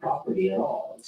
property at all.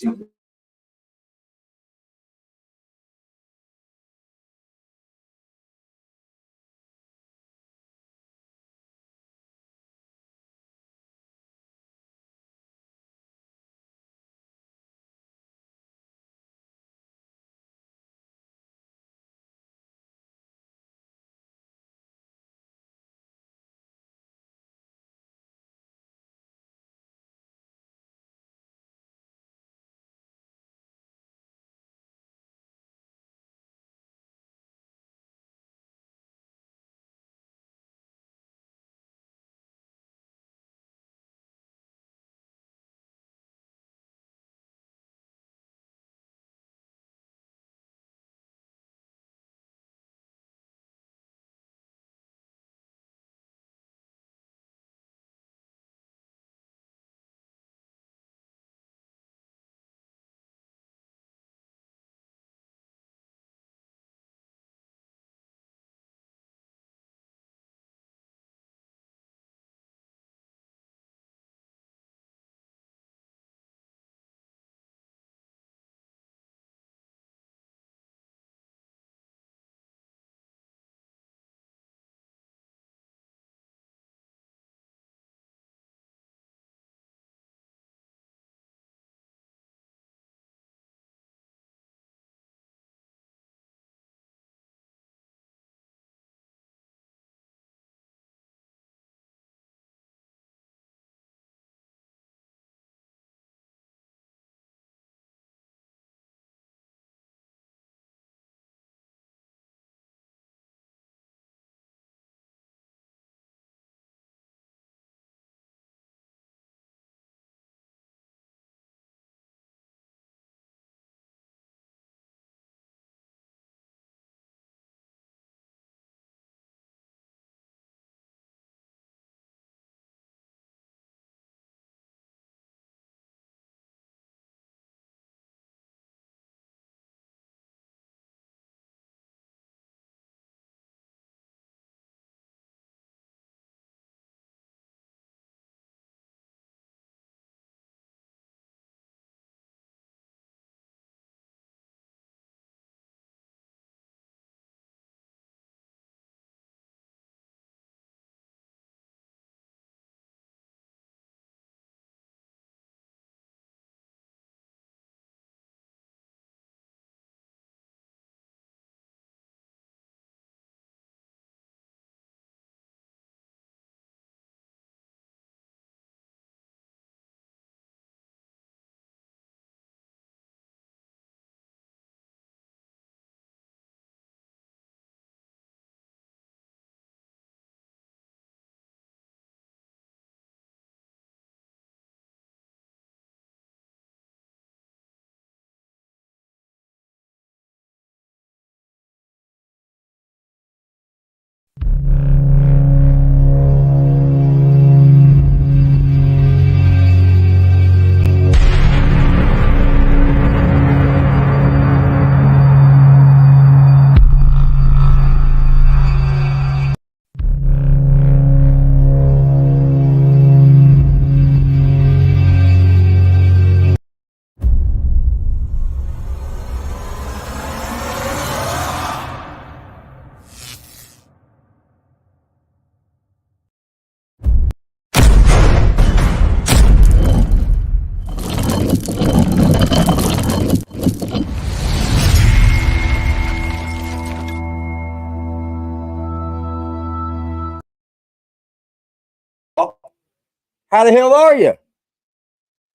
How the hell are you?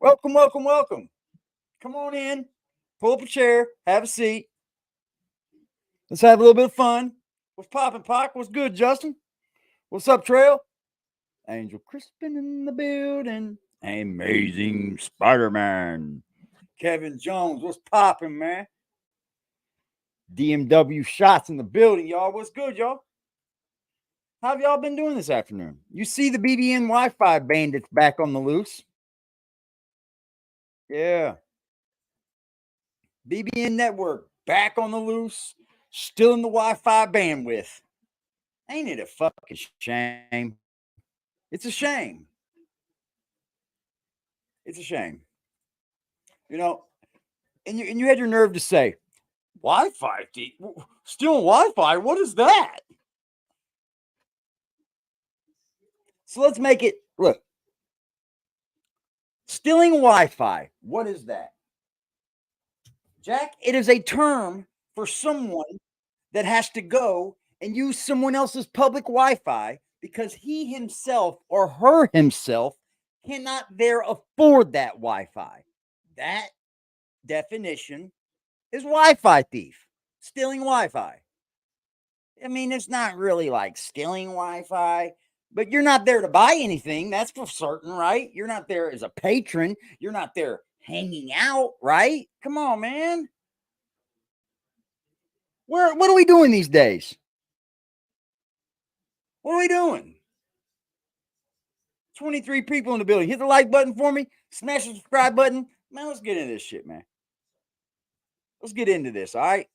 Welcome, welcome, welcome. Come on in, pull up a chair, have a seat. Let's have a little bit of fun. What's poppin', Pac? What's good, Justin? What's up, Trail? Angel Crispin in the building. Amazing Spider-Man. Kevin Jones, what's poppin', man? DMW shots in the building, y'all. What's good, y'all? How have y'all been doing this afternoon? You see the BBN Wi-Fi bandits back on the loose. Yeah. BBN network back on the loose, still in the Wi-Fi bandwidth. Ain't it a fucking shame? It's a shame. It's a shame. You know, and you had your nerve to say, Wi-Fi, stealing Wi-Fi, what is that? So let's make it, look, stealing Wi-Fi, what is that? Jack, it is a term for someone that has to go and use someone else's public Wi-Fi because he himself or her himself cannot there afford that Wi-Fi. That definition is Wi-Fi thief, stealing Wi-Fi. I mean, it's not really like stealing Wi-Fi, but you're not there to buy anything. That's for certain, right? You're not there as a patron. You're not there hanging out, right? Come on, man. What are we doing these days? What are we doing? 23 people in the building. Hit the like button for me. Smash the subscribe button. Man, let's get into this shit, man. Let's get into this, all right?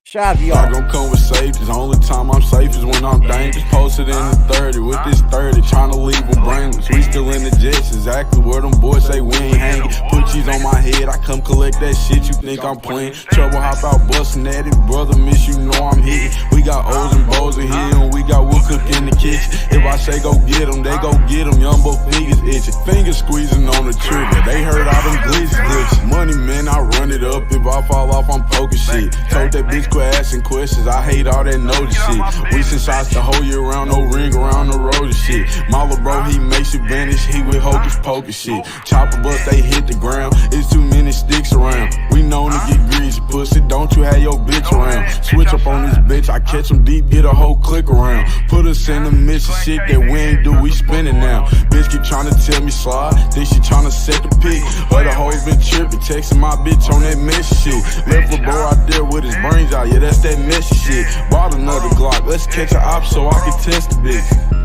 Shout out to y'all. I gon' come with safety. The only time I'm safe is when I'm dangerous. Posted in the 30 with this 30, trying to leave them brainless. We still in the jets, exactly where them boys say we ain't hanging. Put cheese on my head, I come collect that shit. You think I'm playing? Trouble hop out busting at it, brother. Miss you know I'm hitting. We got O's and Bo's in here, and we got wood cook in the kitchen. If I say go get them, they go get them. Young both fingers itching, fingers squeezing on the trigger. They heard all them glitches. Money man, I run it up. If I fall off, I'm poking shit. Told that bitch quit asking questions, I hate all that notice shit. We send shots the whole year round, no ring around the road and shit. My little bro, he makes it vanish, he with hocus pocus shit. Chopper bust, they hit the ground, it's too many sticks around. We known to get greasy, pussy, don't you have your bitch around. Switch up on this bitch, I catch him deep, get a whole click around. Put us in the midst of shit that we ain't do, we spinning now. Bitch keep trying to tell me slide, think she trying to set the pick. Other hoes been tripping, texting my bitch on that messy shit. Left a bro out there with his brains out, yeah, that's that messy shit. Bought another Glock, let's catch a op so I can test the bitch.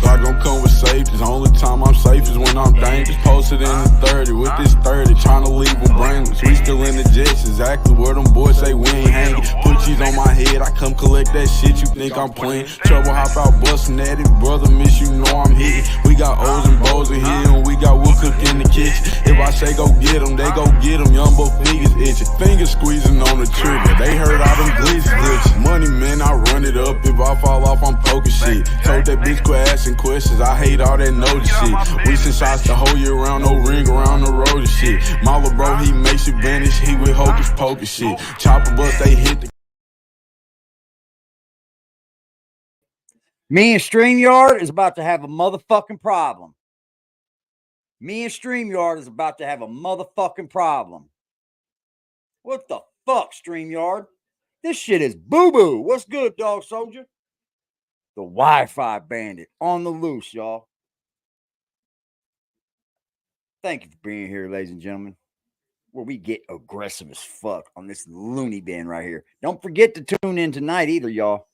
I gon' come with safety. The only time I'm safe is when I'm dangerous. Posted in the 30 with this 30, trying to leave them brainless. We still in the jets, exactly where them boys say we ain't hanging. Put cheese on my head, I come collect that shit. You think I'm playing? Trouble hop out busting at it, brother. Miss you know I'm hitting. We got O's and Bo's in here, and we got wood cook in the kitchen. If I say go get them, they go get them. Young both fingers itching, fingers squeezing on the trigger. They heard all them glitches. Money man, I run it up. If I fall off, I'm poking shit. Told that bitch quit asking questions, I hate all that notice shit. We send shots the whole year round, no ring around the road and shit. My little bro, he makes it vanish, he with hocus pocus shit. Chopper bust, they hit the. Me and StreamYard is about to have a motherfucking problem. Me and StreamYard is about to have a motherfucking problem. What the fuck, StreamYard? This shit is boo-boo. What's good, dog soldier? The Wi-Fi bandit on the loose, y'all. Thank you for being here, ladies and gentlemen, where we get aggressive as fuck on this loony bin right here. Don't forget to tune in tonight either, y'all.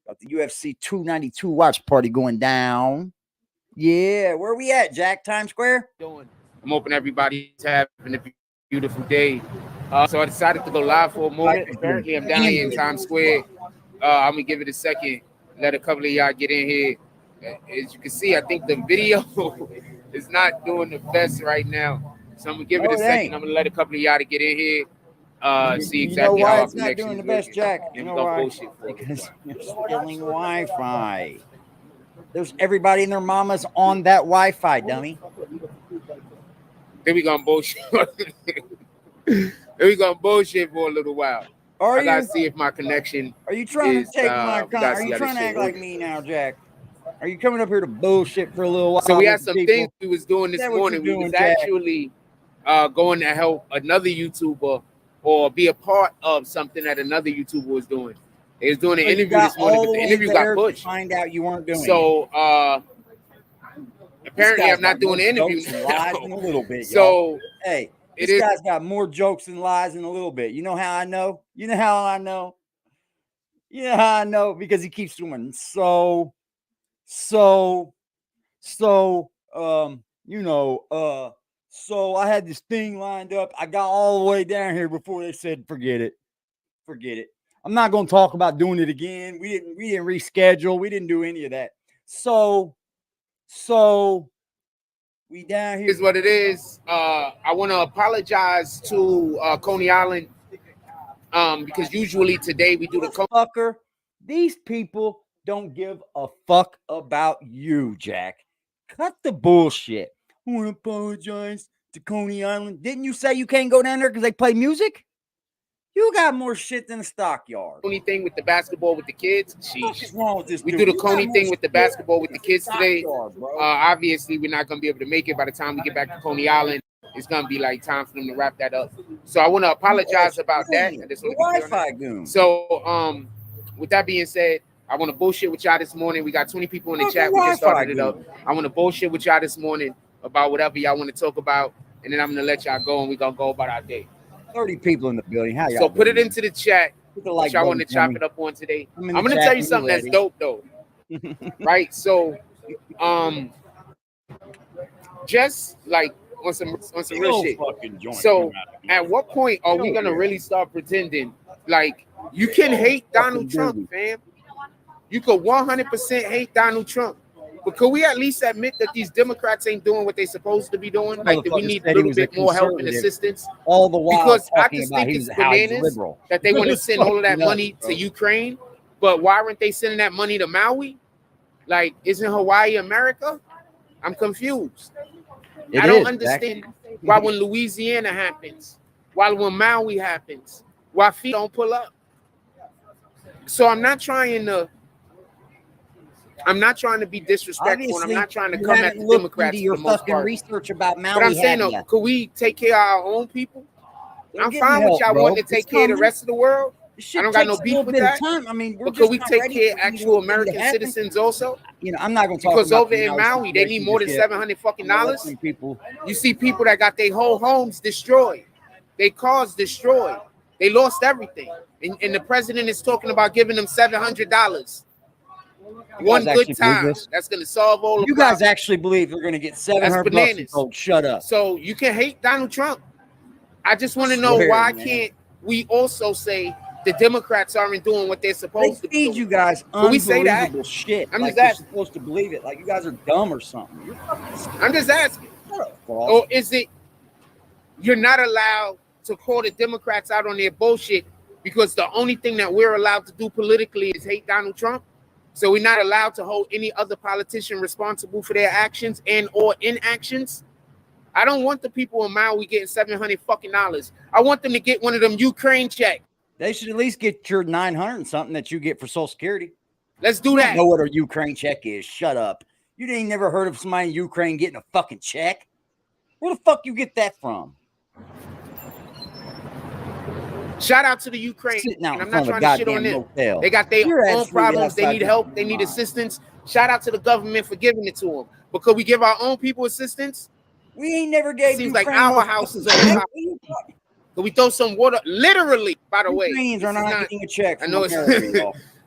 Got the UFC 292 watch party going down. Yeah, where we at, Jack? Times Square? I'm hoping everybody's having a beautiful day. So I decided to go live for a moment. Apparently, I'm down here in Times Square. I'm going to give it a second, let a couple of y'all get in here. As you can see, I think the video is not doing the best right now. So I'm going to give it a second. I'm going to let a couple of y'all to get in here. See exactly how it's not doing the best, Jack. You know why? Because you're stealing Wi-Fi. There's everybody and their mamas on that Wi-Fi, dummy. Then we gonna bullshit. Then we gonna bullshit for a little while. I gotta see if my connection. Are you trying to take my? Are you trying to act like me now, Jack? Are you coming up here to bullshit for a little while? So we had some things we was doing this morning. We was actually going to help another YouTuber or be a part of something that another YouTuber was doing. They was doing an interview this morning, but the interview got pushed. Find out you weren't doing. So apparently I'm not doing the interview lies in a little bit. So hey, this guy's got more jokes and lies in a little bit. You know how I know? You know how I know? You know how I know? Because he keeps doing so I had this thing lined up. I got all the way down here before they said forget it. Forget it. I'm not going to talk about doing it again. We didn't reschedule. We didn't do any of that. So We down here. Here's what it is. I want to apologize to Coney Island because usually today we do the fucker. These people don't give a fuck about you, Jack. Cut the bullshit. I want to apologize to Coney Island. Didn't you say you can't go down there because they play music? You got more shit than a stockyard. Coney thing with the basketball with the kids. What is wrong with this? We do the Coney thing with the basketball with the kids today. Obviously, we're not going to be able to make it by the time we get back to Coney Island. It's going to be like time for them to wrap that up. So I want to apologize about that. Wi-Fi goon. So with that being said, I want to bullshit with y'all this morning. We got 20 people in the chat. We just started it up. I want to bullshit with y'all this morning about whatever y'all want to talk about. And then I'm going to let y'all go and we're going to go about our day. 30 people in the building. How y'all so put doing, it into the chat. Like y'all want to chop it up on today. I'm going to tell you something that's dope though. Right? So just like on some real shit. So at what point are we gonna really start pretending like you can hate Donald Trump, fam? You could 100% hate Donald Trump, but could we at least admit that these Democrats ain't doing what they're supposed to be doing? Like that we need a little bit more help and assistance. All the while, because I just think it's bananas that they want to send all of that money to Ukraine, but why aren't they sending that money to Maui? Like, isn't Hawaii America? I'm confused. I don't understand why when Louisiana happens, why when Maui happens, why feet don't pull up. So I'm not trying to be disrespectful. And I'm not trying to come at the Democrats for the most part. Research about Maui, but I'm saying, though, could we take care of our own people? I'm fine with y'all wanting to take care of the rest of the world. I don't got no beef with that. I mean, but could we take care of actual American citizens also? You know, I'm not going to talk because over in Maui, they need more than $700 fucking dollars. You see people that got their whole homes destroyed, their cars destroyed, they lost everything, and the president is talking about giving them $700. One good time. That's going to solve all the problems. You guys actually believe they're going to get $700? Oh, shut up. So you can hate Donald Trump. I just want to know why can't we also say the Democrats aren't doing what they're supposed to be doing? You guys unbelievable shit. I'm just asking. You're supposed to believe it. Like you guys are dumb or something. I'm just asking. Or is it you're not allowed to call the Democrats out on their bullshit because the only thing that we're allowed to do politically is hate Donald Trump? So we're not allowed to hold any other politician responsible for their actions and or inactions? I don't want the people in Maui getting $700 fucking dollars. I want them to get one of them Ukraine checks. They should at least get your 900 and something that you get for Social Security. Let's do that. You know what a Ukraine check is? Shut up. You ain't never heard of somebody in Ukraine getting a fucking check? Where the fuck you get that from? Shout out to the Ukraine. And I'm not trying to shit on them. They got their own problems. They need help. They need assistance. Shout out to the government for giving it to them. But could we give our own people assistance? We ain't never gave. Seems like our house is on top. Could we throw some water? Literally, by the way, Ukrainians are not getting a check. I know it's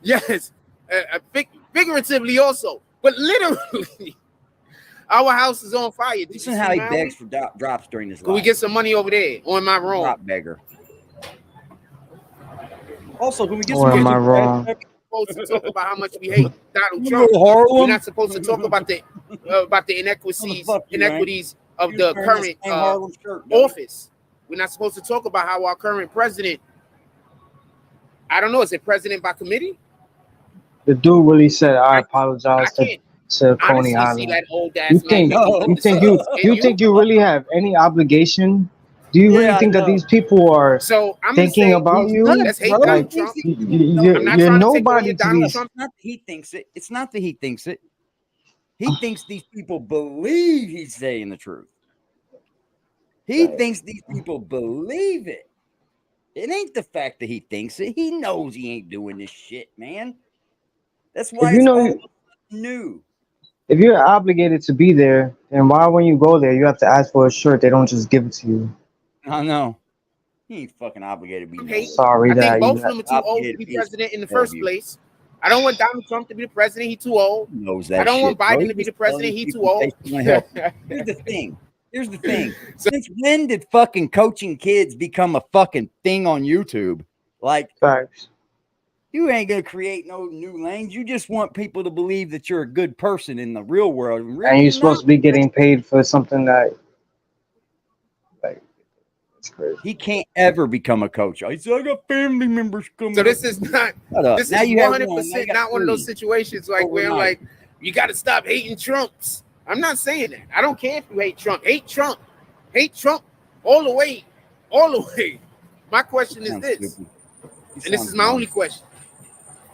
yes, figuratively also, but literally, our house is on fire. Listen how he begs for drops during this. Could we get some money over there on my room? Drop beggar. Also, can we get some? Am I wrong? Supposed to talk about how much we hate Donald Trump. We're not supposed to talk about the inequities of the current office. We're not supposed to talk about how our current president, I don't know, is it president by committee? The dude really said, I apologize to Coney Island. You think you really have any obligation? Do you really think that these people are thinking about you? Like, you're nobody to these. He thinks it. It's not that he thinks it. He thinks these people believe he's saying the truth. He thinks these people believe it. It ain't the fact that he thinks it. He knows he ain't doing this shit, man. That's why it's new. If you're obligated to be there, then why when you go there, you have to ask for a shirt? They don't just give it to you. I know. He ain't fucking obligated to be there. Sorry that both of them are too old to be president in the first place. I don't want Donald Trump to be the president. He's too old. He knows that. I don't want Biden to be the president. He's too old. Here's the thing. Since when did fucking coaching kids become a fucking thing on YouTube? Like, facts. You ain't gonna create no new lanes. You just want people to believe that you're a good person in the real world. And you're supposed to be getting paid for something that, like, it's crazy. He can't ever become a coach. He said, I got family members coming. So this is not. This now is you 100% not one of those situations like where I'm like, you got to stop hating Trumps. I'm not saying that. I don't care if you hate Trump. Hate Trump. Hate Trump all the way. All the way. My question is this, and this is my only question.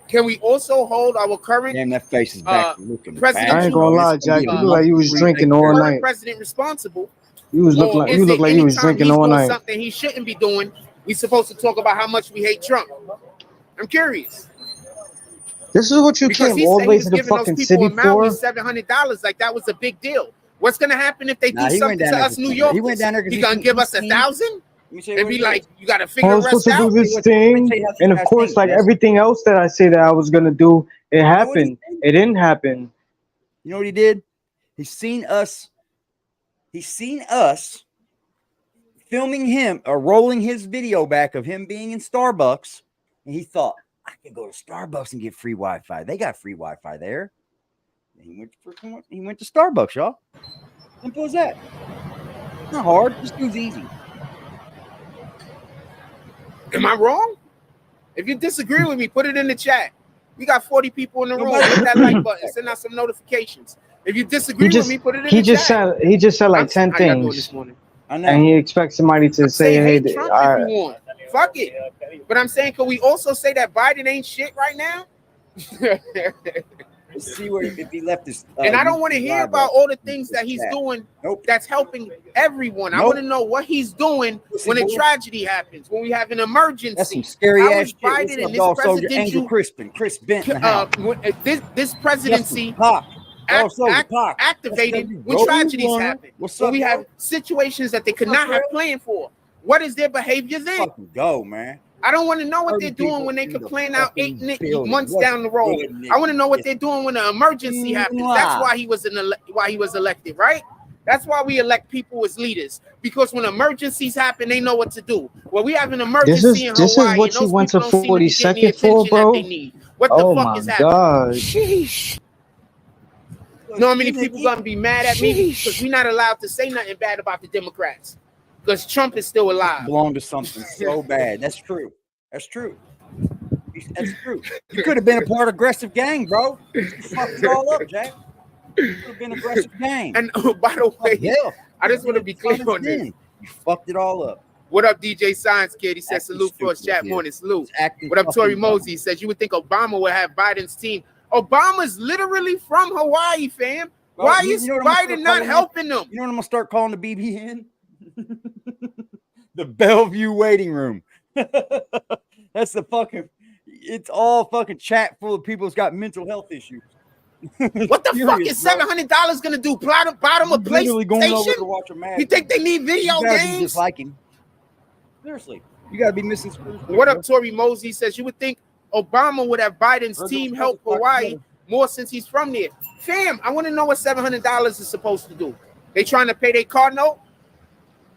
Can we also hold our current that face is back looking president? I ain't gonna lie, Jack. You look like you was drinking all night. President responsible. You look like you was drinking all night. Something he shouldn't be doing. We supposed to talk about how much we hate Trump. I'm curious. This is what you came all the way to the fucking city for. $700, like that was a big deal. What's gonna happen if they do something to us, New Yorkers? He went down there. He gonna give us 1,000? And be like, you gotta figure I was supposed to out. do this thing, and of course, like everything else that I say that I was gonna do, it happened. It didn't happen. You know what he did? He's seen us filming him or rolling his video back of him being in Starbucks, and he thought, I can go to Starbucks and get free Wi-Fi. They got free Wi-Fi there. He went to Starbucks, y'all. Simple as that. Not hard. This dude's easy. Am I wrong? If you disagree with me, put it in the chat. We got 40 people in the room. Hit that like button. Send out some notifications. If you disagree with me, put it in the chat. He just said like 10 things. And he expects somebody to say, hey, Trump if you want. Fuck it. But I'm saying, can we also say that Biden ain't shit right now? Let's see where if he left this. And I don't want to hear about all the things that he's doing that's helping everyone. I want to know what he's doing when a tragedy happens, when we have an emergency. That's some scary ass shit. Biden and this presidential Chris Bent. This presidency activated when tragedies happen. When we have situations that they could not have planned for. What is their behavior then? Fucking go, man. I don't want to know what they're doing when they could plan out 8 months down the road. I want to know what they're doing when an emergency happens. That's why he was elected, right? That's why we elect people as leaders, because when emergencies happen, they know what to do. Well, we have an emergency in Hawaii. This is what you went to 42nd for, bro. What the fuck is happening? God. Sheesh. Know how many people gonna be mad at me because we're not allowed to say nothing bad about the Democrats? Because Trump is still alive. Belong to something so bad. That's true. That's true. That's true. You could have been a part of aggressive gang, bro. You fucked it all up, Jack. You could have been aggressive gang. And by the way, I just want to be clear on this. You fucked it all up. What up, DJ Science Kid? He said salute for us, chat morning. Salute. What up, Tori Mosey? He says you would think Obama would have Biden's team. Obama's literally from Hawaii, fam. Why is Biden not helping them? You know what I'm gonna start calling the BBN? The Bellevue waiting room. That's the fucking. It's all fucking chat full of people who's got mental health issues. What the fuck is $700 gonna do? Bottom of PlayStation? You think they need video games? Just like him. Seriously, you gotta be missing. What up, Tori Mosey? Says you would think Obama would have Biden's team help Hawaii more since he's from there. Fam, I want to know what $700 is supposed to do. They trying to pay their car note?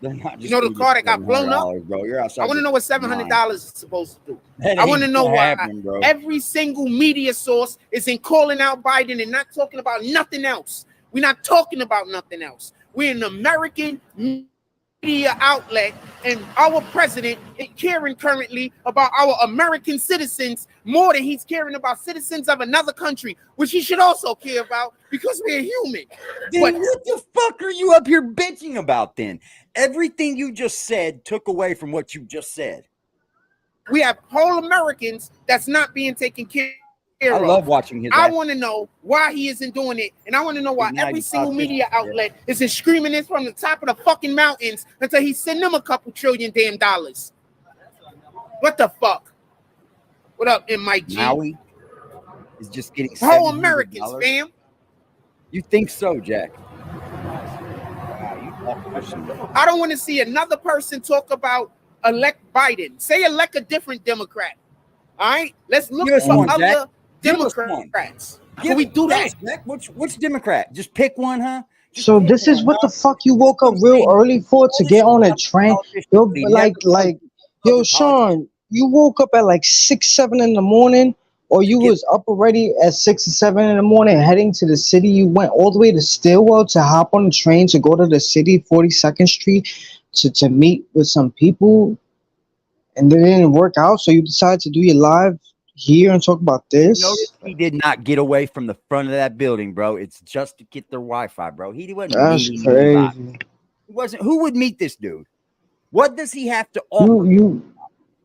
You know the car that got blown up? Bro. You're outside. I want to know what $700 is supposed to do. I want to know why every single media source is in calling out Biden and not talking about nothing else. We're not talking about nothing else. We're an American media outlet, and our president is caring currently about our American citizens more than he's caring about citizens of another country, which he should also care about because we're human. Then what the fuck are you up here bitching about then? Everything you just said took away from what you just said. We have whole Americans that's not being taken care of. I love watching his. I want to know why he isn't doing it, and I want to know why every single media outlet isn't screaming this from the top of the fucking mountains until he send them a couple $trillion damn dollars. What the fuck? What up, M. Mike G? Maui is just getting whole Americans, fam. You think so, Jack? I don't want to see another person talk about elect Biden. Say elect a different Democrat. All right, let's look for other Democrats. Can we do that? Which Democrat? Just pick one, huh? So this is what the fuck you woke up real early for, to get on a train? Yo, like, yo, Sean, you woke up at like 6, 7 in the morning, or you was up already at 6 or 7 in the morning heading to the city. You went all the way to Stillwell to hop on the train to go to the city, 42nd Street, to meet with some people, and it didn't work out. So you decided to do your live here and talk about this. Notice he did not get away from the front of that building, bro. It's just to get their Wi-Fi, bro. He wasn't. That's crazy. He wasn't. Who would meet this dude? What does he have to offer?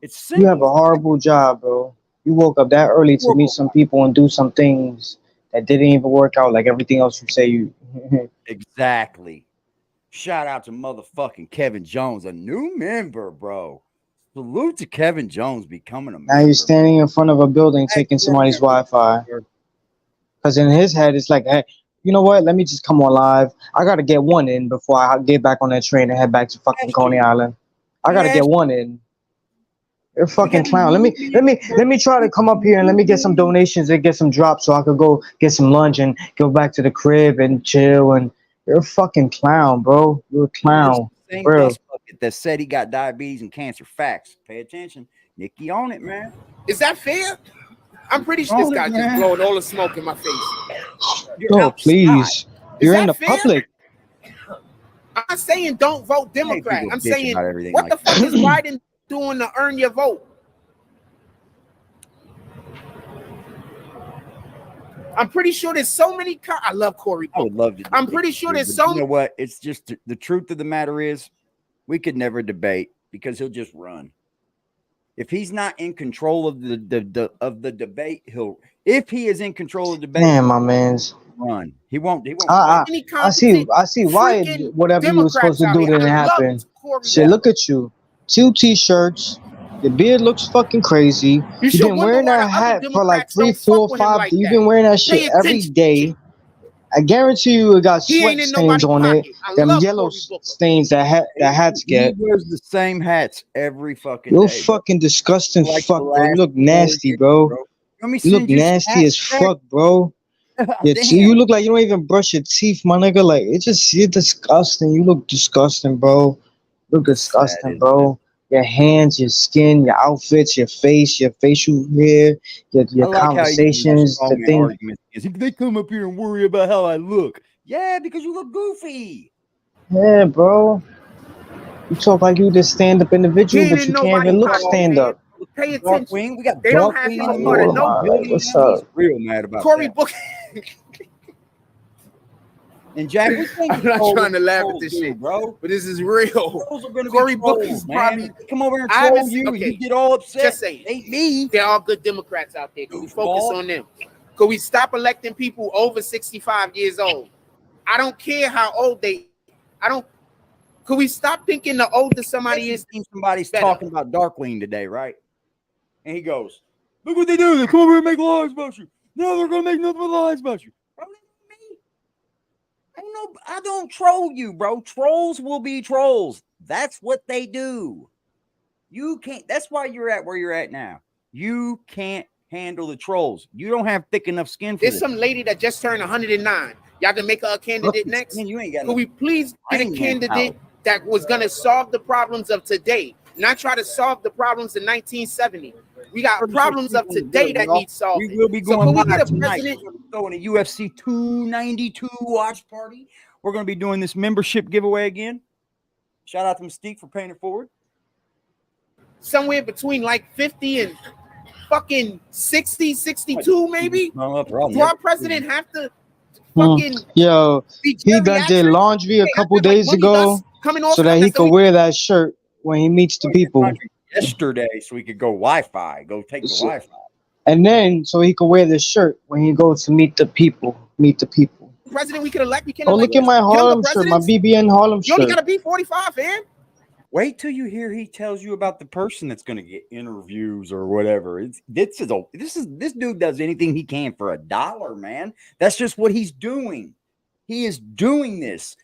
It's simple. You have a horrible job, bro. You woke up that early to meet some people and do some things that didn't even work out, like everything else you say you. Exactly. Shout out to motherfucking Kevin Jones, a new member, bro. Salute to Kevin Jones becoming a member. Now you're standing in front of a building taking somebody's Wi-Fi. Because in his head, it's like, hey, you know what? Let me just come on live. I got to get one in before I get back on that train and head back to fucking Coney Island. I got to get one in. You're a fucking clown. Let me try to come up here and let me get some donations and get some drops so I could go get some lunch and go back to the crib and chill. And you're a fucking clown, bro. You're a clown. Same bro. That said he got diabetes and cancer. Facts. Pay attention. Nikki on it, man. Is that fair? I'm pretty sure this guy just blowing all the smoke in my face. Oh, please. You're in the public. I'm not saying don't vote Democrat. I'm saying what the fuck is Biden doing to earn your vote? I'm pretty sure there's so many. I love Cory Booker. I would love to. I'm pretty sure there's so. You know what? It's just the truth of the matter is, we could never debate because he'll just run. If he's not in control of the debate, he'll. If he is in control of the debate, damn, my man's run. He won't. I see why whatever you were supposed to do didn't happen. Shit, look at you. 2 t-shirts. The beard looks fucking crazy. You've been wearing that hat for like 3, 4, 5 days. You've been wearing that shit every day. I guarantee you it got sweat stains on it. Them yellow stains that hats get. He wears the same hats every fucking day. You're bro. Fucking disgusting fuck, bro. You look nasty, bro. You look nasty as fuck, bro. You look like you don't even brush your teeth, my nigga. Like, you're disgusting. You look disgusting, bro. You look disgusting, bro. Your hands, your skin, your outfits, your face, your facial hair, your conversations, the thing. They come up here and worry about how I look. Yeah, because you look goofy. Yeah, bro. You talk like you this stand-up individual, but you can't even look stand-up. Pay attention. We got they don't have him more than no building. What's up? Real mad about Cory that. Booker. And Jack, I'm not trying to laugh at this shit, bro. But this is real. Cory Booker is probably come over and troll you. Okay. You get all upset. Just saying, ain't me. They're all good Democrats out there. Can we focus on them? Could we stop electing people over 65 years old? I don't care how old they. Could we stop thinking the older somebody is? Somebody's talking about Darkwing today, right? And he goes, "Look what they do! They come over and make lies about you. No, they're gonna make nothing but lies about you." I don't troll you, bro. Trolls will be trolls. That's what they do. You can't. That's why you're at where you're at now. You can't handle the trolls. You don't have thick enough skin for There's this. some lady that just turned 109. Y'all can make her a candidate next. You ain't got. Could we please get a candidate that was gonna solve the problems of today, not try to solve the problems in 1970? We got problems of today that need solving. We will be going live tonight. We're going to UFC 292 watch party. We're going to be doing this membership giveaway again. Shout out to Mystique for paying it forward. Somewhere between like 50 and fucking 60, 62 maybe. Do our president have to fucking he done did laundry a couple days ago so that he could wear that shirt when he meets the people. Yesterday, so we could go Wi-Fi, go take the Wi-Fi, and then so he could wear this shirt when he goes to meet the people. President, we could elect. We can. Look at my Harlem shirt, my BBN Harlem shirt. You only gotta be 45, man. Wait till you hear he tells you about the person that's going to get interviews or whatever. This dude does anything he can for $1, man. That's just what he's doing. He is doing this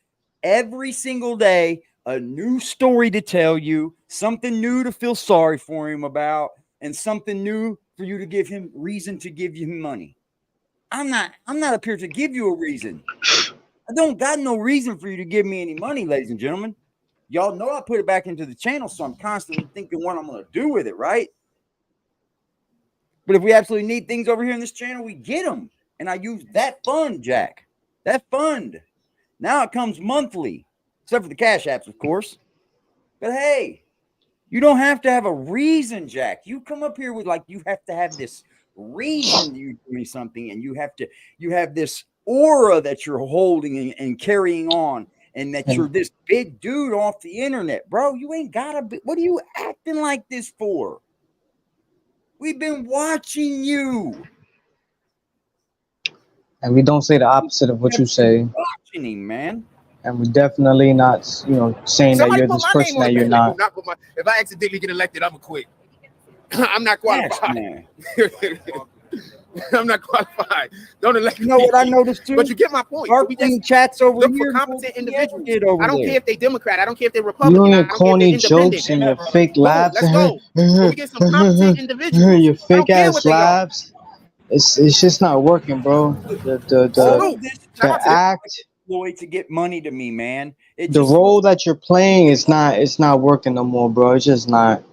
every single day. A new story to tell you, something new to feel sorry for him about, and something new for you to give him reason to give you money. I'm not up here to give you a reason. I don't got no reason for you to give me any money, ladies and gentlemen. Y'all know I put it back into the channel, so I'm constantly thinking what I'm going to do with it, right? But if we absolutely need things over here in this channel, we get them. And I use that fund, Jack. That fund. Now it comes monthly, except for the cash apps, of course. But hey, you don't have to have a reason, Jack. You come up here with like you have to have this reason you do me something, and you have this aura that you're holding and carrying on, and that you're this big dude off the internet, bro. You ain't gotta be. What are you acting like this for? We've been watching you. And we don't say the opposite of what you say. Watching him, man. And we're definitely not, saying that you're this person that you're not. If I accidentally get elected, I'm gonna quit. I'm not qualified. I'm not qualified. Don't elect me. You know what I noticed too? But you get my point. We just chats over look here for competent individuals. I don't care if they Democrat. I don't care if they're Republican. You and your corny jokes and your fake laughs. Let's go. We get some competent individuals. Your fake ass laughs. It's just not working, bro. The act. To get money to me, man. The role that you're playing is not working no more, bro. It's just not.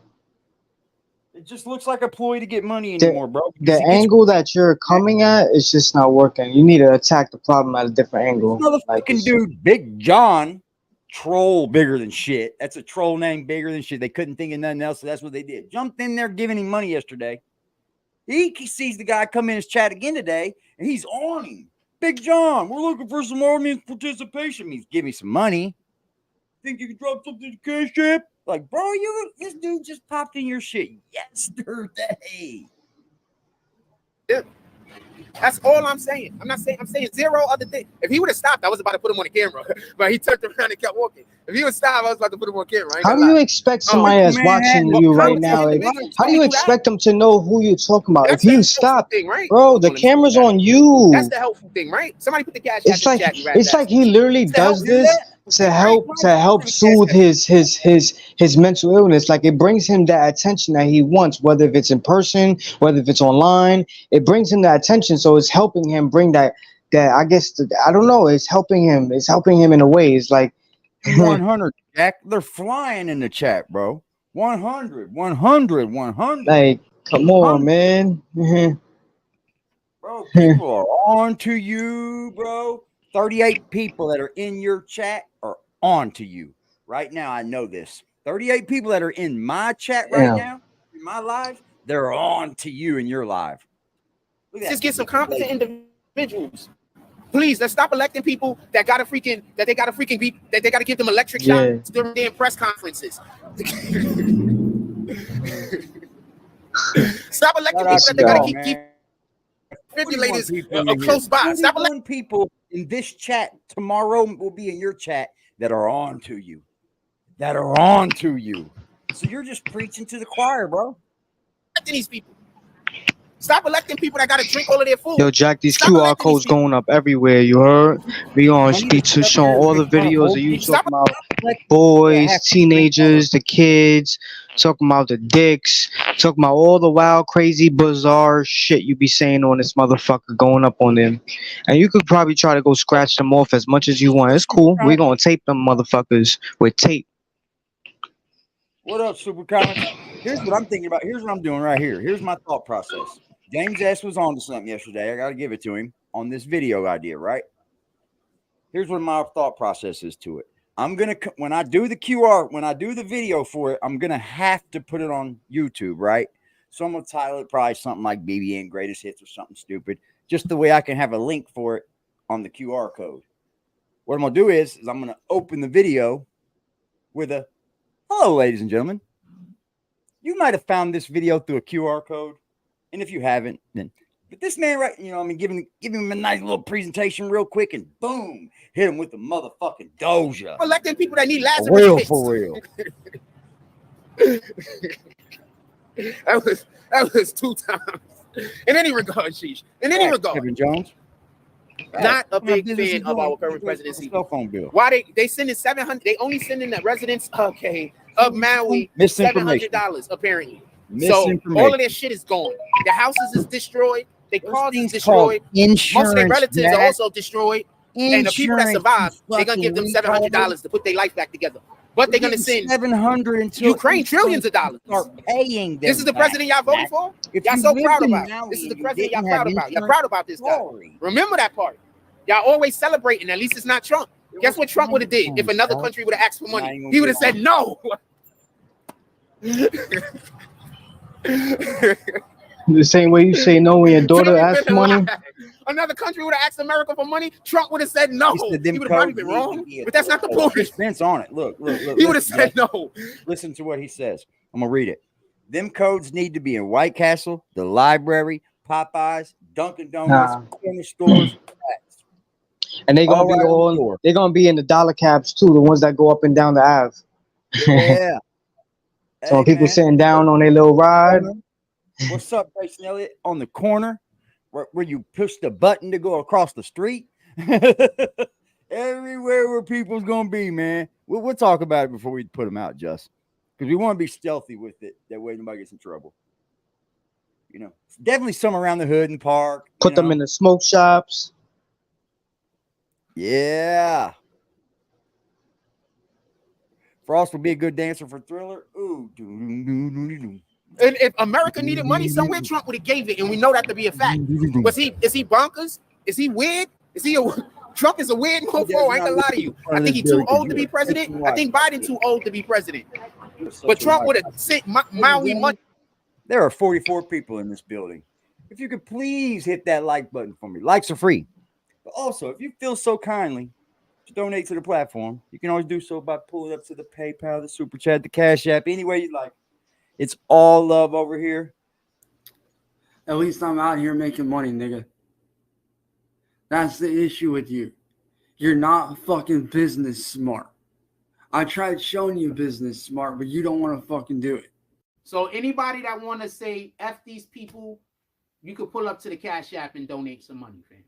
It just looks like a ploy to get money anymore, bro. The angle that you're coming at is just not working. You need to attack the problem at a different angle. Motherfucking dude, Big John, troll bigger than shit. That's a troll name bigger than shit. They couldn't think of nothing else, so that's what they did. Jumped in there giving him money yesterday. He sees the guy come in his chat again today, and he's on him. Big John, we're looking for some audience participation. Means give me some money. Think you can drop something to Cash App? Like, bro, this dude just popped in your shit yesterday. Yeah. That's all I'm saying. I'm saying zero other thing. If he would have stopped, I was about to put him on the camera. But he turned around and kept walking. If he would stop, I was about to put him on camera. How do you expect somebody that's watching you right now? How do you expect them to know who you're talking about? If you stop, bro, the camera's on you. That's the helpful thing, right? Somebody put the cash. It's like he literally does this to help soothe his mental illness. Like, it brings him that attention that he wants, whether if it's in person, whether if it's online. It brings him that attention, so it's helping him bring that I guess I don't know. It's helping him in a way. It's like 100, Jack. They're flying in the chat, bro. 100. Like, come on, man. Bro, people are on to you, bro. 38 people that are in your chat are on to you right now. I know this. 38 people that are in my chat right now, in my live, they're on to you in your live. Just get some competent individuals. Please, let's stop electing people that gotta give them electric shocks during their press conferences. Stop electing people that they gotta keep defibrillators close by. Stop electing people in this chat tomorrow will be in your chat that are on to you. So you're just preaching to the choir, bro. Electing these people. Stop electing people that gotta drink all of their food. Yo, Jack, these QR codes going up everywhere. You heard? We gonna be showing all the videos of you talking about boys, teenagers, the kids, talking about the dicks, talking about all the wild, crazy, bizarre shit you be saying on this motherfucker going up on them. And you could probably try to go scratch them off as much as you want. It's cool. We gonna tape them motherfuckers with tape. What up, Super Comics? Here's what I'm thinking about. Here's what I'm doing right here. Here's my thought process. James S. was on to something yesterday. I got to give it to him on this video idea, right? Here's what my thought process is to it. I'm going to, when I do the video for it, I'm going to have to put it on YouTube, right? So I'm going to title it probably something like BBN Greatest Hits or something stupid, just the way I can have a link for it on the QR code. What I'm going to do is I'm going to open the video with a, hello, ladies and gentlemen. You might have found this video through a QR code. And if you haven't, then, but this man, right, giving him a nice little presentation real quick and boom, hit him with the motherfucking doja. Electing people that need Lazarus. For real. that was 2 times. In any regard, Sheesh. In any regard. Kevin Jones. Not a big fan of our current presidency. Cell phone bill. Why they sending 700? They only sending the residents, of Maui $700 apparently. So all of their shit is gone. The houses is destroyed. Their cars is destroyed. Most of their relatives are also destroyed. And the people that survive, they're gonna give them $700 to put their life back together. but they're gonna send 700 until Ukraine trillions of dollars. Start paying them. This is the president y'all voted for. Y'all so proud about. This is the president y'all proud about. Y'all proud about this guy. Remember that part. Y'all always celebrating. At least it's not Trump. Guess what Trump would have did if another country would have asked for money? He would have said no. The same way you say no when your daughter asks for money. Another country would have asked America for money. Trump would have said no. He would have probably been wrong, but that's not the point. Spence on it. Look. He would have said no. Listen to what he says. I'm gonna read it. Them codes need to be in White Castle, the library, Popeyes, Dunkin' Donuts, corner stores. And they're gonna be in the dollar cabs too, the ones that go up and down the Ave. Yeah. So when people sitting down on their little ride. What's up, Jason Elliott? On the corner where you push the button to go across the street. Everywhere where people's gonna be, man. We'll talk about it before we put them out, Just because we want to be stealthy with it. That way nobody gets in trouble. You know, definitely some around the hood and park. Put them in the smoke shops. Yeah. Frost will be a good dancer for Thriller. Ooh. And if America needed money somewhere, Trump would have gave it, and we know that to be a fact. But is he bonkers? Is he weird? Trump is a weird mofo. I ain't gonna lie to you. I think he's too old to be president. I think Biden too old to be president. But Trump would have sent Maui money. There are 44 people in this building. If you could please hit that like button for me. Likes are free. But also, if you feel so kindly to donate to the platform, you can always do so by pulling up to the PayPal, the Super Chat, the Cash App, any way you like. It's all love over here. At least I'm out here making money, nigga. That's the issue with you. You're not fucking business smart. I tried showing you business smart, but you don't want to fucking do it. So anybody that want to say F these people, you could pull up to the Cash App and donate some money, fam.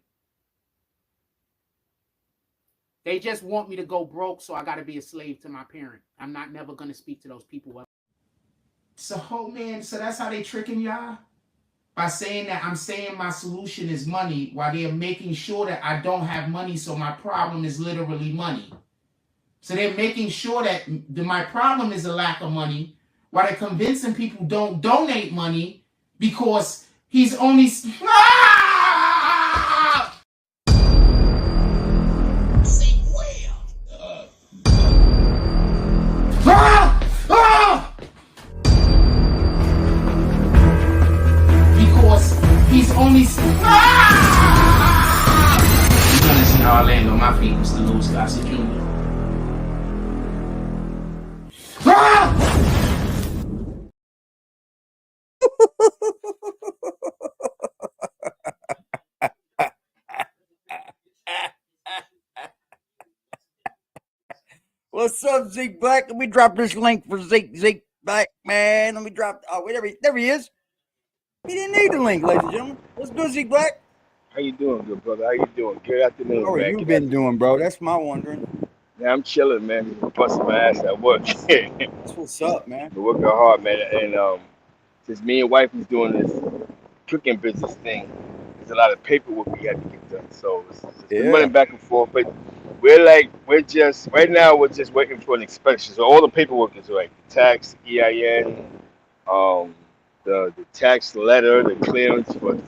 They just want me to go broke, so I got to be a slave to my parent. I'm not never going to speak to those people. So, man, so that's how they tricking y'all? By saying that I'm saying my solution is money, while they're making sure that I don't have money, so my problem is literally money. So they're making sure that my problem is a lack of money, while they're convincing people don't donate money because he's only... Because he's only... You're gonna see how I land on my feet, Mr. Louis Gossett Jr. What's up, Zeke Black? Let me drop this link for Zeke Black, man. Let me drop. Oh, wait, there he is. He didn't need the link, ladies and gentlemen. What's good, Zeke Black? How you doing, good brother? How you doing? Good afternoon, How man. you been doing, bro? That's my wondering. Yeah, I'm chilling, man. Busting my ass at work. That's what's up, man. We're working hard, man. And since me and wife is doing this cooking business thing, there's a lot of paperwork we have to get done. So it's been running back and forth. But we're just right now we're just waiting for an inspection. So all the paperwork is right. The tax, EIN, the tax letter, the clearance for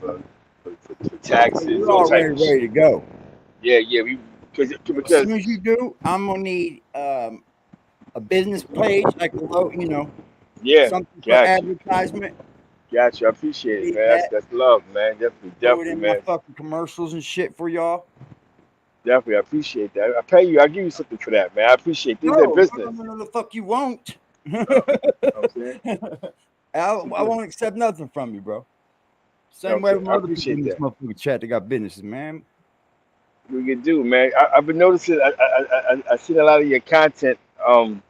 taxes. We're already ready to go. Yeah. Because as soon as you do, I'm gonna need a business page, like something for advertisement. Gotcha. I appreciate it, man. That's love, man. Definitely, man. My fucking commercials and shit for y'all. Definitely, I appreciate that. I pay you. I'll give you something for that, man. I appreciate this. No, business. No, the fuck you won't. I won't accept nothing from you, bro. Same way with other people in this motherfucking chat that got businesses, man. We can do, man. I've been noticing. I seen a lot of your content. I'm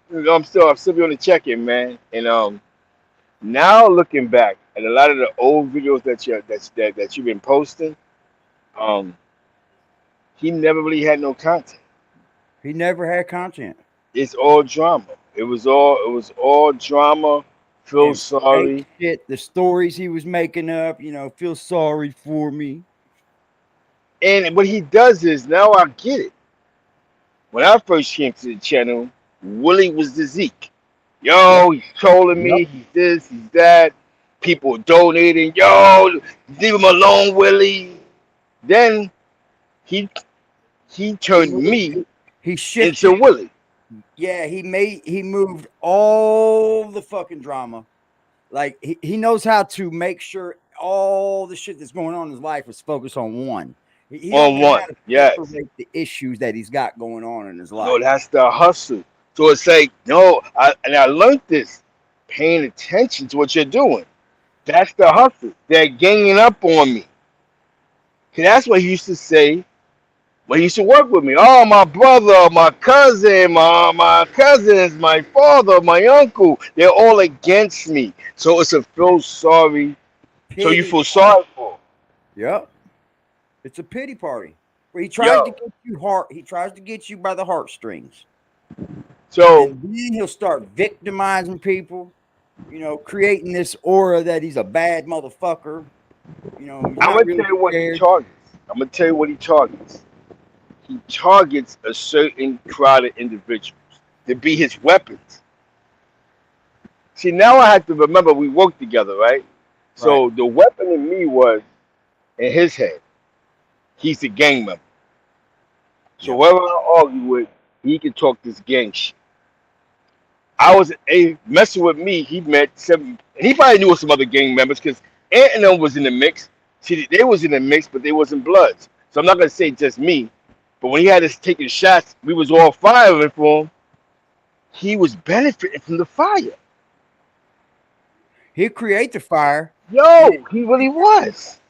still on the check-in, man. And now looking back at a lot of the old videos that you've been posting, he never really had no content. He never had content. It's all drama. It was all drama. Feel sorry. Shit, the stories he was making up, feel sorry for me. And what he does is, now I get it. When I first came to the channel, Willie was the Zeke. Yo, he's trolling me. He's this, he's that. People donating. Yo, leave him alone, Willie. Then he turned me into Willie. Yeah, he moved all the fucking drama. Like he knows how to make sure all the shit that's going on in his life is focused on one. He on one, yes. The issues that he's got going on in his life. No, that's the hustle. So it's like, no, I learned this, paying attention to what you're doing. That's the hustle. They're ganging up on me. Cause that's what he used to say when he used to work with me. Oh, my brother, my cousin, my cousins, my father, my uncle, they're all against me. So it's a feel sorry. So you feel sorry for. Yep. It's a pity party where he tries to get you he tries to get you by the heartstrings. So and then he'll start victimizing people, you know, creating this aura that he's a bad motherfucker. You know, I'm gonna tell you what he targets. He targets a certain crowd of individuals to be his weapons. See, now I have to remember we worked together, right? So the weapon in me was in his head. He's a gang member. So whoever I argue with, he can talk this gang shit. I was messing with me. He met and he probably knew some other gang members because Ant and them was in the mix. See, they was in the mix, but they wasn't Bloods. So I'm not gonna say just me. But when he had us taking shots, we was all firing for him. He was benefiting from the fire. He'd create the fire. Yo, he really was.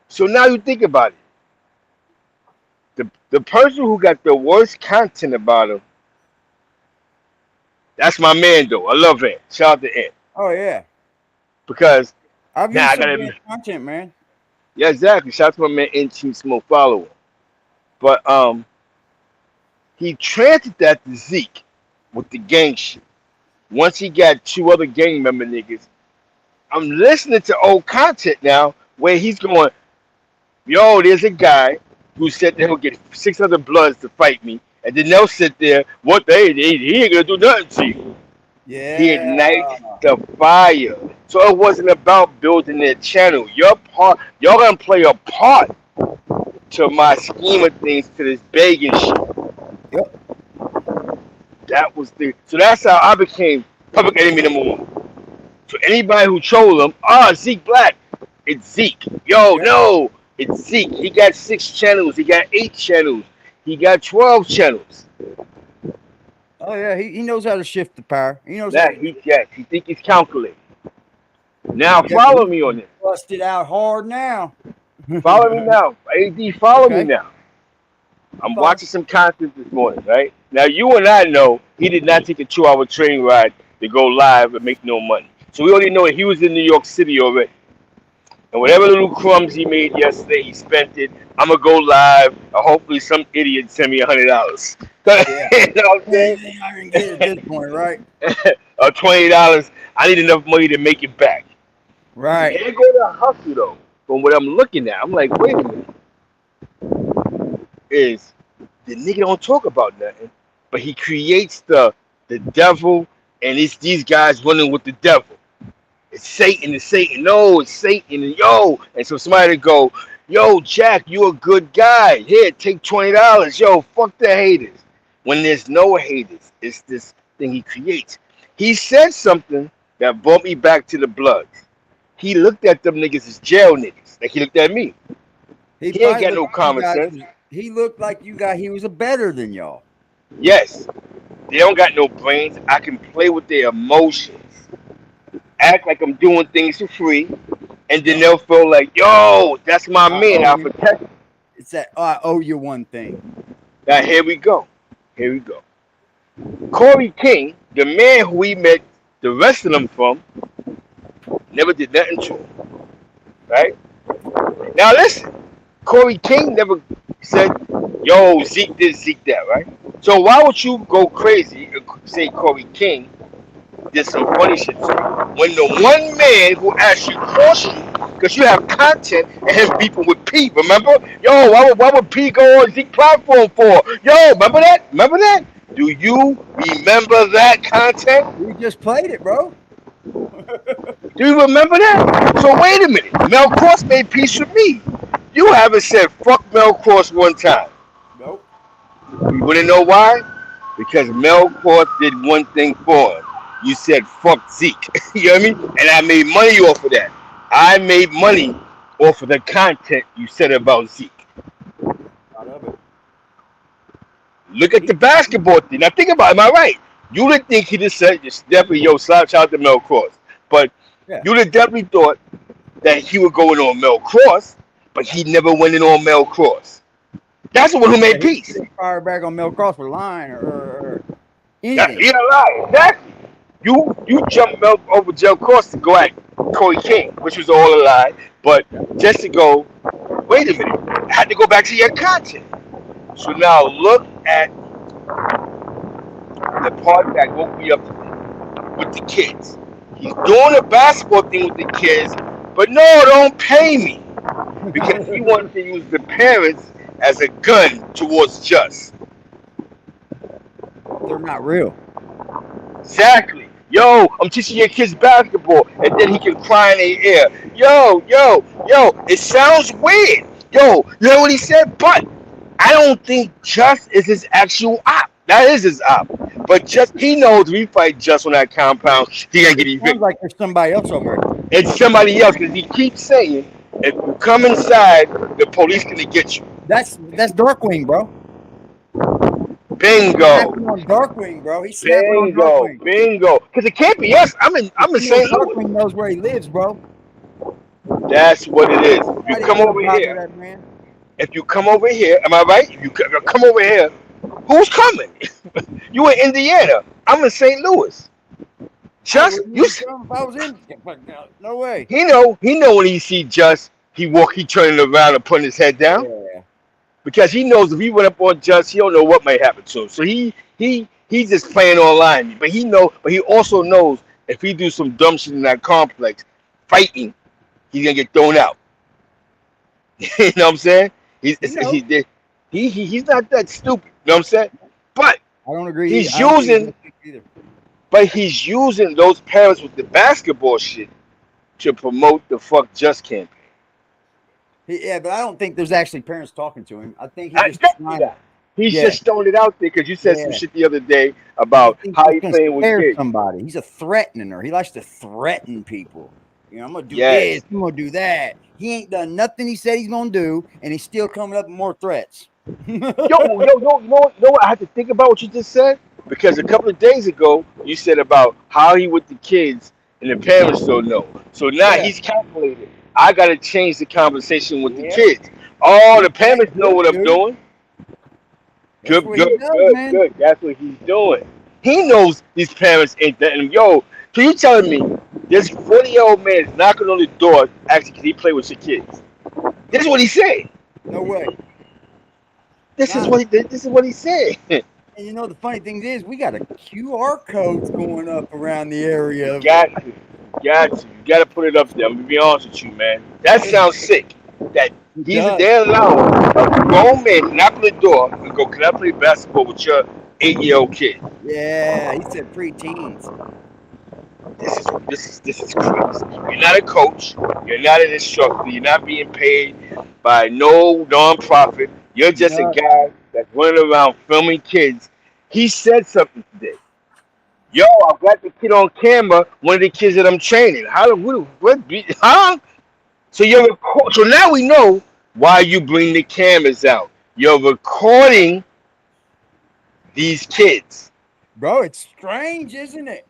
So now you think about it. The person who got the worst content about him, that's my man though. I love Ant. Shout out to Ant. Oh yeah. Because I've used some content, man. Yeah, exactly. Shout out to my man N Team Smoke follower. But he transferred that to Zeke with the gang shit. Once he got two other gang member niggas, I'm listening to old content now where he's going, yo, there's a guy who said that he'll get 600 Bloods to fight me, and then they'll sit there, he ain't gonna do nothing to you. Yeah. He ignites the fire. So it wasn't about building their channel. Y'all gonna play a part to my scheme of things, to this begging shit. Yep. So that's how I became public enemy number one. So anybody who troll him, Zeke Black, it's Zeke. No, it's Zeke. He got 6 channels. He got 8 channels. He got 12 channels. Oh yeah, he knows how to shift the power. He knows. He think he's calculating. Now follow me on this. Busted out hard now. Follow me now. AD, follow me now. I'm watching some content this morning, right? Now you and I know he did not take a 2-hour train ride to go live and make no money. So we already know that he was in New York City already. And whatever little crumbs he made yesterday, he spent it. I'm gonna go live. And hopefully some idiot send me $100. Yeah. You know what I'm saying? I can get it at this point, right? Or $20. I need enough money to make it back. Right. And go to hustle though. From what I'm looking at, I'm like, wait a minute. Is the nigga don't talk about nothing, but he creates the devil, and it's these guys running with the devil. It's Satan. No, it's Satan. And so somebody to go, yo, Jack, you a good guy. Here, take $20. Yo, fuck the haters. When there's no haters, it's this thing he creates. He said something that brought me back to the Bloods. He looked at them niggas as jail niggas. Like he looked at me. He ain't got no common sense. He looked like he was a better than y'all. Yes. They don't got no brains. I can play with their emotions. Act like I'm doing things for free. And then they'll feel like, yo, that's my man. I'll protect him. It's that, I owe you one thing. Now, here we go. Corey King, the man who we met the rest of them from, never did nothing to him. Right? Now, listen. Corey King never said, yo, Zeke this, Zeke that, right? So why would you go crazy and say Corey King did some funny shit when the one man who actually crossed you, because you have content and him beefing with P, remember? Yo, why would P go on Zeke platform for? Yo, remember that? Do you remember that content? We just played it, bro. Do you remember that? So wait a minute. Mel Cross made peace with me. You haven't said fuck Mel Cross one time. Nope. You want to know why? Because Mel Cross did one thing for him. You said fuck Zeke. You know what I mean? And I made money off of that. I made money off of the content you said about Zeke. I love it. Look at the basketball thing. Now think about it. Am I right? You would think he just said, just definitely, yo, slouch out to Mel Cross. But you would definitely thought that he would go in on Mel Cross, but he never went in on Mel Cross. That's the one who made peace. He fired back on Mel Cross for lying or anything. He a lie. Exactly. You jumped Mel over Mel Cross to go at Corey King, which was all a lie. But just to go, wait a minute, I had to go back to your content. So now look at the part that woke me up with the kids. He's doing a basketball thing with the kids, but no, don't pay me. Because he wanted to use the parents as a gun towards Just. They're not real. Exactly. Yo, I'm teaching your kids basketball, and then he can cry in their ear. Yo, it sounds weird. Yo, you know what he said? But I don't think Just is his actual op. That is his op. But Just, he knows if we fight Just on that compound, he gonna get evicted. Sounds like there's somebody else over there. It's somebody else, because he keeps saying, if you come inside, the police gonna get you. That's Darkwing, bro. Bingo. On Darkwing, bro. He's snapping on Darkwing. Bingo. Because it can't be us. I'm in St. Louis. Darkwing knows where he lives, bro. That's what it is. If you come over here, if you come over here, am I right? If you come over here, who's coming? You in Indiana. I'm in St. Louis. Just you. If I was in, no way. He know when he see Just, he turning around and putting his head down. Yeah. Because he knows if he went up on Just, he don't know what might happen to him. So he's just playing online. But he also knows if he do some dumb shit in that complex, fighting, he's gonna get thrown out. You know what I'm saying? He's not that stupid. You know what I'm saying? But I don't agree. He's using those parents with the basketball shit to promote the fuck Just campaign. Yeah, but I don't think there's actually parents talking to him. I think he's just throwing it out there because you said some shit the other day about how he's playing with kids. Somebody. He's a threatener. He likes to threaten people. You know, I'm gonna do this. I'm gonna do that. He ain't done nothing he said he's gonna do, and he's still coming up with more threats. You know what? I had to think about what you just said because a couple of days ago you said about how he with the kids and the parents don't know. So now he's calculated. I got to change the conversation with the kids. Oh, the parents know what I'm doing. Good. That's what he's doing. He knows these parents ain't that. And yo, so you telling me this 40-year-old man is knocking on the door actually because he play with your kids? This is what he said. No way. This is what he said. And you know the funny thing is, we got a QR codes going up around the area. You got to put it up there. I'm gonna be honest with you, man. That sounds sick. That they're allowing a grown man to knock on the door and go, "Can I play basketball with your 8-year-old kid?" Yeah, he said pre-teens. This is crazy. You're not a coach. You're not an instructor. You're not being paid by no nonprofit. You're just a guy that's running around filming kids. He said something today. Yo, I've got the kid on camera. One of the kids that I'm training. So now we know why you bring the cameras out. You're recording these kids, bro. It's strange, isn't it?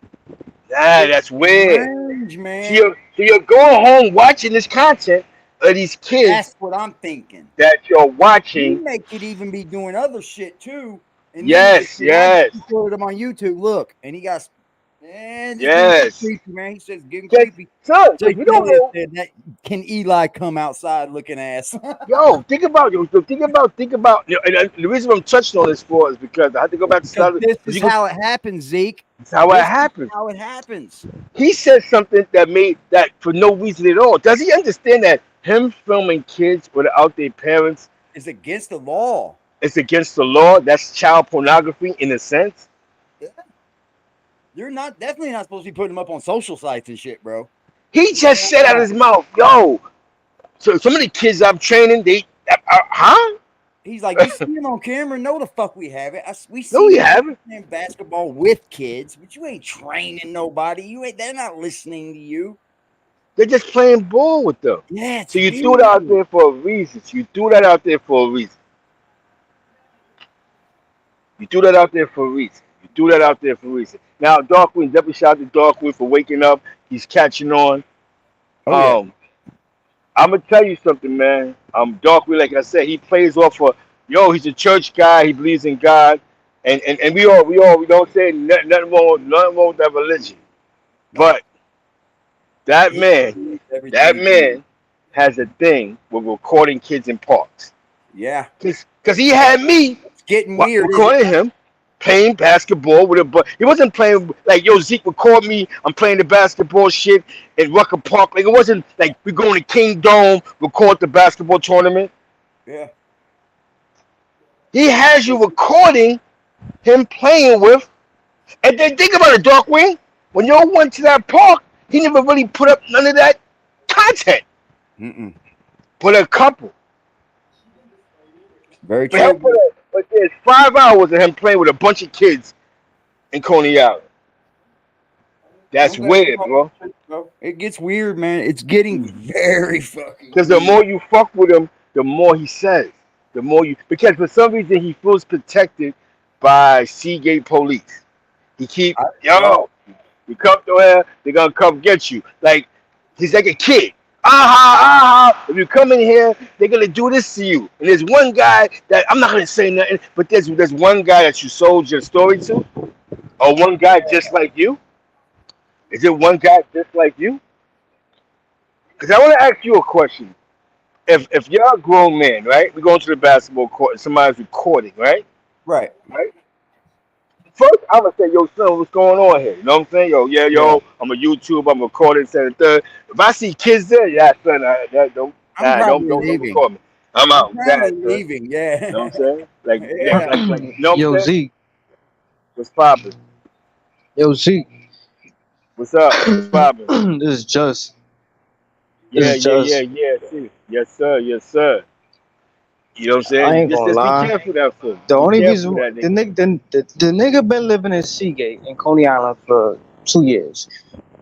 That's weird. Strange, man. So you're going home watching this content of these kids. That's what I'm thinking. That you're watching. You may could even be doing other shit too. And yes. He put him on YouTube. Look, and he got. Creepy, man. He says getting creepy. So you don't know that can Eli come outside looking ass? Yo, think about. And the reason I'm touching on this for is because I have to go back to this is how it happens, Zeke. It's how it happens. How it happens. He said something that made that for no reason at all. Does he understand that him filming kids without their parents is against the law? it's against the law. That's child pornography in a sense. Yeah. You're definitely not supposed to be putting them up on social sites and shit, bro. He just said out of his mouth, yo. So some of the kids I'm training, huh? He's like, you see him on camera? No, the fuck we haven't. We see No, we haven't. Playing basketball with kids, but you ain't training nobody. They're not listening to you. They're just playing ball with them. Yeah. So you threw it out there for a reason. You threw that out there for a reason. Now, Darkwing, definitely shout out to Darkwing for waking up. He's catching on. Oh, yeah. I'm gonna tell you something, man. Darkwing, like I said, he plays off of he's a church guy. He believes in God, and we don't say nothing wrong with that religion, but that man has a thing with recording kids in parks. Yeah, because he had me getting weird recording him playing basketball with a he wasn't playing like Zeke record me. I'm playing the basketball shit in Rucker Park. Like it wasn't like we going to King Dome record the basketball tournament. Yeah, he has you recording him playing with, and then think about it, Darkwing. When y'all went to that park, he never really put up none of that content. But a couple. Very true. But there's 5 hours of him playing with a bunch of kids in Coney Island. That's weird, bro. It gets weird, man. It's getting very fucking. Because the more you fuck with him, the more he says. Because for some reason he feels protected by Seagate police. He keep you come to here, they're gonna come get you. Like he's like a kid. If you come in here, they're gonna do this to you. And there's one guy that I'm not gonna say nothing, but there's one guy that you sold your story to, or one guy just like you. Is it one guy just like you? Because I want to ask you a question. If you're a grown man, right? We're going to the basketball court and somebody's recording, right? Right. First, I'm gonna say, yo, son, what's going on here? You know what I'm saying? Yo, I'm a YouTube, I'm recording, second, third. If I see kids there, yeah, son, don't record me. I'm out. I'm leaving, yeah. You know what I'm saying? Like, you know what I'm saying? Zeke. What's poppin'? Yo, Zeke. What's up? What's poppin'? This is just. Yeah. See. Yes, sir. You know what I'm saying? I ain't gonna lie. Be careful that fool. The only reason the nigga been living in Seagate in Coney Island for 2 years.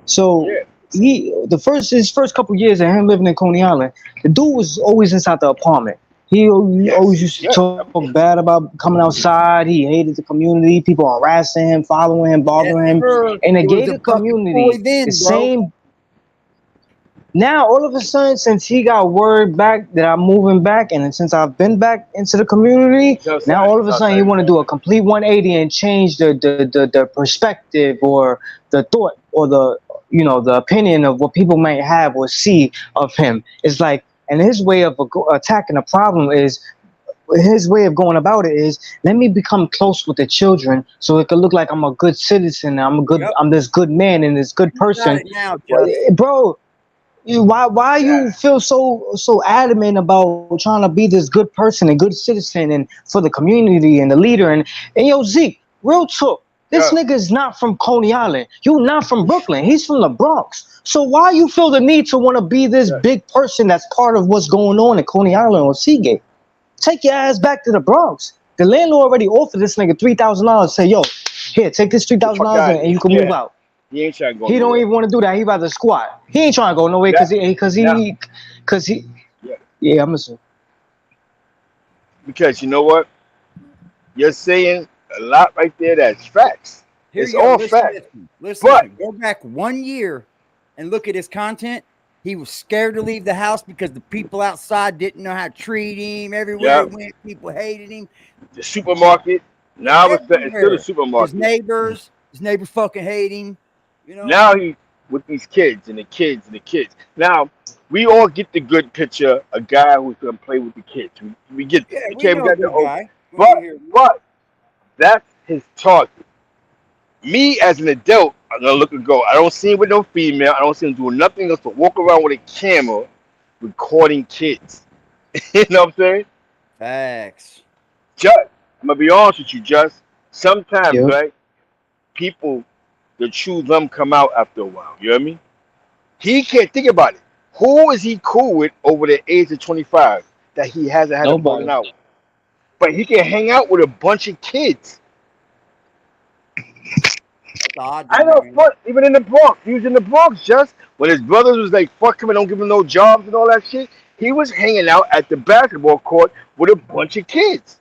So his first couple years of him living in Coney Island, the dude was always inside the apartment. He always used to talk bad about coming outside. He hated the community. People harassing him, following him, bothering him. In the gated community, the same. Now, all of a sudden, since he got word back that I'm moving back, and since I've been back into the community, now all of a sudden he want to do a complete 180 and change the perspective or the thought or the opinion of what people might have or see of him. It's like, and his way of attacking the problem is, his way of going about it is, let me become close with the children so it could look like I'm a good citizen. I'm this good man and this good person, bro. Why you feel so adamant about trying to be this good person and good citizen and for the community and the leader and yo, Zeke, real talk, this nigga is not from Coney Island. You not from Brooklyn. He's from the Bronx. So why you feel the need to want to be this big person that's part of what's going on in Coney Island or Seagate? Take your ass back to the Bronx. The landlord already offered this nigga $3,000. Say, yo, here, take this $3,000 and you can move out. He ain't trying to go. He don't even want to do that. He rather squat. He ain't trying to go nowhere because he. Yeah, I'm assuming. Because you know what, you're saying a lot right there. That's facts. It's all facts. Listen, go back 1 year and look at his content. He was scared to leave the house because the people outside didn't know how to treat him. Everywhere he went, people hated him. The supermarket. Now it's still the supermarket. His neighbors fucking hate him. You know? Now he with these kids and the kids. Now we all get the good picture. A guy who's gonna play with the kids. We get that. We got the guy. But that's his target. Me as an adult, I'm gonna look and go. I don't see him with no female. I don't see him doing nothing else but walk around with a camera recording kids. You know what I'm saying? Facts. Just, I'm gonna be honest with you, just sometimes, Yep. right? People, the true them come out after a while. You know what I mean? He can't think about it. Who is he cool with over the age of 25 that he hasn't had a falling Nobody. out with? But he can hang out with a bunch of kids. That's odd to I me, know, man. fuck, even in the Bronx. He was in the Bronx just when his brothers was like, fuck him and don't give him no jobs and all that shit. He was hanging out at the basketball court with a bunch of kids.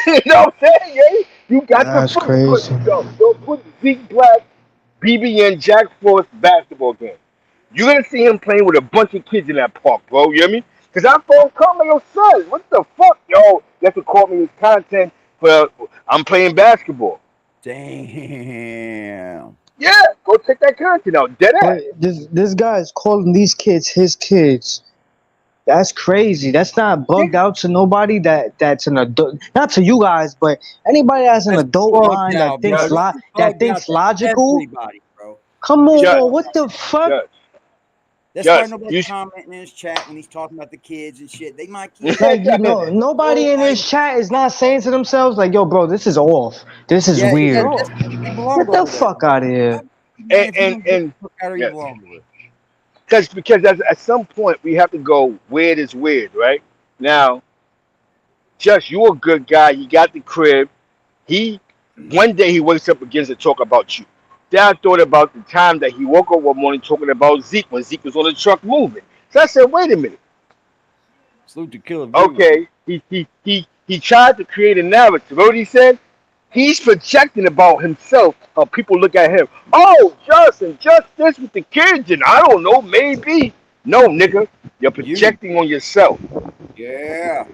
You know what I'm saying? Yeah? You got to That's crazy. put Zeke Black, BBN, Jack Frost basketball game. You're gonna see him playing with a bunch of kids in that park, bro. You hear me? Cause I phone call my yo son. What the fuck, yo? You have to call me his content for I'm playing basketball. Damn. Yeah, go check that content out. Dead ass. But this guy is calling these kids his kids. That's crazy. That's not bugged out to nobody that's an adult. Not to you guys, but anybody that's an That's adult bugged mind that out, thinks bro. This is that bugged out thinks to logical. everybody, bro. Come Judge, on, what the fuck? Judge, That's why Judge, nobody's commenting in his chat when he's talking about the kids and shit. They my kids. Like, you know, nobody in this chat is not saying to themselves like, "Yo, bro, this is off. This is Yeah, weird. that's you belong Get the over there. fuck out of here." Man, if you don't get and the fuck out of here, you yes, belong over because at some point we have to go. Weird is weird, right? Now, Just you a good guy. You got the crib. He one day he wakes up begins to talk about you. Then I thought about the time that he woke up one morning talking about Zeke when Zeke was on the truck moving. So I said, wait a minute. Salute to Killer V. Okay, he tried to create a narrative. You know what he said? He's projecting about himself. How people look at him. Oh, Justin, just this with the kids, and I don't know, maybe. No, nigga, you're projecting on yourself. Yeah.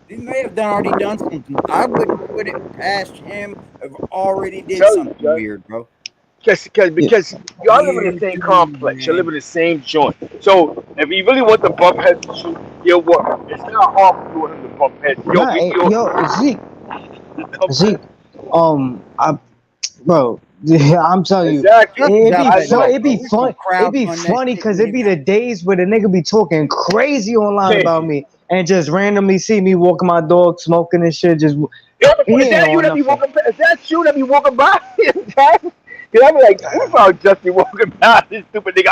He may have already done something. I wouldn't put it past him if already did Tell you, something Judge. weird, bro. Because y'all live in the Weird same dude, complex. You man. live in the same joint. So if you really want the bump heads to shoot, you'll work. It's not hard for him to bump heads. Nah, yo, Zeke, bro, I'm telling you, Exactly. I know, it'd be bro. fun, it'd be Crowdfund that funny shit because and it'd be the days where the nigga be talking crazy online about me and just randomly see me walking my dog, smoking and shit. Just Yo, he is ain't that you on that be nothing. walking? Is that you that be walking by? Because I be like, what about Justin walking by this stupid nigga?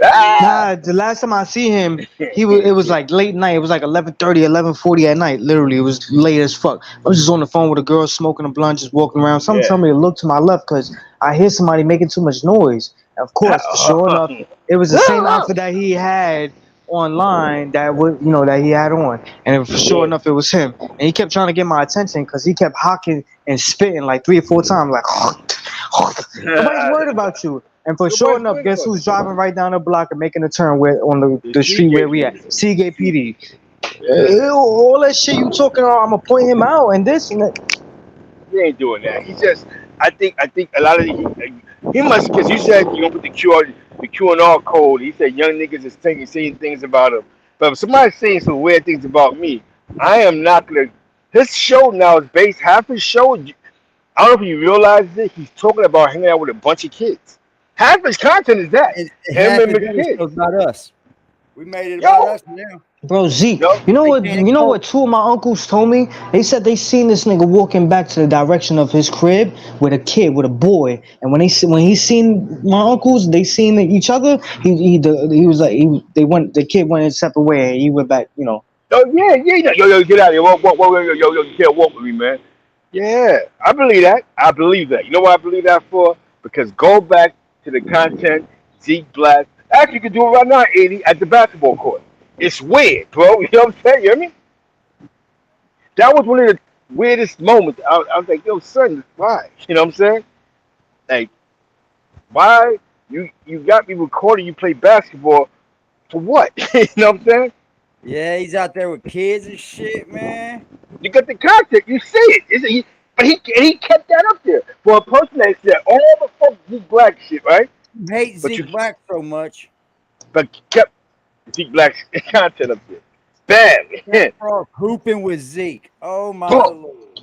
Nah, the last time I see him, it was like late night. It was like 11:30, 11:40 at night. Literally, it was late as fuck. I was just on the phone with a girl smoking a blunt, just walking around. Something told me to look to my left because I hear somebody making too much noise. Of course, sure enough, it was the same outfit that he had online that he had on, and sure enough, it was him. And he kept trying to get my attention because he kept hocking and spitting like 3 or 4 times, like nobody's worried about you. And for sure enough, guess who's driving right down the block and making a turn where on the street where we at? Seagate PD. All that shit you talking about, I'm gonna point him out and this and that. He ain't doing that. He just, I think a lot of he must, because you said you gonna put the Q&R code. He said young niggas is saying things about him. But if somebody's saying some weird things about me, I am not gonna. His show now is based half his show. I don't know if you realize it. He's talking about hanging out with a bunch of kids. Half his content is that him and the kids. About us. We made it about us now. Bro, Zeke, you know what 2 of my uncles told me? They said they seen this nigga walking back to the direction of his crib with a kid, with a boy. And when he seen my uncles, they seen each other. He was like the kid went a separate way and he went back. Oh yeah, yo, get out of here. Yo, you can't walk with me, man. Yeah, I believe that. I believe that. You know what I believe that for? Because go back to the content, Zeke Black. Actually, you can do it right now, 80 at the basketball court. It's weird, bro. You know what I'm saying? You hear me? That was one of the weirdest moments. I was like, yo, son, why? You know what I'm saying? Like, why you got me recording you play basketball for what? You know what I'm saying? Yeah, he's out there with kids and shit, man. You got the content. You see it. But he kept that up there for a person that said all the fuck Zeke Black shit, right? You hate Zeke Black so much, but kept Zeke Black's content up there. Bam. Hooping with Zeke. Oh my Lord.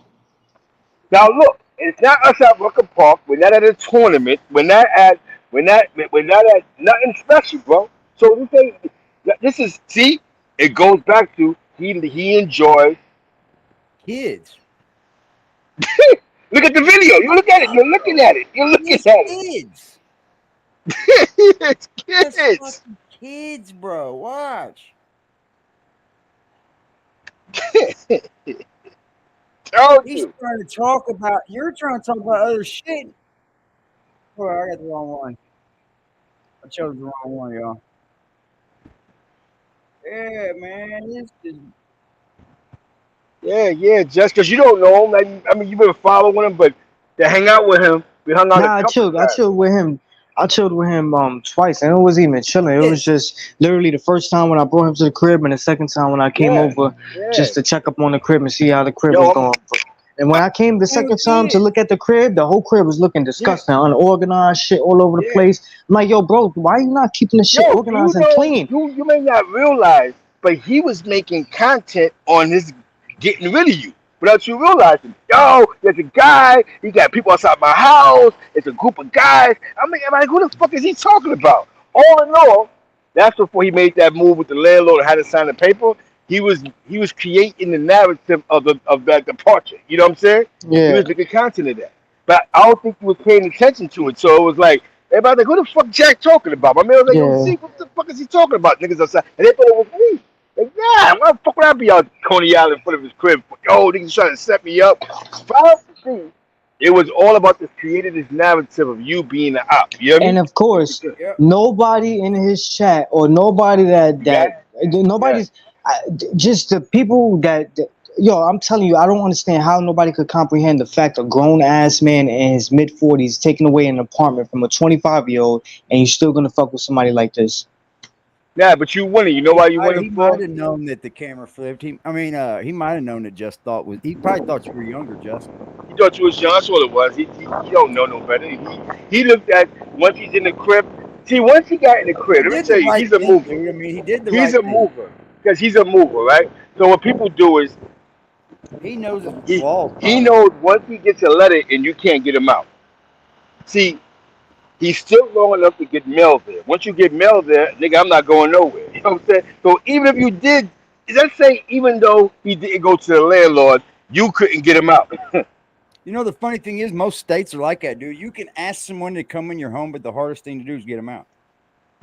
Now look, it's not us at Rucker Park. We're not at a tournament. We're not at nothing special, bro. So this is see, it goes back to he enjoys kids. Look at the video. You look at it. You're looking at it. You're looking at it. Kids. It's That's kids. fucking kids, bro. Watch. Told He's you. trying to talk about. You're trying to talk about other shit. Oh, I got the wrong one. I chose the wrong one, y'all. Yeah, man. This is Yeah. Just because you don't know him, like, I mean, you've been following him, but to hang out with him, we hung out Nah, a I couple chilled. I times. chilled with him. I chilled with him twice, and it wasn't even chilling. It was just literally the first time when I brought him to the crib, and the second time when I came over just to check up on the crib and see how the crib was going. And when I came the second time to look at the crib, the whole crib was looking disgusting, unorganized, shit all over the place. I'm like, yo, bro, why are you not keeping the shit organized and clean? You may not realize, but he was making content on his getting rid of you without you realizing. Yo, there's a guy. He got people outside my house. It's a group of guys. I'm like, who the fuck is he talking about? All in all, that's before he made that move with the landlord and had to sign the paper. He was creating the narrative of that departure. You know what I'm saying? Yeah. He was making content of that. But I don't think he was paying attention to it. So it was like, everybody like, who the fuck Jack talking about? My man was like, yo, see, what the fuck is he talking about? Niggas outside. And they thought it was me. Like, yeah, why the fuck would I be out Coney Island in front of his crib? Yo, niggas trying to set me up. It was all about this creating this narrative of you being the op. You know what I mean? And of course, nobody in his chat or nobody nobody's just the people that yo, I'm telling you, I don't understand how nobody could comprehend the fact a grown ass man in his mid-40s taking away an apartment from a 25-year-old, and you're still gonna fuck with somebody like this. Yeah, but you winning. You know why you winning? He might have known that the camera flipped. He might have known that Just thought was. He probably thought you were younger, Just. He thought you was young. That's what it was. He don't know no better. He looked at once he's in the crib. See, once he got in the crib, let me tell you, he's a mover. I mean, he did the He's right a mover because he's a mover, right? So what people do is he knows his flaws. He knows once he gets a letter and you can't get him out. See, he's still long enough to get mail there. Once you get mail there, nigga, I'm not going nowhere. You know what I'm saying? So even if you did, let's say even though he didn't go to the landlord, you couldn't get him out. You know, the funny thing is most states are like that, dude. You can ask someone to come in your home, but the hardest thing to do is get them out.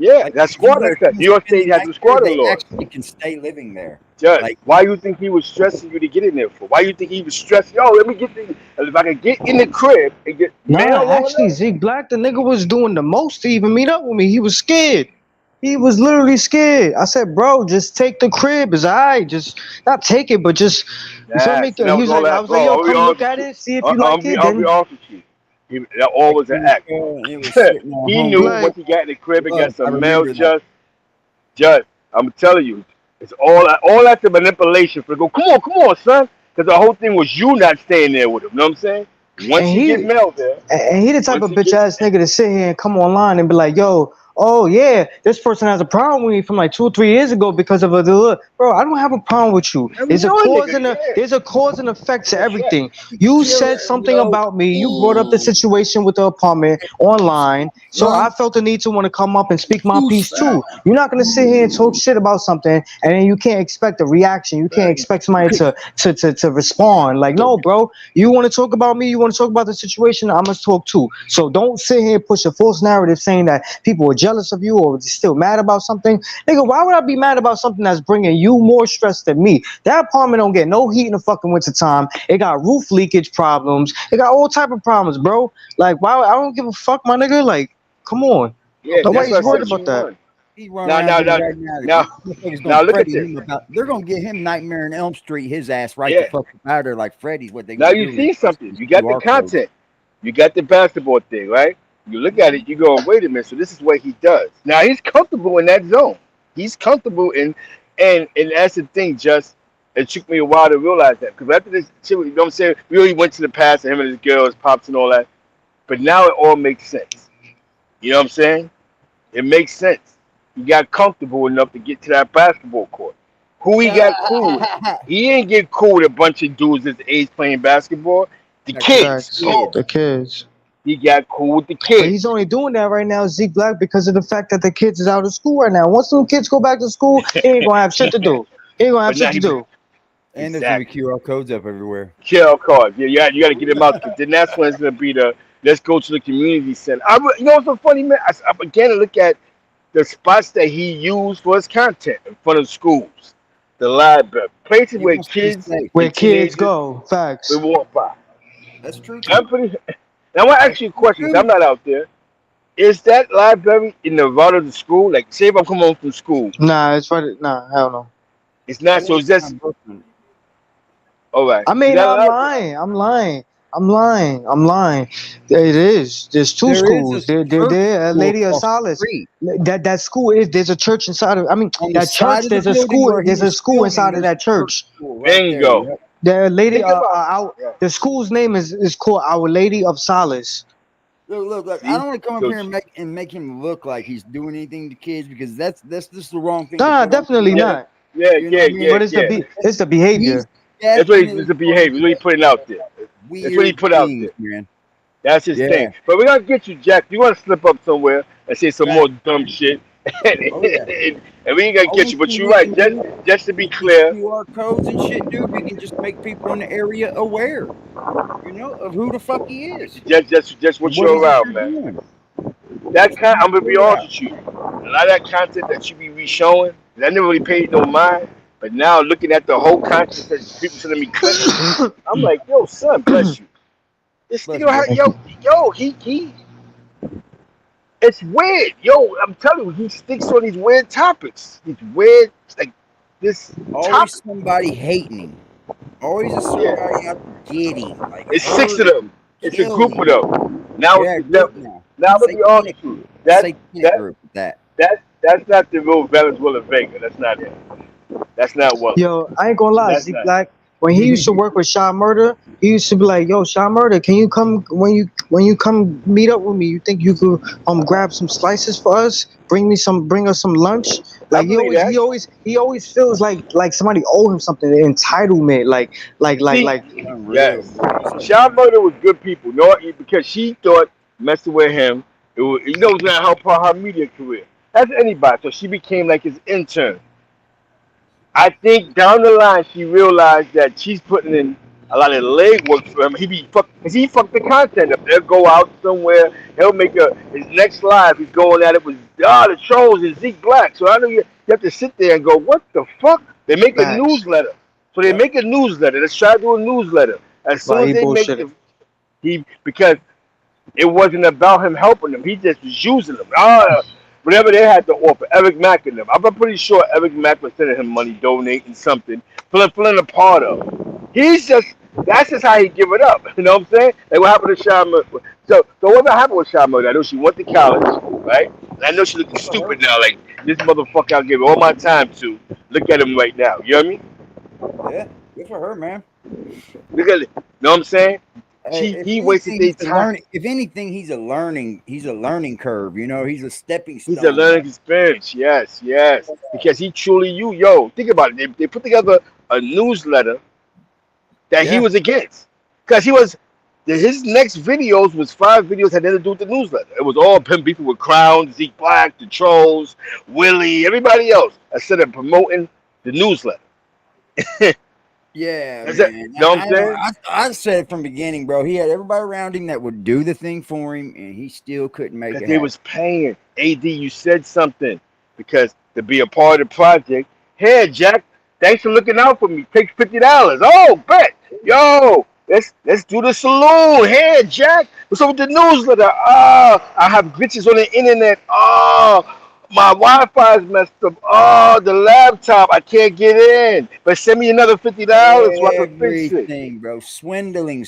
Yeah, like, that's squatter. New York State has a squatter law. Actually can stay living there. Judge, like, why you think he was stressing you to get in there for? Why you think he was stressing? Yo, let me get the. If I can get in the crib and get mail. Actually, Zeke Black, the nigga was doing the most to even meet up with me. He was scared. He was literally scared. I said, bro, just take the crib. It's all right. Just not take it, but just. Yes, he was like, I was like, yo, come look at it, see if you like it. I'll be honest with you. That all was an act. He knew once he got in the crib and got some mail. Just, I'm telling you, it's all that's a manipulation for go. Come on, son. Because the whole thing was you not staying there with him. You know what I'm saying? Once you get mail there, and he the type of bitch ass nigga to sit here and come online and be like, yo, oh yeah, this person has a problem with me from like 2 or 3 years ago because of the bro. I don't have a problem with you. There's a cause there's a cause and effect to everything. You said something about me. You brought up the situation with the apartment online, so I felt the need to want to come up and speak my piece too. You're not gonna sit here and talk shit about something, and then you can't expect a reaction. You can't expect somebody to respond. Like, no, bro. You want to talk about me? You want to talk about the situation? I must talk too. So don't sit here and push a false narrative saying that people are jealous of you or still mad about something. Nigga, why would I be mad about something that's bringing you more stress than me? That apartment don't get no heat in the fucking winter time. It got roof leakage problems. It got all type of problems, bro. Like, why? I don't give a fuck, my nigga. Like, come on. Yeah, nobody's worried about that. Now look at this. They're gonna get him Nightmare on Elm Street, his ass right the fuck out there like Freddy's. What they now you see something. You got the content. You got the basketball thing, right? You look at it, you go, wait a minute, so this is what he does. Now he's comfortable in that zone. He's comfortable and that's the thing, just it took me a while to realize that. Because after this shit, you know what I'm saying? We already went to the past and him and his girls, pops and all that. But now it all makes sense. You know what I'm saying? It makes sense. He got comfortable enough to get to that basketball court. Who he got cool with? He didn't get cool with a bunch of dudes his age playing basketball. The kids. The kids. He got cool with the kids. But he's only doing that right now, Zeke Black, because of the fact that the kids is out of school right now. Once them kids go back to school, he ain't gonna have shit to do. He ain't gonna have shit to do. And there's gonna be QR codes up everywhere. QR codes. Yeah, you got to get them out because then that's when it's gonna be the let's go to the community center. You know what's so funny, man? I began to look at the spots that he used for his content in front of schools, the library, places where kids go. Facts. We walk by. That's true. Now I want to ask you a question because I'm not out there. Is that library in the route of the school? Like, say if I'm coming home from school. Nah, it's right. Nah, hell no. It's not. So it's just. All right. I mean, I'm lying. It is. There's two schools. There, a Lady of Solace. That school is. There's a church inside of. I mean, that church. There's a school. There's a school inside of that church. Bingo. The lady. The school's name is called Our Lady of Solace. Look, I don't want to come up here and make him look like he's doing anything to kids because that's just the wrong thing. Nah, definitely not. Yeah. But it's the behavior. That's what it's the behavior. That's what he's putting out there. That's what he put out there. Man. That's his thing. But we're gonna get you, Jack. You want to slip up somewhere and say some more dumb shit, and we ain't gonna get you. But you're right. Just to be clear, QR codes and shit, dude. We can just make people in the area aware, of who the fuck he is. Just what you're around, man. That I'm gonna be honest with you. A lot of that content that you be re-showing, I never really paid no mind. But now looking at the whole content that people sending me clips, I'm like, yo, son, bless you. This nigga, he. It's weird, yo. I'm telling you, he sticks on these weird topics. These weird, like this. Always somebody hating him. Always somebody out getting. Like it's 6 of them. It's a group of them. Now let me be honest with you. That's not the real Venezuela Vega. That's not it. That's not what. Yo, I ain't gonna lie. See, Black, when he used to work with Shy Murder, he used to be like, "Yo, Shy Murder, can you come when you come meet up with me? You think you could grab some slices for us? Bring us some lunch?" Like he always feels like somebody owe him something. The entitlement, like. Yes, Shy Murder was good people. No, because she thought messing with him, it was gonna help her media career. That's anybody. So she became like his intern. I think down the line she realized that she's putting in a lot of legwork for him. He fucked the content up. They'll go out somewhere. He'll make his next live. He's going at it with the trolls and Zeke Black. So I know you have to sit there and go, what the fuck? They make a newsletter. So they make a newsletter. Let's try to do a newsletter. As soon as they make because it wasn't about him helping them. He just was using them. Whatever they had to offer, Eric Mack and them. I'm pretty sure Eric Mack was sending him money, donating something, filling a part of. That's just how he give it up. You know what I'm saying? Like what happened to Shy Murder. So what happened with Shy Murder? I know she went to college, right? And I know she's looking stupid now. Like this motherfucker I gave all my time to. Look at him right now. You know what I mean? Yeah, good for her, man. Look at it. You know what I'm saying? He wasted his time. If anything, he's a learning curve. He's a stepping stone. He's a learning experience. Yes. Because he truly think about it. They put together a newsletter that he was against. Because his next videos was 5 videos had nothing to do with the newsletter. It was all Pimp beefing with Crown, Zeke Black, the trolls, Willie, everybody else, instead of promoting the newsletter. Yeah, man. You know what I'm saying? I said it from the beginning, bro. He had everybody around him that would do the thing for him, and he still couldn't make it happen. They was paying. AD, you said something. Because to be a part of the project, hey, Jack, thanks for looking out for me. Take $50. Oh, bet. Yo, let's do the saloon. Hey, Jack, what's up with the newsletter? I have glitches on the internet. My Wi-Fi is messed up. The laptop, I can't get in. But send me another $50 so I can fix it. Everything, bro. Swindling.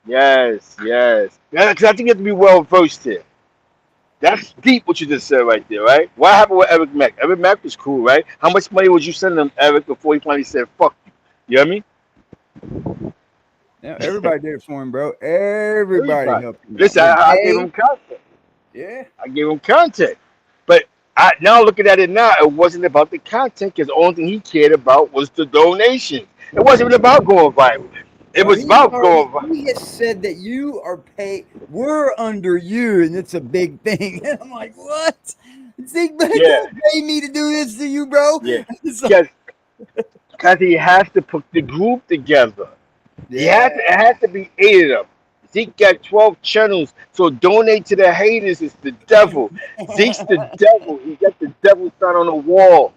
Yes. Yeah, because I think you have to be well versed here. That's deep what you just said right there, right? What happened with Eric Mack? Eric Mack was cool, right? How much money would you send him, Eric, before he finally said, fuck you? You know what I mean? Yeah, everybody did it for him, bro. Everybody helped him. Listen, I gave him content. Yeah. I gave him content. But now looking at it now, it wasn't about the content because the only thing he cared about was the donation. It wasn't even about going viral. It was about going viral. He has said that you are paid. We're under you, and it's a big thing. And I'm like, what? Zeke, don't pay me to do this to you, bro. Yeah. Because he has to put the group together. Yeah. It has to be 8 of them. Zeke got 12 channels, so donate to the haters. It's the devil. Zeke's the devil. He got the devil sign on the wall.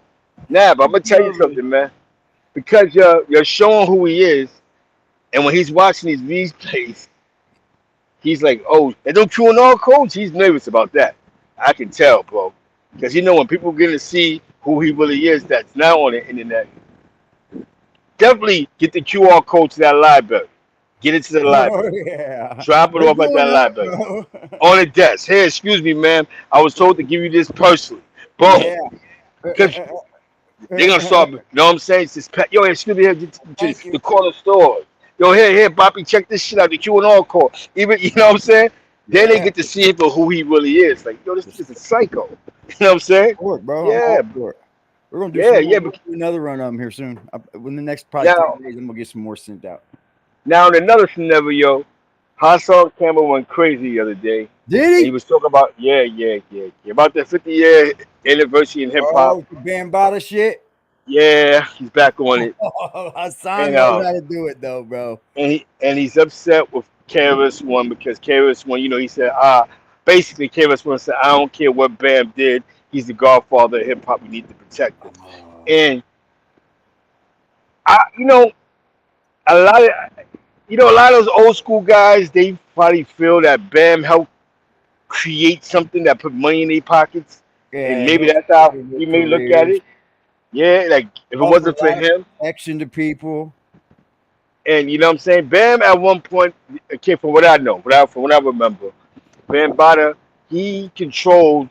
Now, but I'm gonna tell you something, man. Because you're showing who he is, and when he's watching these replays, he's like, "Oh, and don't Q and all coach." He's nervous about that. I can tell, bro. Because when people get to see who he really is, that's not on the internet. Definitely get the QR code to that library. Get it to the library. Yeah. Drop it off at that library. On the desk. Hey, excuse me, ma'am. I was told to give you this personally. Boom. Yeah. Because they're gonna start. You know what I'm saying? It's just, yo, excuse me, here to the corner store. Yo, here, Bobby, check this shit out. The Q and all call. Even you know what I'm saying? Then they get to see him for who he really is. Like, yo, this is a psycho. You know what I'm saying? Bro. Yeah. We're gonna do another run of them here soon. When the next project, I'm gonna get some more sent out. Now, in another scenario, Hassan Campbell went crazy the other day. Did he? He was talking about about the 50-year anniversary in hip hop. Oh, Bambada shit. Yeah, he's back on it. Hassan knows how to do it though, bro. And he's upset with KRS-One because KRS-One, he said, basically KRS-One said, I don't care what Bam did. He's the godfather of hip hop. We need to protect him. And a lot of those old school guys, they probably feel that Bam helped create something that put money in their pockets. And maybe that's how he may look at it. Yeah, like if it wasn't for him. Action to people. And you know what I'm saying? Bam at one point, okay, from what I know, from what I remember, Bambaataa, he controlled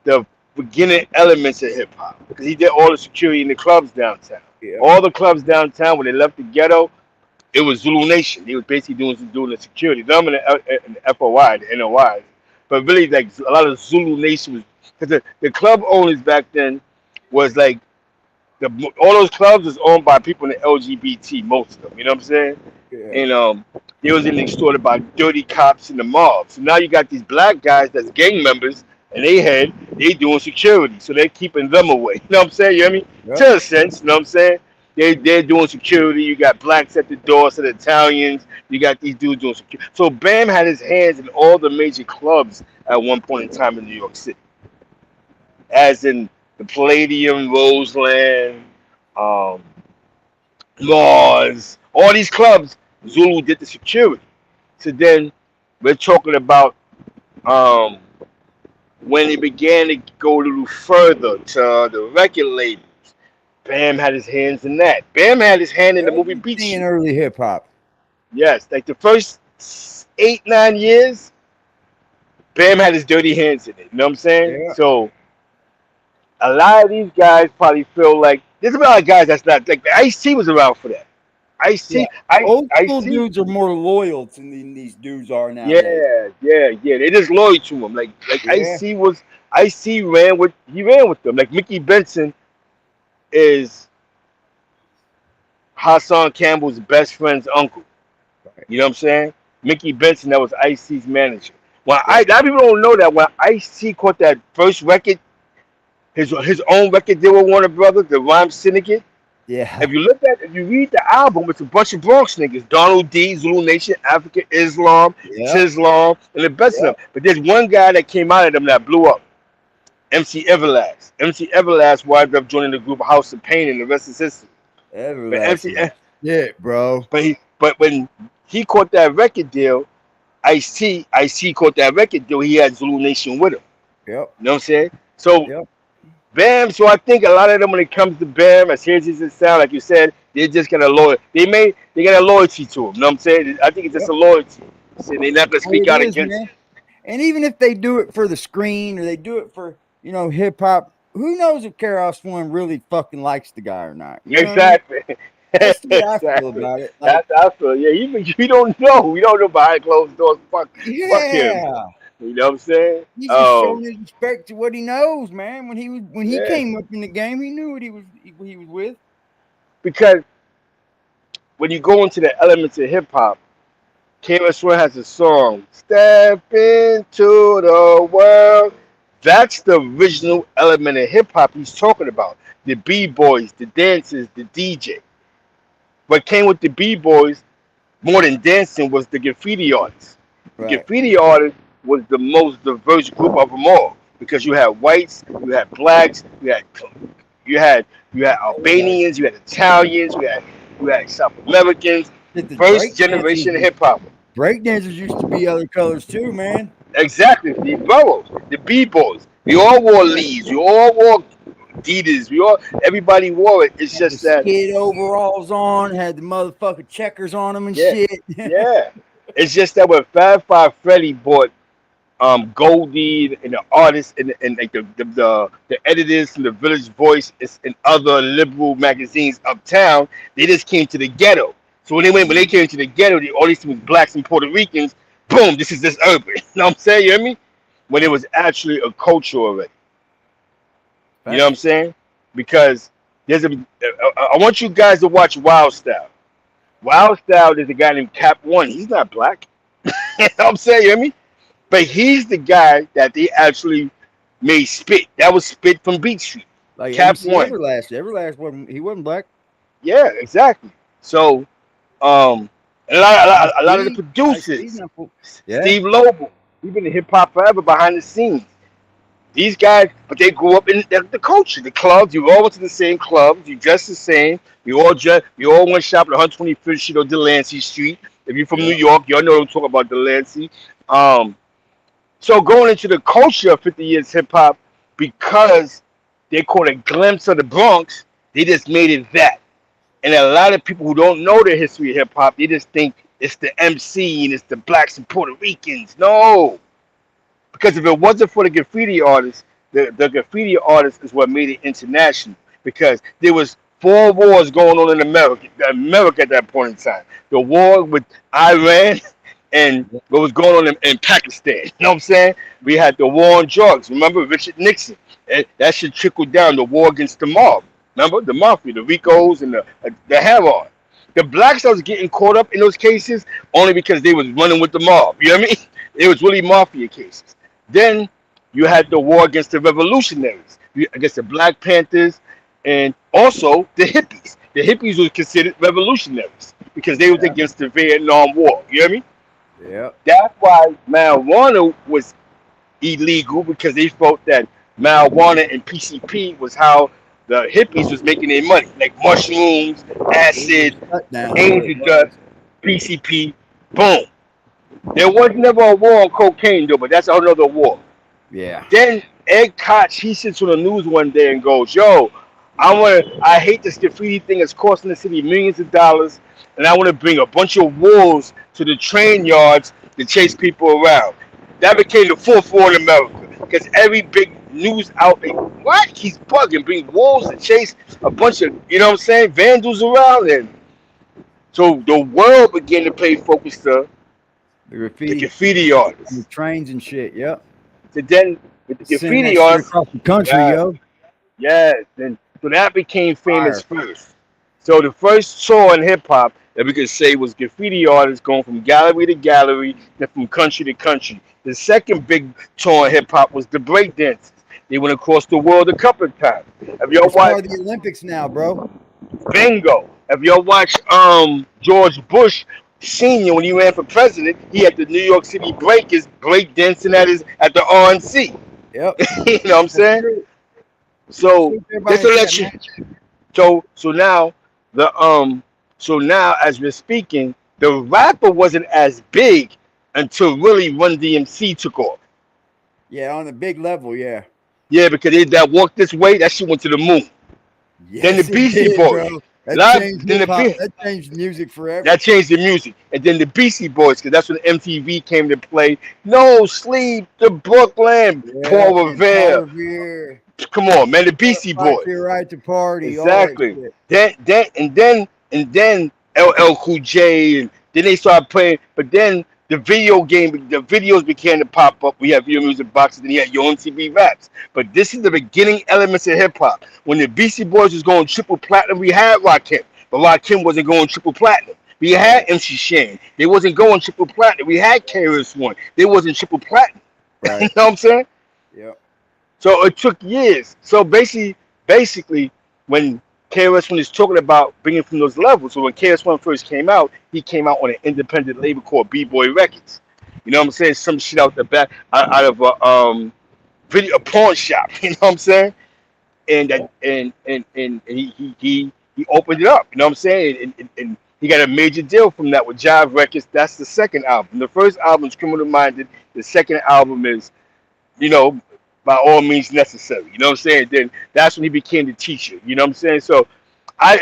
the beginning elements of hip hop because he did all the security in the clubs downtown. Yeah. All the clubs downtown when they left the ghetto, it was Zulu Nation. He was basically doing the security. Them in the FOI, the NOIs, but really like a lot of Zulu Nation was because the club owners back then was like all those clubs was owned by people in the LGBT, most of them. You know what I'm saying? Yeah. And they was getting extorted by dirty cops in the mob. So now you got these black guys that's gang members. And they doing security, so they're keeping them away. You know what I'm saying? You hear me? Yep. To a sense, you know what I'm saying? They're doing security. You got blacks at the doors, so the Italians. You got these dudes doing security. So Bam had his hands in all the major clubs at one point in time in New York City, as in the Palladium, Roseland, Laws, all these clubs. Zulu did the security. So then we're talking about when it began to go a little further to the record labels, Bam had his hands in that. Bam had his hand in the movie Beat Street. In early hip hop. Yes, like the first 8-9 years, Bam had his dirty hands in it. You know what I'm saying? Yeah. So a lot of these guys probably feel like there's a lot of guys that's not like Ice-T was around for that. Ice-T, old school dudes are more loyal than these dudes are now. Yeah. They just loyal to him. Like Ice-T ran with them. Like Mickey Benson is Hassan Campbell's best friend's uncle. You know what I'm saying? Mickey Benson, that was Ice-T's manager. A lot of people don't know that when Ice-T caught that first record, his own record deal with Warner Brothers, the Rhyme Syndicate. Yeah. If you read the album, it's a bunch of Bronx niggas. Donald D, Zulu Nation, African Islam, Tislam, and the best of them. But there's one guy that came out of them that blew up. MC Everlast. MC Everlast wound up joining the group House of Pain, and the rest is history. Everlast. Yeah, bro. But when he caught that record deal, Ice-T caught that record deal, he had Zulu Nation with him. Yep. You know what I'm saying? So Bam, so I think a lot of them when it comes to Bam, as serious as it sounds, like you said, they just got a loyalty. They got a loyalty to him. You know what I'm saying? I think it's just a loyalty. So they're not gonna speak out against it. And even if they do it for the screen or they do it for, hip hop, who knows if KRS-One really fucking likes the guy or not? Exactly. That's the way I feel about it. Like, that's I feel. Yeah, you don't know. We don't know behind closed doors. Fuck him. You know what I'm saying? He's just showing his respect to what he knows, man. When he came up in the game, he knew what he was with. Because when you go into the elements of hip hop, KRS-One has a song, "Step into the world." That's the original element of hip hop he's talking about. The b-boys, the dancers, the DJ. What came with the b-boys more than dancing was the graffiti artists. The Right. graffiti artist was the most diverse group of them all because you had whites, you had blacks, you had Albanians, you had Italians, you had South Americans. First generation hip hop. Breakdancers used to be other colors too, man. Exactly, the boroughs, the b-boys. We all wore Lees, we all wore Adidas, everybody wore it. It's just that kid overalls on, had the motherfucking checkers on them and yeah, shit. yeah. It's just that when Fab Five Freddy bought Goldie and the artists and like the editors from the Village Voice and other liberal magazines uptown, they just came to the ghetto. So when they came to the ghetto, all these was blacks and Puerto Ricans. Boom, this is this urban. You know what I'm saying? You hear me? When it was actually a culture already. You know what I'm saying? Because I want you guys to watch Wild Style. Wild Style, there's a guy named Cap One. He's not black. You know what I'm saying? You hear me? But he's the guy that they actually made spit. That was spit from Beat Street. Like Cap MC One. Everlast wasn't black. Yeah, exactly. So, a lot of the producers, Steve Lobo, he's been in hip hop forever behind the scenes. These guys, but they grew up in the culture, the clubs. You all went to the same clubs. You dressed the same. We all went shop at 125th Street or Delancey Street. If you're from New York, y'all know I'm talking about Delancey. So going into the culture of 50 years hip hop, because they caught a glimpse of the Bronx, they just made it that. And a lot of people who don't know the history of hip hop, they just think it's the MC and it's the blacks and Puerto Ricans. No. Because if it wasn't for the graffiti artists, the graffiti artists is what made it international. Because there was 4 wars going on in America at that point in time. The war with Iran and what was going on in Pakistan. You know what I'm saying? We had the war on drugs. Remember Richard Nixon? That should trickle down the war against the mob. Remember the mafia, the Ricos, and the Heron. The blacks that was getting caught up in those cases only because they was running with the mob. You know what I mean? It was really mafia cases. Then you had the war against the revolutionaries, against the Black Panthers, and also the hippies. The hippies were considered revolutionaries because they was against the Vietnam War. You hear me? Yeah. That's why marijuana was illegal, because they felt that marijuana and PCP was how the hippies was making their money, like mushrooms, acid, angel dust, PCP, boom. There was never a war on cocaine though, but that's another war. Yeah. Then Ed Koch, he sits on the news one day and goes, "Yo, I hate this graffiti thing. It's costing the city millions of dollars, and I want to bring a bunch of wolves to the train yards to chase people around." That became the fourth war in America, because every big news outlet, what? He's bugging, bring wolves to chase a bunch of, you know what I'm saying, vandals around. And so the world began to play focus to the graffiti artists. The trains and shit, yep. So then with the graffiti artists across the country, yo. Yes, then so that became famous first. So the first tour in hip hop that we could say was graffiti artists going from gallery to gallery, then from country to country. The second big tour in hip hop was the breakdancers. They went across the world a couple of times. Have y'all watched the Olympics now, bro? Bingo. Have y'all watched George Bush Senior when he ran for president? He had the New York City breakers breakdancing at the RNC. Yep. You know what I'm saying? So just to let you. So now as we're speaking, the rapper wasn't as big until really Run DMC took off. Yeah, on the big level, yeah. Yeah, because that Walk This Way, that shit went to the moon. Yes, then the Beastie Boys. That changed music forever. That changed the music. And then the Beastie Boys, because that's when MTV came to play. No Sleep, the Brooklyn, Paul Revere. Come on, man, the Beastie Boys. Your right to party. Exactly. Then LL Cool J, and then they started playing. But then the videos began to pop up. We had video music boxes, and you had your MTV Raps. But this is the beginning elements of hip hop. When the Beastie Boys was going triple platinum, we had Rakim, but Rakim wasn't going triple platinum. We had MC Shan. They wasn't going triple platinum. We had KRS-One. They wasn't triple platinum. Right. You know what I'm saying? Yep. So it took years. So basically, when KRS-One is talking about bringing from those levels, so when KRS-One first came out, he came out on an independent label called B-Boy Records. You know what I'm saying? Some shit out the back, out of a pawn shop. You know what I'm saying? And that and he opened it up. You know what I'm saying? And he got a major deal from that with Jive Records. That's the second album. The first album is Criminal Minded. The second album is, you know, By All Means Necessary. You know what I'm saying? Then that's when he became the teacher. You know what I'm saying? So I'm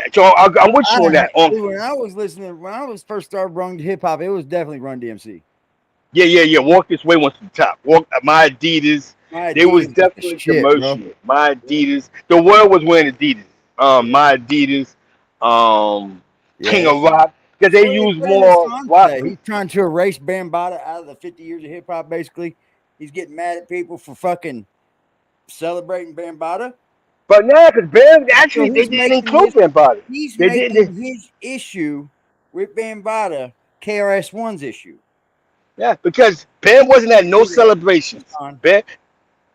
with you on that. When I was listening, when I was first started running hip hop, it was definitely Run DMC. Yeah. Walk This Way went to the top. My Adidas. They was definitely commercial. Bro. My Adidas. The world was wearing Adidas. My Adidas. King of Rock. Because they use more. He's trying to erase Bambaataa out of the 50 years of hip hop. Basically, he's getting mad at people for fucking celebrating Bambaataa. But now, because Bam actually they didn't include Bambaataa. He's making his issue with Bambaataa KRS-One's issue. Yeah, because Bam wasn't at no celebrations. Bam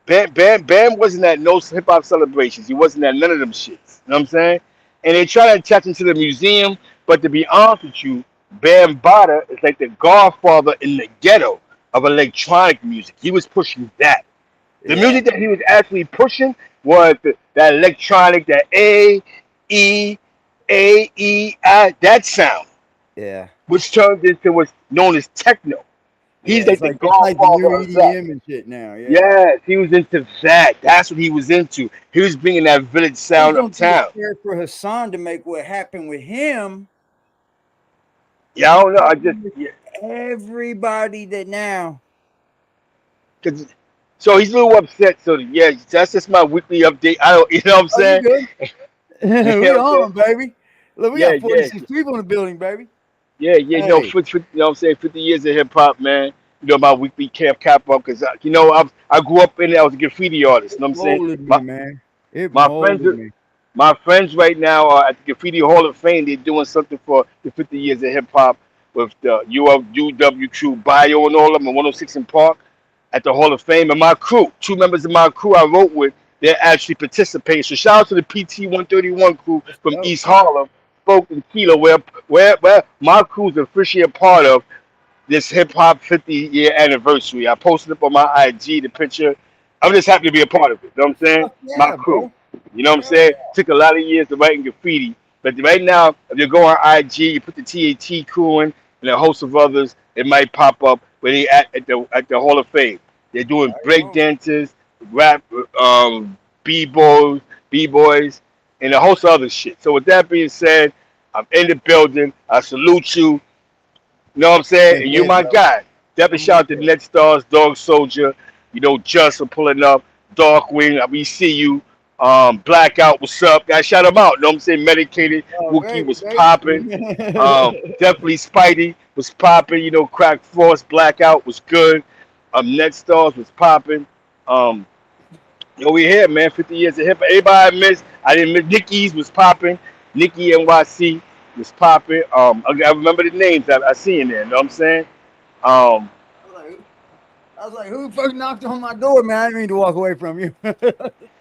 wasn't at no hip hop celebrations. He wasn't at none of them shits. You know what I'm saying? And they try to attach him to the museum, but to be honest with you, Bambaataa is like the godfather in the ghetto of electronic music. He was pushing that. The music that he was actually pushing was that electronic, that A, E, I, that sound. Yeah. Which turned into what's known as techno. He's like the godfather of that. And shit now. Yeah. Yes, he was into that. That's what he was into. He was bringing that village sound uptown. For Hassan to make what happened with him. Yeah, I don't know. Everybody that now. So he's a little upset. So yeah, that's just my weekly update. You know what I'm saying? We on, baby. Look, we got 46 people in the building, baby. Yeah, you know what I'm saying? 50 years of hip hop, man. You know, my weekly camp cap up because you know I grew up in it. I was a graffiti artist. You know what I'm saying? My friends right now are at the Graffiti Hall of Fame. They're doing something for the 50 years of hip hop with the UW crew, Bio and all of them, and 106 in Park at the Hall of Fame. And my crew, 2 members of my crew I wrote with, they're actually participating. So shout out to the PT 131 crew from East Harlem, Spoke and Kilo, where my crew's officially a part of this hip hop 50-year anniversary. I posted up on my IG the picture. I'm just happy to be a part of it. You know what I'm saying? My crew. Bro. You know what I'm saying? Took a lot of years to write graffiti. But right now, if you go on IG, you put the TAT crew in and a host of others, it might pop up where they at the Hall of Fame. They're doing break dances, rap, b-boys, and a host of other shit. So with that being said, I'm in the building. I salute you. You know what I'm saying? And you're my guy. Definitely shout out to the Net Stars, Dog Soldier, you know, Just for pulling up, Darkwing, we see you. Blackout, what's up? Guys, shout them out. You know what I'm saying? Medicated, Wookie was popping. Definitely Spidey was popping. You know, Crack Frost, Blackout was good. Net Stars was popping. We here, man. 50 years of hip hop. Everybody missed. I didn't miss. Nicky's was popping. Nikki NYC was popping. I remember the names I see in there. You know what I'm saying? I was like, who the fuck knocked on my door, man? I didn't mean to walk away from you.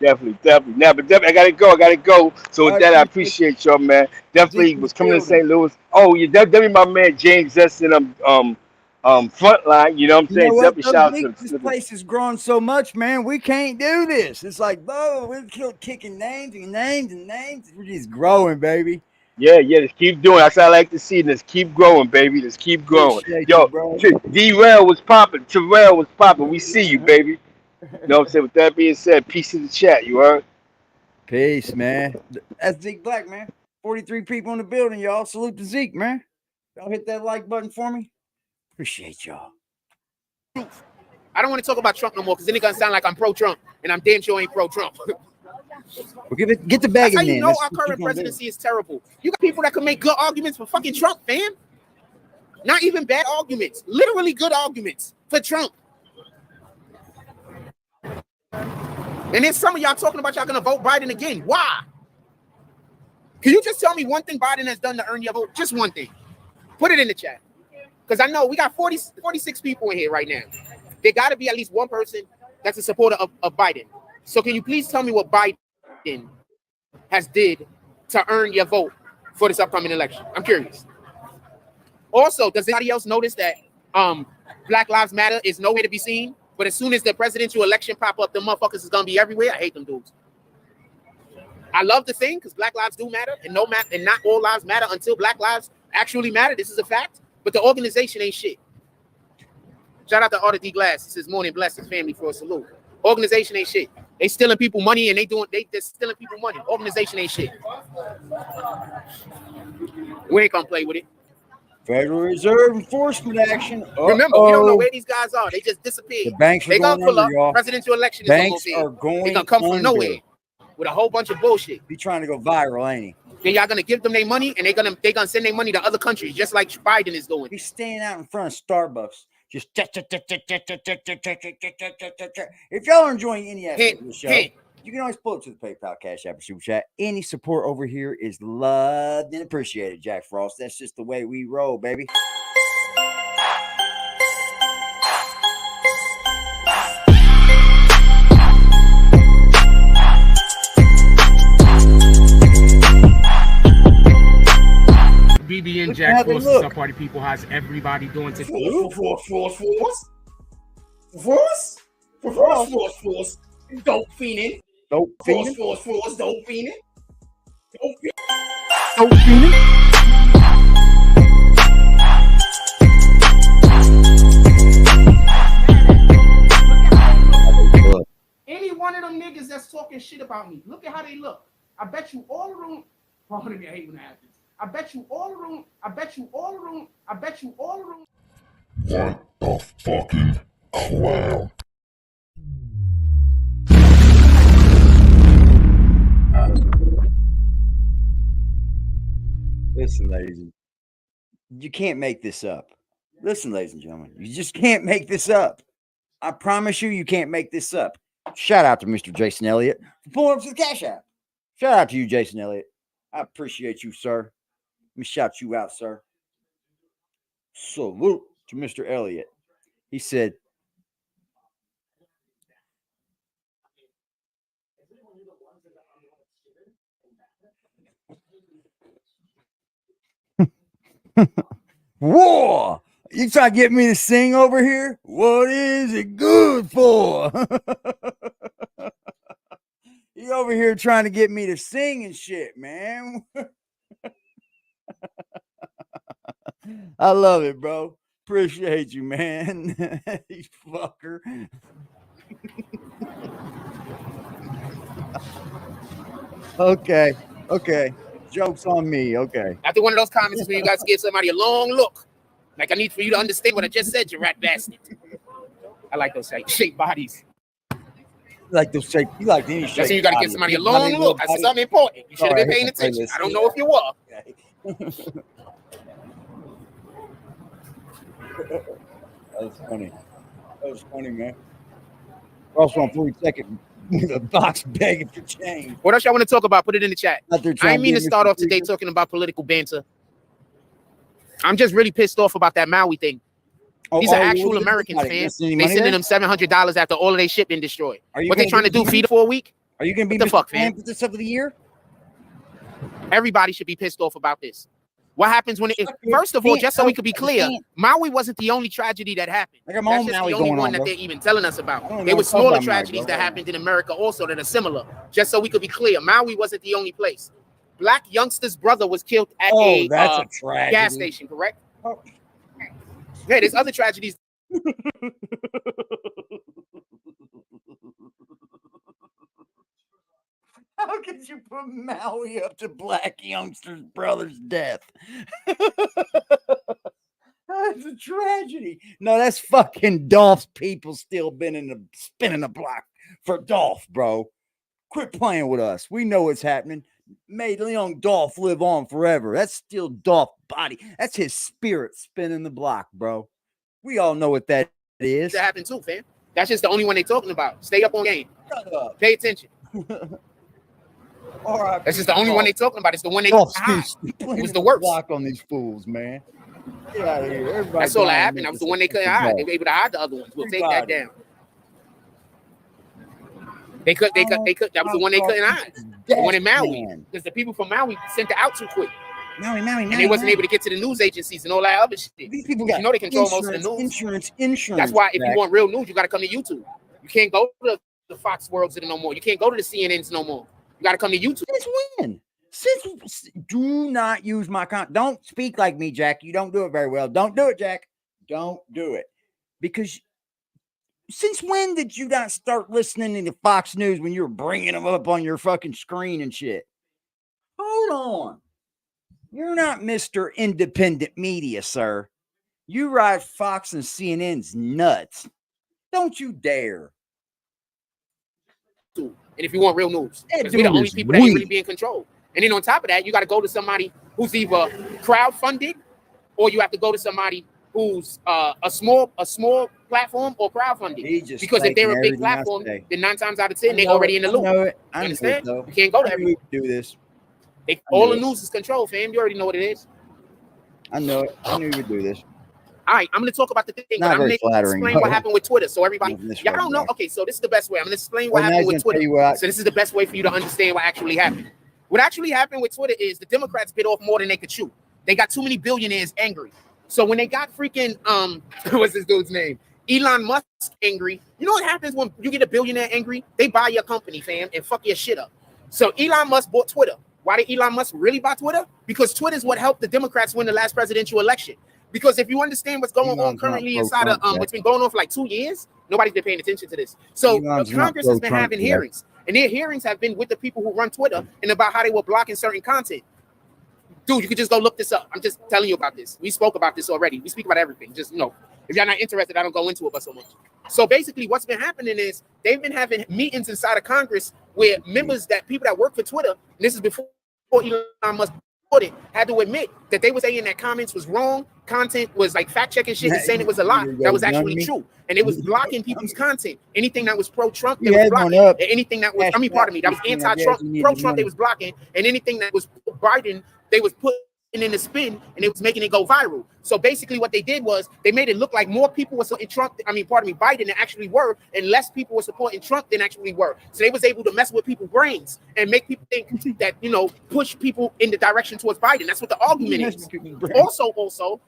Definitely. Now, but definitely, I gotta go. So with that, I appreciate y'all, man. Definitely was coming to St. Louis. Oh, yeah, definitely my man James Justin. Frontline. You know what I'm saying? Definitely shout out to this place is growing so much, man. We can't do this. It's like, bro, we're kicking names and names and names. We're just growing, baby. Yeah, let's keep doing. That's what I like to see. Let's keep growing, baby. Let's keep growing. Yo, D-Rail was popping. Terrell was popping. We see you, baby. You know what I'm saying? With that being said, peace to the chat. You heard? Peace, man. That's Zeke Black, man. 43 people in the building, y'all. Salute to Zeke, man. Y'all hit that like button for me. Appreciate y'all. I don't want to talk about Trump no more because then it's gonna sound like I'm pro-Trump, and I'm damn sure ain't pro-Trump. Well, get the bag. That's how you know our current presidency is terrible. You got people that can make good arguments for fucking Trump, fam. Not even bad arguments, literally good arguments for Trump. And then some of y'all talking about y'all gonna vote Biden again. Why? Can you just tell me one thing Biden has done to earn your vote? Just one thing. Put it in the chat. Because I know we got 46 people in here right now. There got to be at least one person that's a supporter of Biden. So can you please tell me what Biden has did to earn your vote for this upcoming election? I'm curious. Also, does anybody else notice that Black Lives Matter is nowhere to be seen? But as soon as the presidential election pop up, the motherfuckers is gonna be everywhere. I hate them dudes. I love the thing because Black lives do matter, and not all lives matter until Black lives actually matter. This is a fact. But the organization ain't shit. Shout out to Arthur D. Glass. He says, "Morning, bless his family for a salute." Organization ain't shit. They stealing people money and they're stealing people money. Organization ain't shit. We ain't gonna play with it. Federal Reserve enforcement action. Remember, we don't know where these guys are. They just disappeared. The banks are gonna pull under, up. Presidential election is banks almost are going. They're gonna come from nowhere with a whole bunch of bullshit. Be trying to go viral, ain't he? Then y'all gonna give them their money, and they're gonna send their money to other countries, just like Biden is doing. He's staying out in front of Starbucks, just. If y'all are enjoying any aspect of the show, you can always pull up to the PayPal, Cash App, or Super Chat. Any support over here is loved and appreciated, Jack Frost. That's just the way we roll, baby. BBN Jack Frost, the Sub Party people, how's everybody doing today? Force. Dope fiending. Dope fiending. Force. Dope fiending. Dope fiending. Any one of them niggas that's talking shit about me, look at how they look. I bet you all the room. Pardon me, I hate when that happens. I bet you all the room. What the fucking clown? Listen, ladies, you can't make this up. Listen, ladies and gentlemen, you just can't make this up. I promise you can't make this up. Shout out to Mr. Jason Elliott for pulling up to the Cash App. Shout out to you, Jason Elliott. I appreciate you, sir. Let me shout you out, sir. Salute to Mr. Elliott. He said, whoa, you trying to get me to sing over here? What is it good for? You over here trying to get me to sing and shit, man. I love it, bro. Appreciate you, man. You fucker. Okay. Joke's on me. Okay. After one of those comments is where you guys give somebody a long look. Like I need for you to understand what I just said, you rat bastard. I like those shaped bodies. Like those shape, you like any shape. That's when you gotta give somebody a long look. That's something important. You should have been paying attention. I don't know if you were. Okay. That was funny. That was funny, man. We're also on 42nd with a box begging for change. What else y'all want to talk about? Put it in the chat. I mean to start off today talking about political banter. I'm just really pissed off about that Maui thing. These are actual Americans, fans. They sending them $700 after all of their shit been destroyed. What they trying to do? Feed it for a week? Are you going to be the fuck, fam? This up of the year? Everybody should be pissed off about this. What happens when first of all, just so we could be clear, Maui wasn't the only tragedy that happened. That's just the only one that they're even telling us about. There were smaller tragedies that happened in America also that are similar. Just so we could be clear, Maui wasn't the only place. Black youngster's brother was killed at a gas station, correct? Oh. Yeah, there's other tragedies. How could you put Maui up to black youngster's brother's death? That's a tragedy. No, that's fucking Dolph's people still been spinning the block for Dolph, bro. Quit playing with us. We know what's happening. Made young Dolph live on forever. That's still Dolph's body. That's his spirit spinning the block, bro. We all know what that is. That happened too, fam. That's just the only one they're talking about. Stay up on game. Shut up. Pay attention. All right. That's just the only one they're talking about. It's the one they it was the worst. Block on these fools, man. Get out of here. Everybody, that's all that happened. That was the one they couldn't hide. They were able to hide the other ones. We'll take that down. They could. That was the one they couldn't hide. The one in Maui, because the people from Maui sent it out too quick. Maui, and they wasn't able to get to the news agencies and all that other shit. These people got, you know, they control most of the news. Insurance. That's why if you want real news, you got to come to YouTube. You can't go to the Fox Worlds no more. You can't go to the CNNs no more. You got to come to YouTube. Since when? Do not use my don't speak like me, Jack. You don't do it very well. Don't do it, Jack. Don't do it. Because since when did you not start listening to Fox News when you were bringing them up on your fucking screen and shit? Hold on. You're not Mr. Independent Media, sir. You ride Fox and CNN's nuts. Don't you dare. And if you want real news, because we're the only people that ain't really being controlled. And then on top of that, you got to go to somebody who's either crowdfunded, or you have to go to somebody who's a small platform or crowdfunded. Because if they're a big platform, then 9 times out of 10 they're already in the loop. You understand? You can't go to everyone. Do this. All the news is controlled, fam. You already know what it is. I know it. I knew you would do this. All right, I'm going to talk about the thing, but I'm going to explain what happened with Twitter. So everybody, y'all don't know. Okay, so this is the best way. I'm going to explain what happened with Twitter. So this is the best way for you to understand what actually happened. What actually happened with Twitter is the Democrats bit off more than they could chew. They got too many billionaires angry. So when they got freaking, what's this dude's name? Elon Musk angry. You know what happens when you get a billionaire angry? They buy your company, fam, and fuck your shit up. So Elon Musk bought Twitter. Why did Elon Musk really buy Twitter? Because Twitter is what helped the Democrats win the last presidential election. Because if you understand what's going on currently inside of what's been going on for like 2 years, nobody's been paying attention to this. So Congress has been having hearings, and their hearings have been with the people who run Twitter and about how they were blocking certain content. Dude, you could just go look this up. I'm just telling you about this. We spoke about this already. We speak about everything. Just, you know, if you're not interested, I don't go into it but so much. So basically what's been happening is they've been having meetings inside of Congress where members that people that work for Twitter, and this is before Elon Musk had to admit that they were saying that comments was wrong, content was like fact checking shit and saying it was a lie that was actually true, and it was blocking people's content. Anything that was pro-Trump, they was blocking. And anything that was, pardon me, that was anti-Trump, pro-Trump, they was blocking, and anything that was Biden, they was putting in the spin, and it was making it go viral. So basically what they did was they made it look like more people were supporting Trump, Biden than actually were, and less people were supporting Trump than actually were. So they was able to mess with people's brains and make people think that, you know, push people in the direction towards Biden. That's what the argument is. Also,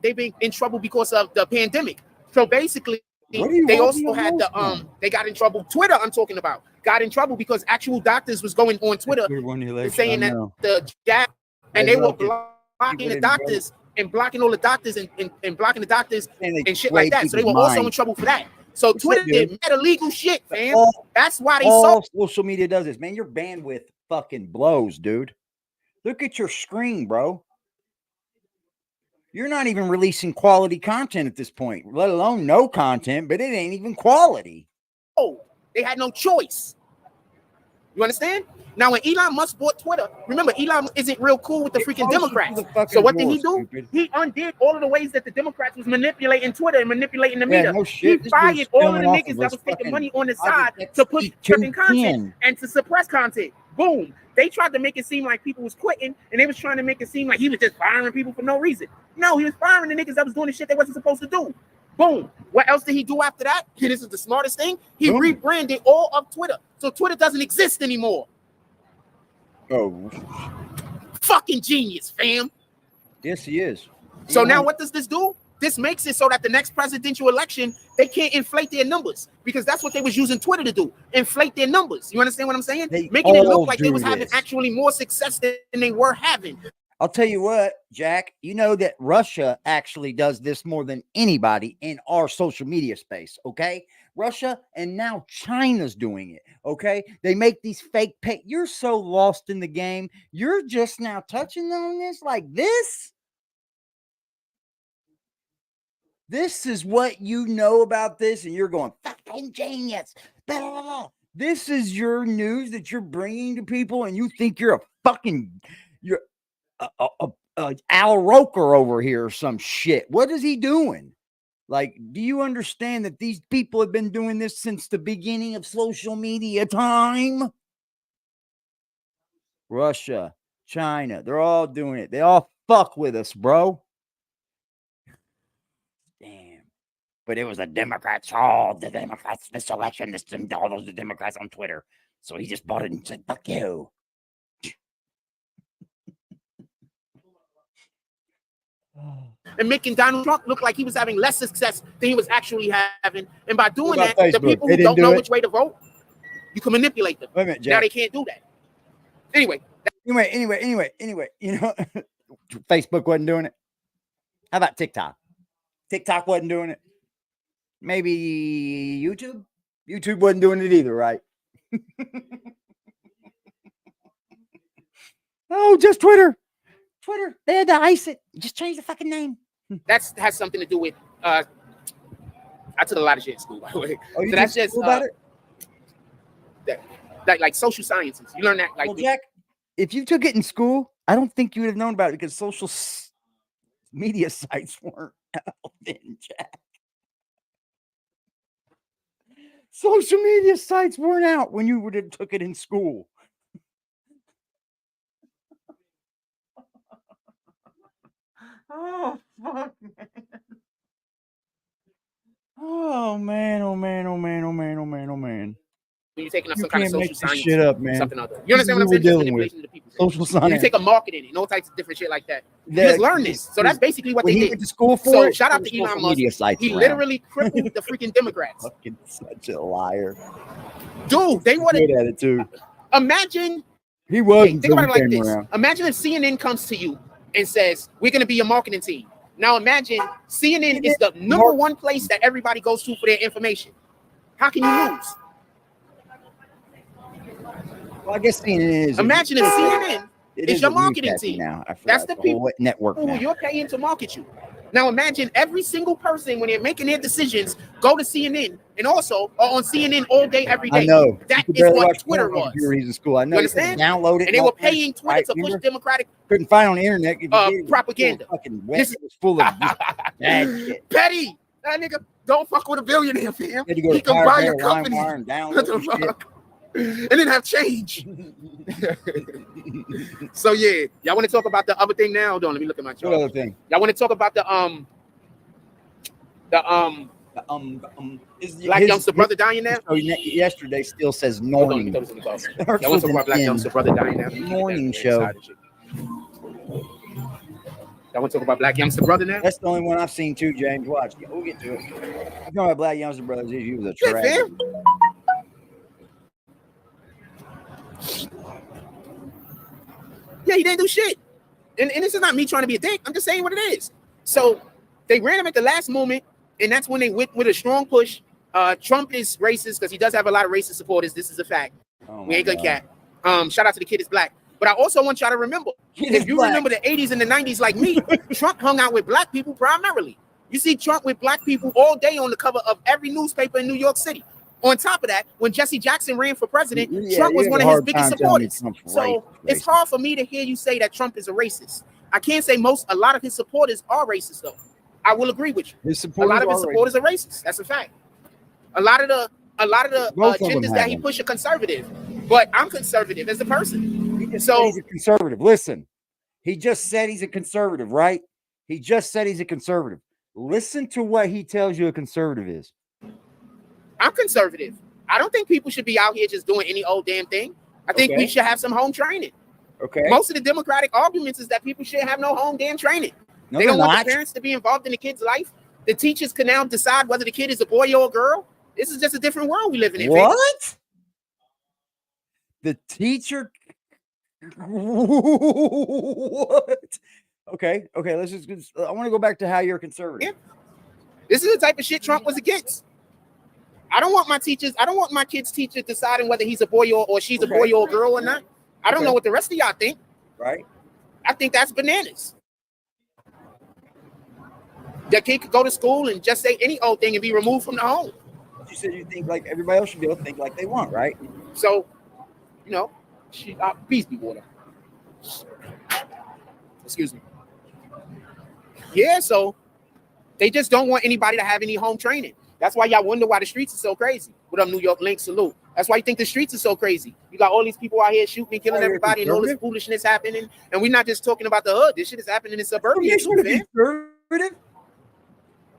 they've been in trouble because of the pandemic. So basically, they also had they got in trouble. Twitter, I'm talking about, got in trouble because actual doctors was going on Twitter saying that the jab, and they were blocking the doctors and blocking all the doctors and blocking the doctors and shit like that. So they were also in trouble for that. So Twitter did mad illegal shit, fam. That's why they saw social media does this, man. Your bandwidth fucking blows, dude. Look at your screen, bro. You're not even releasing quality content at this point, let alone no content, but it ain't even quality. Oh, they had no choice. You understand? Now, when Elon Musk bought Twitter, remember, Elon isn't real cool with the freaking Democrats. So what did he do? Stupid. He undid all of the ways that the Democrats was manipulating Twitter and manipulating the media. No shit. He fired all of the niggas that was taking money on the side to push certain content and to suppress content. Boom. They tried to make it seem like people was quitting, and they was trying to make it seem like he was just firing people for no reason. No, he was firing the niggas that was doing the shit they wasn't supposed to do. Boom. What else did he do after that? This is the smartest thing. He rebranded all of Twitter. So Twitter doesn't exist anymore. Oh. Fucking genius, fam. Yes, he is. So now what does this do? This makes it so that the next presidential election, they can't inflate their numbers, because that's what they was using Twitter to do. Inflate their numbers. You understand what I'm saying? Making it look like they was having actually more success than they were having. I'll tell you what, Jack, you know that Russia actually does this more than anybody in our social media space, okay? Russia, and now China's doing it, okay? They make these fake You're so lost in the game. You're just now touching on this like this? This is what you know about this, and you're going, fucking genius. Blah, blah, blah. This is your news that you're bringing to people, and you think you're a fucking... Al Roker over here or some shit. What is he doing? Like, do you understand that these people have been doing this since the beginning of social media time? Russia, China, they're all doing it. They all fuck with us, bro. Damn. But it was the Democrats. Oh, the Democrats, this election, all those Democrats on Twitter. So he just bought it and said, fuck you. And making Donald Trump look like he was having less success than he was actually having. And by doing that, the people who don't know which way to vote, you can manipulate them. Wait a minute, Jack. Now they can't do that. Anyway. You know, Facebook wasn't doing it. How about TikTok? TikTok wasn't doing it. Maybe YouTube? YouTube wasn't doing it either, right? Oh, just Twitter. Twitter. They had to ice it. Just change the fucking name. That has something to do with I took a lot of shit in school, by the way. Oh, you so that's just about it? Like social sciences. You learn that like Jack, if you took it in school, I don't think you would have known about it because social media sites weren't out then, Jack. Social media sites weren't out when you would have took it in school. Oh, fuck, man. Oh, man, oh, man, oh, man, oh, man, oh, man, oh, man. When you're taking up some kind of social science, shit up, man. Something other. You understand what I'm saying? Dealing with social science. When you take a marketing and all types of different shit like that. You just learn this. So that's basically what they did. Went to school for so shout out to Elon Musk. He around. literally crippled the freaking Democrats. Fucking such a liar. Dude, they wanted good at it too. Imagine he was. Think about it like this. Imagine if CNN comes to you and says, we're going to be your marketing team. Now imagine CNN is the number one place that everybody goes to for their information. How can you lose? Well, I guess CNN is. Imagine if CNN is your marketing team. Now. That's the people network who you're paying to market you. Now imagine every single person when they're making their decisions go to CNN and also are on CNN all day every day. I know. That is what Twitter was. He's in school. I know. You understand? Download it. And they were paying Twitter to push Democratic. Couldn't find on the internet. Propaganda. Fucking web. It was full of bad shit. Petty. That nigga don't fuck with a billionaire, fam. He can buy your company. And download and then have change. So yeah, y'all want to talk about the other thing now? Hold on, let me look at my chart. What other thing? Y'all want to talk about the Black youngster brother dying now? So yesterday still says morning. Y'all want to talk about Black youngster brother dying now? Morning show. Y'all want to talk about Black youngster brother now? That's the only one I've seen too, James. Watch. We'll get to it. I'm talking about Black youngster brothers. He was a trash. Yeah, he didn't do shit. And this is not me trying to be a dick. I'm just saying what it is. So they ran him at the last moment, and that's when they went with a strong push. Trump is racist because he does have a lot of racist supporters. This is a fact. We ain't good cat. Shout out to the kid is black. But I also want y'all to remember, if you remember the 80s and the 90s like me, Trump hung out with black people primarily. You see Trump with black people all day on the cover of every newspaper in New York City. On top of that, when Jesse Jackson ran for president, Trump was one of his biggest supporters. So it's hard for me to hear you say that Trump is a racist. I can't say a lot of his supporters are racist, though. I will agree with you. A lot of his supporters are racist. That's a fact. A lot of the agendas that he pushed are conservative, but I'm conservative as a person. So he's a conservative. Listen, he just said he's a conservative, right? He just said he's a conservative. Listen to what he tells you a conservative is. I'm conservative. I don't think people should be out here just doing any old damn thing. I think we should have some home training. Okay. Most of the Democratic arguments is that people should have no home damn training. No, they don't want the parents to be involved in the kid's life. The teachers can now decide whether the kid is a boy or a girl. This is just a different world we live in. What? The teacher? What? Okay. Let's just. I want to go back to how you're conservative. Yeah. This is the type of shit Trump was against. I don't want my kids' teacher deciding whether he's a boy or she's a boy or a girl or not. I don't know what the rest of y'all think. Right. I think that's bananas. That kid could go to school and just say any old thing and be removed from the home. You said you think like everybody else should be able to think like they want, right? So, peace be water. Excuse me. Yeah, so they just don't want anybody to have any home training. That's why y'all wonder why the streets are so crazy. What up, New York Link? Salute. That's why you think the streets are so crazy. You got all these people out here shooting and killing everybody and all this foolishness happening. And we're not just talking about the hood. This shit is happening in suburbia.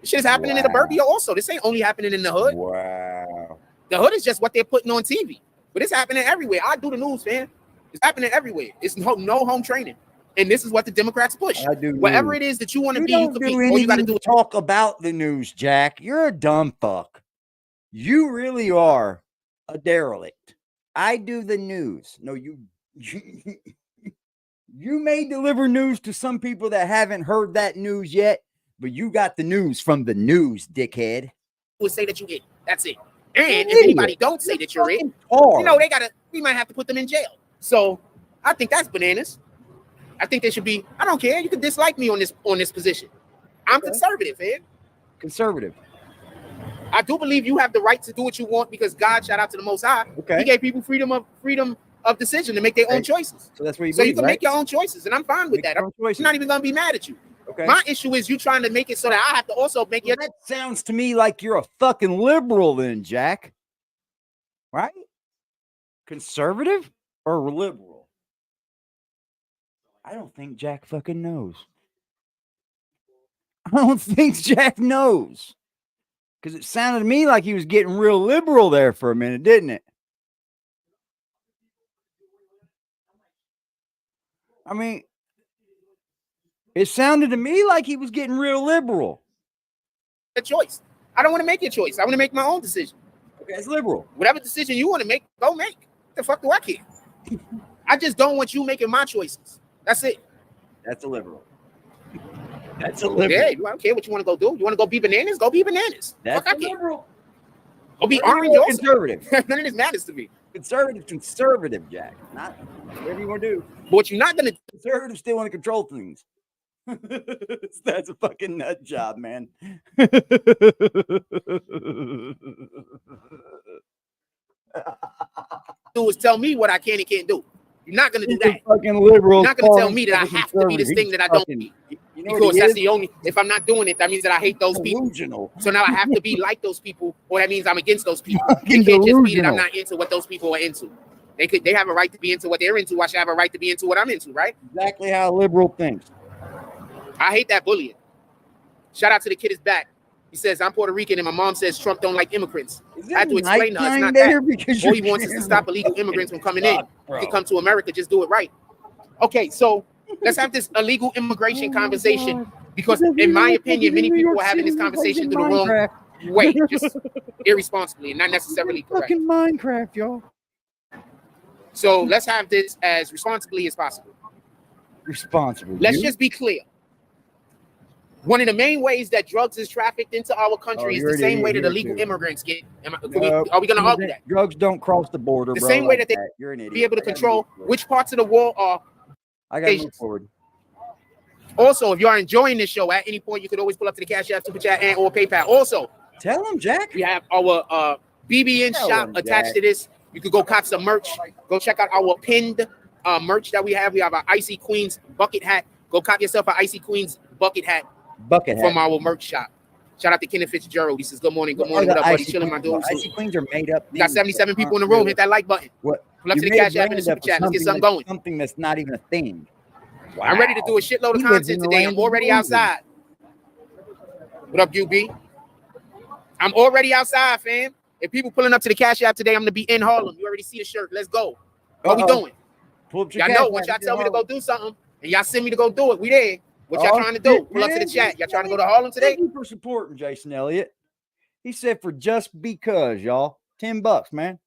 This shit is happening in the burbia also. This ain't only happening in the hood. Wow. The hood is just what they're putting on TV. But it's happening everywhere. I do the news, man. It's happening everywhere. It's no home training. And this is what the Democrats push. Whatever it is that you want to be, you can be. All you got to do is talk about the news, Jack. You're a dumb fuck. You really are a derelict. I do the news. No, you may deliver news to some people that haven't heard that news yet, but you got the news from the news, dickhead. Would say that you it. That's it. And if anybody don't say that you're it, you know, we might have to put them in jail. So I think that's bananas. I think they should be, I don't care. You can dislike me on this position. I'm conservative, man. Conservative. I do believe you have the right to do what you want because God, shout out to the Most High, He gave people freedom of decision to make their own choices. So that's what you So you can make your own choices, and I'm fine with that. I'm not even gonna be mad at you. Okay. My issue is you trying to make it so that I have to also make it. That sounds to me like you're a fucking liberal then, Jack. Right? Conservative or liberal? I don't think Jack fucking knows. I don't think Jack knows. Because it sounded to me like he was getting real liberal there for a minute, didn't it? I mean, it sounded to me like he was getting real liberal. A choice. I don't want to make your choice. I want to make my own decision. Okay, it's liberal. Whatever decision you want to make, go make. What the fuck do I care? I just don't want you making my choices. That's it. That's a liberal. That's a liberal. Yeah, I don't care what you want to go do. You want to go be bananas? Go be bananas. That's fuck, a liberal. Go be orange also. Conservative. None of this matters to me. Conservative, Jack. Not whatever you want to do. But what you're not going to do. Conservatives still want to control things. That's a fucking nut job, man. Do is tell me what I can and can't do. You're not going to do that. Fucking liberal. You're not going to tell me that I have to be this thing that I don't be. You know, because that's the only. If I'm not doing it, that means that I hate those people. So now I have to be like those people, or that means I'm against those people. It can't just be that I'm not into what those people are into. They have a right to be into what they're into. I should have a right to be into what I'm into, right? Exactly how a liberal thinks. I hate that bullying. Shout out to the kid is back. He says, I'm Puerto Rican and my mom says Trump don't like immigrants. I had to explain to her it's not that. All he wants is to stop illegal immigrants from coming in. You can come to America, just do it right. Okay, so let's have this illegal immigration conversation because in my opinion, many people are having this conversation through the wrong way, just irresponsibly and not necessarily correct. Fucking Minecraft, y'all. So let's have this as responsibly as possible. Responsibly. Let's just be clear. One of the main ways that drugs is trafficked into our country is the same way that illegal immigrants get. Are we going to argue that? Drugs don't cross the border, the same way that they be able to control which parts of the world are. I got to move forward. Also, if you are enjoying this show, at any point, you could always pull up to the Cash App, Super Chat, and or PayPal. Also, tell them, Jack. We have our BBN shop attached to this. You could go cop some merch. Go check out our pinned merch that we have. We have our Icy Queens bucket hat. Go cop yourself an Icy Queens bucket hat. From our merch shop. Shout out to Kenneth Fitzgerald. He says, good morning. Good morning. What up, buddy? Chilling, my dude. Icy Queens are made up. We got 77 people in the room. Hit that like button. What? Pull up to the Cash App and the Super Chat. Let's get something going. Something that's not even a thing. Wow. I'm ready to do a shitload of content today. I'm already outside. What up, UB? I'm already outside, fam. If people pulling up to the Cash App today, I'm going to be in Harlem. You already see the shirt. Let's go. What we doing? Y'all know once y'all tell me to go do something and y'all send me to go do it, we there. What y'all trying to do? Pull up to the chat. Y'all trying to go to Harlem today? Thank you for supporting Jason Elliott. He said for just because, y'all. $10, man.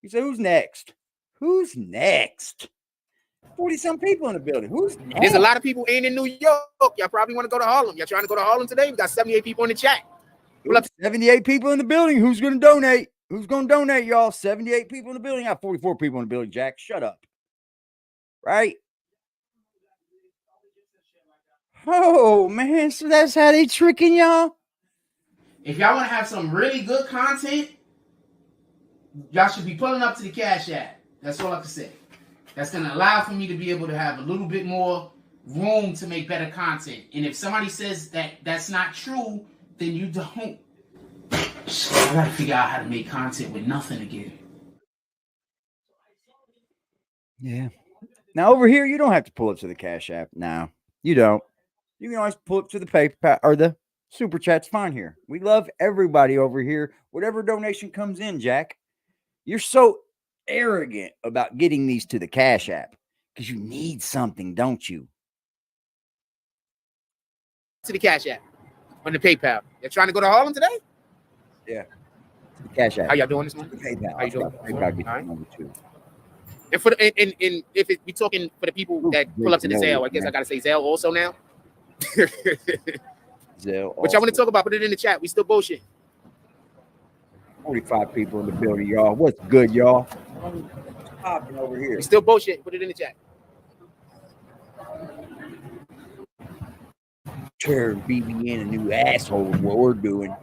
He said, who's next? Who's next? 40-some people in the building. Who's next? There's a lot of people ain't in New York. Y'all probably want to go to Harlem. Y'all trying to go to Harlem today? We got 78 people in the chat. Pull up 78 people in the building. Who's going to donate? Who's going to donate, y'all? 78 people in the building. I have 44 people in the building, Jack. Shut up. Right? Oh, man. So that's how they tricking y'all? If y'all want to have some really good content, y'all should be pulling up to the Cash App. That's all I can say. That's going to allow for me to be able to have a little bit more room to make better content. And if somebody says that that's not true, then you don't. I got to figure out how to make content with nothing again. Yeah. Now, over here, you don't have to pull up to the Cash App. No, you don't. You can always pull up to the PayPal or the Super chat's fine here. We love everybody over here. Whatever donation comes in, Jack. You're so arrogant about getting these to the Cash App because you need something, don't you? To the Cash App on the PayPal. You're trying to go to Harlem today? Yeah. To the Cash App. How y'all doing this morning? PayPal. How you doing? PayPal gets right. number 2. And for the and if we talking for the people that pull up to the Zelle, I guess I gotta say Zelle also now. Zelle. What y'all want to talk about? Put it in the chat. We still bullshit. 45 people in the building, y'all. What's good, y'all? What's popping over here? We still bullshit. Put it in the chat. Chair BBN a new asshole is what we're doing.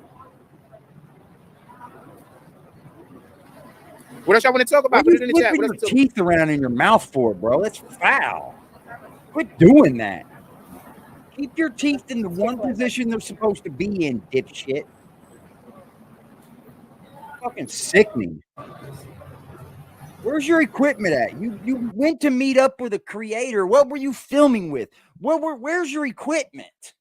What else y'all want to talk about? What Put are it you in the chat. flipping What your else teeth around in your mouth for, bro? That's foul. Quit doing that. Keep your teeth in the one position they're supposed to be in, dipshit. Fucking sickening. Where's your equipment at? You went to meet up with a creator. What were you filming with? Where's your equipment?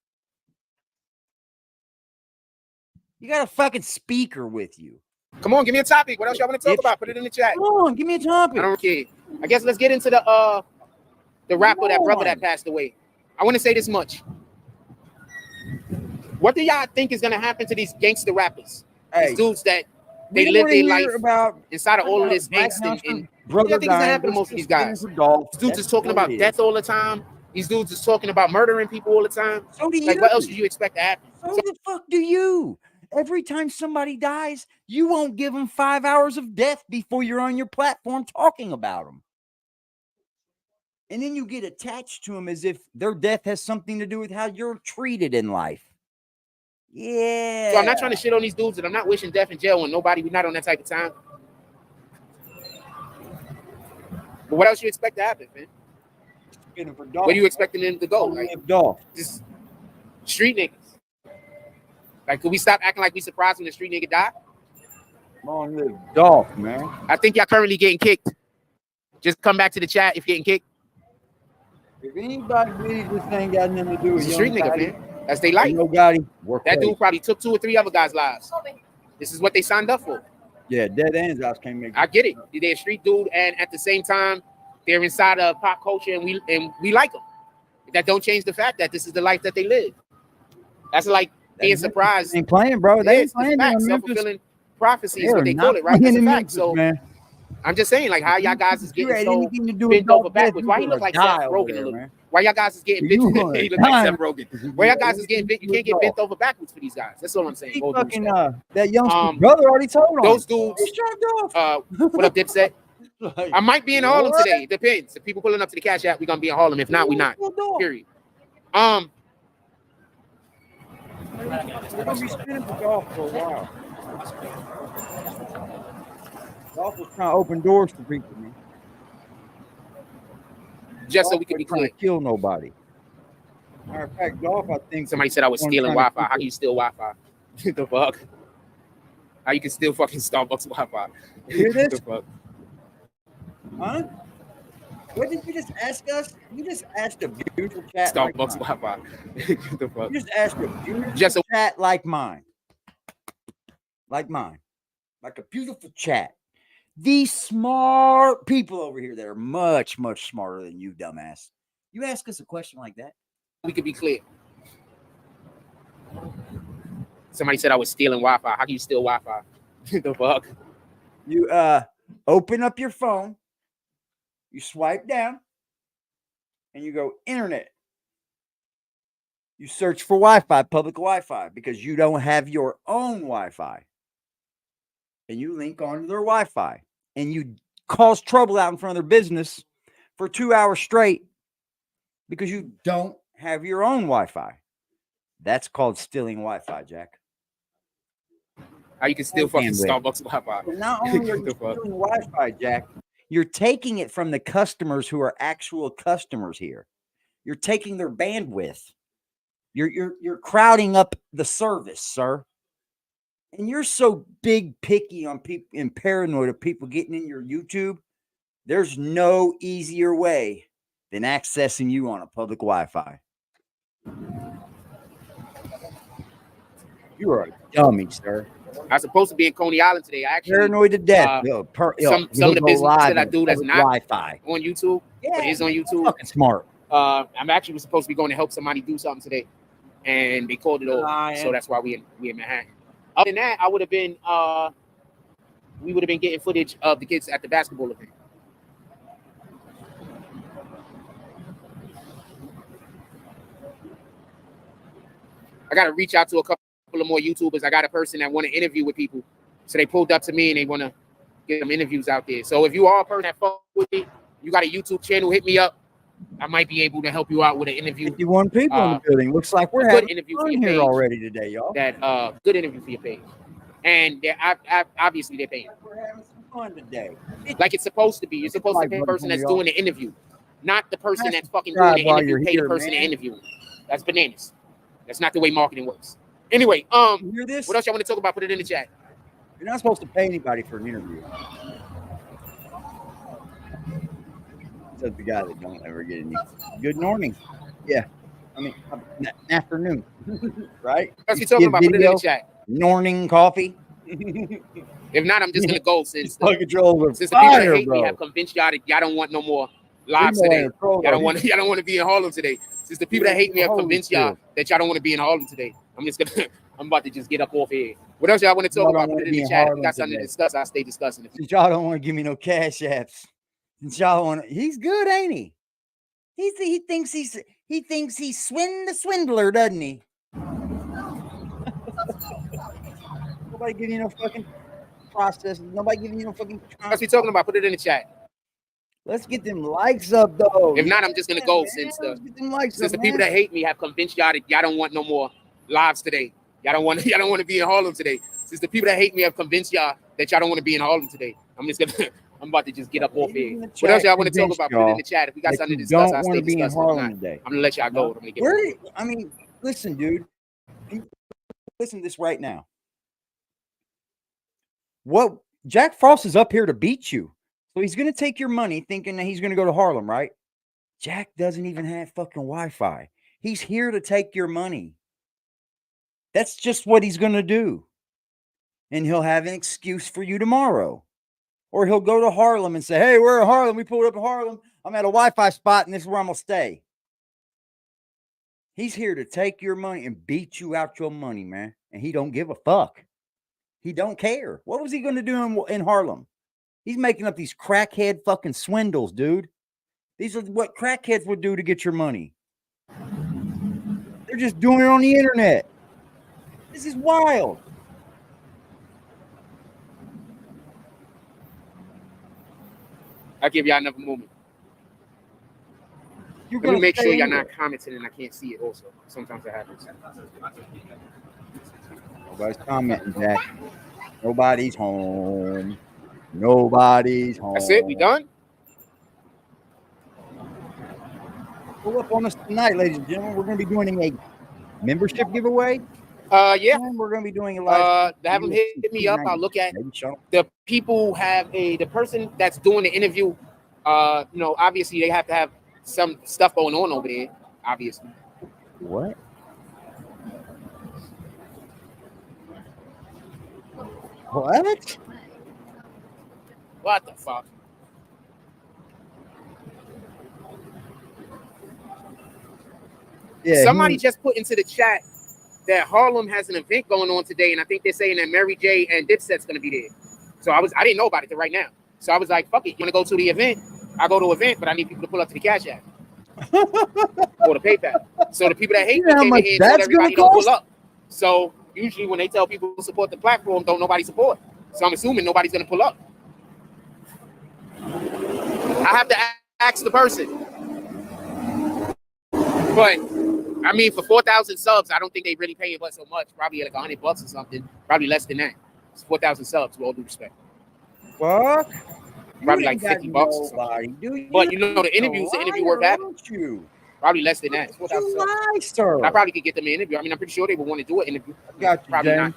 You got a fucking speaker with you. Come on, give me a topic. What else y'all want to talk about? Put it in the chat. Come on, give me a topic. I don't care. I guess let's get into the rapper, that brother that passed away. I want to say this much. What do y'all think is gonna happen to these gangster rappers? Hey, these dudes that they live their life about inside of all of this angst and what do y'all think is gonna happen to most of these guys? These dudes is talking about death all the time. These dudes is talking about murdering people all the time. So do you. Like, what else do you expect to happen? So the fuck do you? Every time somebody dies, you won't give them 5 hours of death before you're on your platform talking about them. And then you get attached to them as if their death has something to do with how you're treated in life. Yeah. So I'm not trying to shit on these dudes, and I'm not wishing death in jail on nobody. We're not on that type of time. But what else you expect to happen, man? Where do you expecting them to go? Like, just street niggas. Like, could we stop acting like we surprised when the street nigga died? Long live Dolph, man. I think y'all currently getting kicked. Just come back to the chat if you're getting kicked. If anybody believes this ain't got nothing to do with It's a street nigga, Gotti, man. That's they life. No Gotti, that dude probably took 2 or 3 other guys' lives. This is what they signed up for. Yeah, dead ends out can't make. I get it. They're a street dude, and at the same time, they're inside of pop culture, and we like them. That don't change the fact that this is the life that they live. That's like being surprised. They ain't playing, bro. They ain't playing. Self-fulfilling prophecy is what they call it, right? That's a fact. So, man. I'm just saying, like, how y'all guys is getting so bent over backwards. Why he look like Seth Rogen a little? Why y'all guys is getting bent? He look like Seth Rogen. Why y'all guys is getting bent? You can't get bent over backwards for these guys. That's all I'm saying. Fucking, that young brother already told him. Those dudes. What up, Dipset? I might be in Harlem today. It depends. If people pulling up to the Cash App, we're gonna be in Harlem. If not, we not. Period. We're gonna be spinning for golf for a while. Golf was trying to open doors for people, man. Just so we can be clear. Kill nobody. Matter of fact, golf, I think somebody said I was stealing Wi-Fi. How can you steal Wi-Fi? The fuck? How you can steal fucking Starbucks Wi-Fi? Hear this? The fuck? Huh? What did you just ask us? You just asked a beautiful chat. Starbucks Wi-Fi. The fuck? You just asked a beautiful chat like mine. Like mine. Like a beautiful chat. These smart people over here that are much, much smarter than you, dumbass. You ask us a question like that. We could be clear. Somebody said I was stealing Wi-Fi. How can you steal Wi-Fi? The fuck? You open up your phone, you swipe down, and you go internet. You search for Wi-Fi, public Wi-Fi, because you don't have your own Wi-Fi. And you link onto their Wi-Fi. And you cause trouble out in front of their business for 2 hours straight because you don't have your own Wi-Fi. That's called stealing Wi-Fi, Jack. How you can steal fucking Starbucks Wi-Fi? Not only are you stealing Wi-Fi, Jack, you're taking it from the customers who are actual customers here. You're taking their bandwidth. You're crowding up the service, sir. And you're so big picky on people and paranoid of people getting in your YouTube. There's no easier way than accessing you on a public Wi-Fi. You are a dummy, sir. I'm supposed to be in Coney Island today. I actually Paranoid to death. some of the business that I do that's not Wi-Fi on YouTube, but is on YouTube. Fucking smart. I'm actually supposed to be going to help somebody do something today, and they called it off. So that's why we in Manhattan. Other than that, I would have been we would have been getting footage of the kids at the basketball event. I got to reach out to a couple of more YouTubers. I got a person that want to interview with people. So they pulled up to me and they want to get some interviews out there. So if you are a person that fuck with me, you got a YouTube channel, hit me up. I might be able to help you out with an interview. 51 people in the building. Looks like we're having interview fun here already today, y'all. That good interview for your page. And obviously they're paying. We're having some fun today. Like it's supposed to be. You're supposed to pay the person that's doing the interview, not the person that's fucking doing the interview. Pay the person to interview. That's bananas. That's not the way marketing works. Anyway, hear this? What else y'all want to talk about? Put it in the chat. You're not supposed to pay anybody for an interview. Except the guy that don't ever get any. Good morning. Yeah. I mean, afternoon. Right? What's he talking about? Put it in the chat. Morning coffee. If not, I'm just gonna go since the people that hate me have convinced y'all that y'all don't want no more lives today. Y'all don't want to be in Harlem today. Since the people that hate me have convinced y'all that y'all don't want to be in Harlem today, I'm about to just get up off here. What else y'all want to talk about? Put it in the chat. If you got something to discuss, I'll stay discussing it. Since y'all don't want to give me no cash apps. Since y'all want he's good, ain't he? He thinks he's the swindler, doesn't he? Nobody giving you no fucking process. Nobody giving you no fucking. What's he talking about? Put it in the chat. Let's get them likes up, though. If not, I'm just gonna go since the people that hate me have convinced y'all that y'all don't want no more lives today. Y'all don't want to be in Harlem today. Since the people that hate me have convinced y'all that y'all don't want to be in Harlem today, I'm about to just get up off here. What else y'all want to talk about? Put it in the chat. If we got something to discuss, I'll stay discussing. I'm gonna let y'all go. Listen, dude. Listen to this right now. What Jack Frost is up here to beat you. So he's going to take your money thinking that he's going to go to Harlem, right? Jack doesn't even have fucking Wi-Fi. He's here to take your money. That's just what he's going to do. And he'll have an excuse for you tomorrow. Or he'll go to Harlem and say, hey, we're in Harlem. We pulled up in Harlem. I'm at a Wi-Fi spot and this is where I'm going to stay. He's here to take your money and beat you out your money, man. And he don't give a fuck. He don't care. What was he going to do in Harlem? He's making up these crackhead fucking swindles, dude. These are what crackheads would do to get your money. They're just doing it on the internet. This is wild. I'll give y'all another moment. Let me make sure y'all not commenting and I can't see it also. Sometimes that happens. Nobody's commenting, Jack. Nobody's home. Nobody's home. That's it? We done? Pull up on us tonight, ladies and gentlemen. We're going to be doing a membership giveaway. Yeah. And we're going to be doing a live. Have them hit me up. I'll look at the people who have the person that's doing the interview. Obviously they have to have some stuff going on over there. Obviously. What? What? What the fuck? Yeah, somebody just put into the chat that Harlem has an event going on today, and I think they're saying that Mary J and Dipset's gonna be there. So I didn't know about it till right now. So I was like, fuck it, you wanna go to the event? I go to the event, but I need people to pull up to the Cash App or the PayPal. So the people that hate me came in here and told everybody don't pull up. So usually when they tell people to support the platform, don't nobody support. So I'm assuming nobody's gonna pull up. I have to ask the person. But I mean, for 4,000 subs, I don't think they really paying so much. Probably like $100 or something. Probably less than that. It's 4,000 subs, with all due respect. Fuck. Probably like $50 or something. But the interview's the interview worth having. Probably less than that. 4,000 subs. I probably could get them an interview. I mean, I'm pretty sure they would want to do an interview. Probably not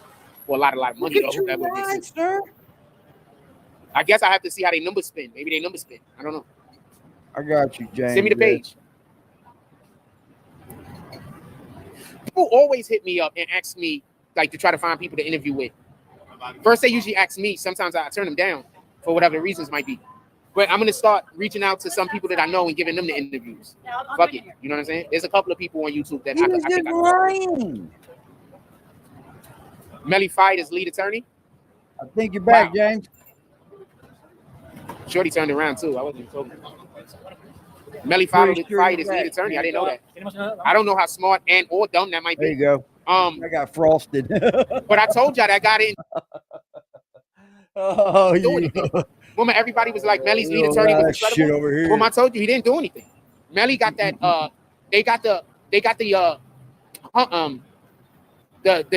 for a lot of money. Though. I guess I have to see how they numbers spin. Maybe they numbers spin. I don't know. I got you, James. Send me the page. People always hit me up and ask me like to try to find people to interview with. First, they usually ask me. Sometimes I turn them down for whatever the reasons might be. But I'm gonna start reaching out to some people that I know and giving them the interviews. Fuck it, you know what I'm saying? There's a couple of people on YouTube that I think lying. Melly fired his lead attorney. I think you're back, James. Shorty turned around too. I wasn't even talking. Melly fired his lead attorney. I didn't know that. I don't know how smart and or dumb that might be. There you go. I got frosted. But I told y'all that I got in. Oh, Woman, everybody was like, Melly's lead attorney was incredible. Shit over here. Well, I told you he didn't do anything. Melly got that. They got the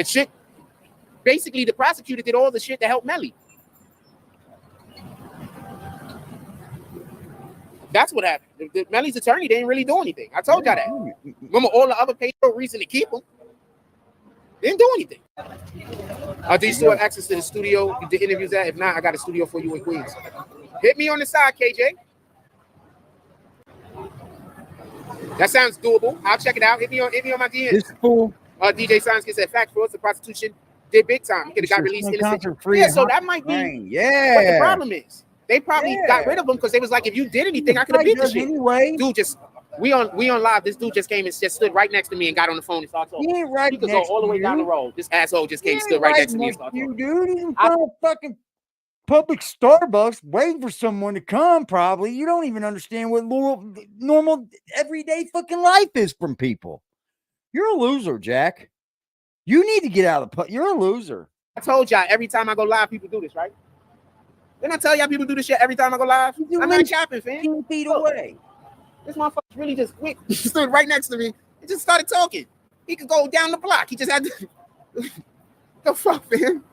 shit. Basically, the prosecutor did all the shit to help Melly. That's what happened. Melly's attorney didn't really do anything. I told y'all that. Remember all the other paid no reason to keep him. Didn't do anything. Do you still have access to the studio? The interviews at? If not, I got a studio for you in Queens. Hit me on the side, KJ. That sounds doable. I'll check it out. Hit me on my DMs. This fool. DJ Science gets that fact for us. The prostitution did big time. He could have got released innocent. Yeah, so that might be. Yeah. What the problem is. They probably got rid of him because they was like, if you did anything, I could have beat the shit. Anyway. Dude, we on live. This dude just came and just stood right next to me and got on the phone and started talking. He ain't right. He could go all the way down the road. This asshole just came and stood right next to me and started talking. Dude, he's in front of fucking public Starbucks waiting for someone to come. Probably you don't even understand what normal everyday fucking life is from people. You're a loser, Jack. You need to get out of the. You're a loser. I told y'all every time I go live, people do this, right? Then I tell y'all people do this shit every time I go live. I'm not capping, fam. 10 feet away. This motherfucker really just quick. He stood right next to me and just started talking. He could go down the block. He just had to. The fuck, man.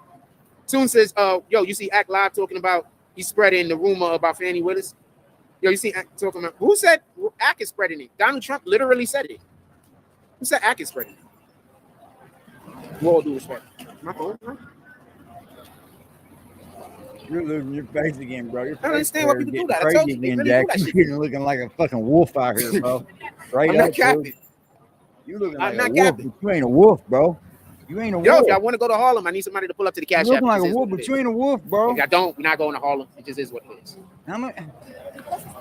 Tune says, yo, you see Act Live talking about he's spreading the rumor about Fannie Willis. Yo, you see Act talking about who said Act is spreading it? Donald Trump literally said it. Who said Act is spreading it? With all due respect. My phone, huh? You're losing your face again, bro. I don't understand why people do that. I told you, again, really Jack. You're looking like a fucking wolf out here, bro. Right? I'm not capping. You looking like a wolf, but you ain't a wolf, bro. You ain't a wolf. Yo, if y'all want to go to Harlem, I need somebody to pull up to the cash app. You looking like a wolf, but you ain't a wolf, bro. If I don't, we're not going to Harlem. It just is what it is.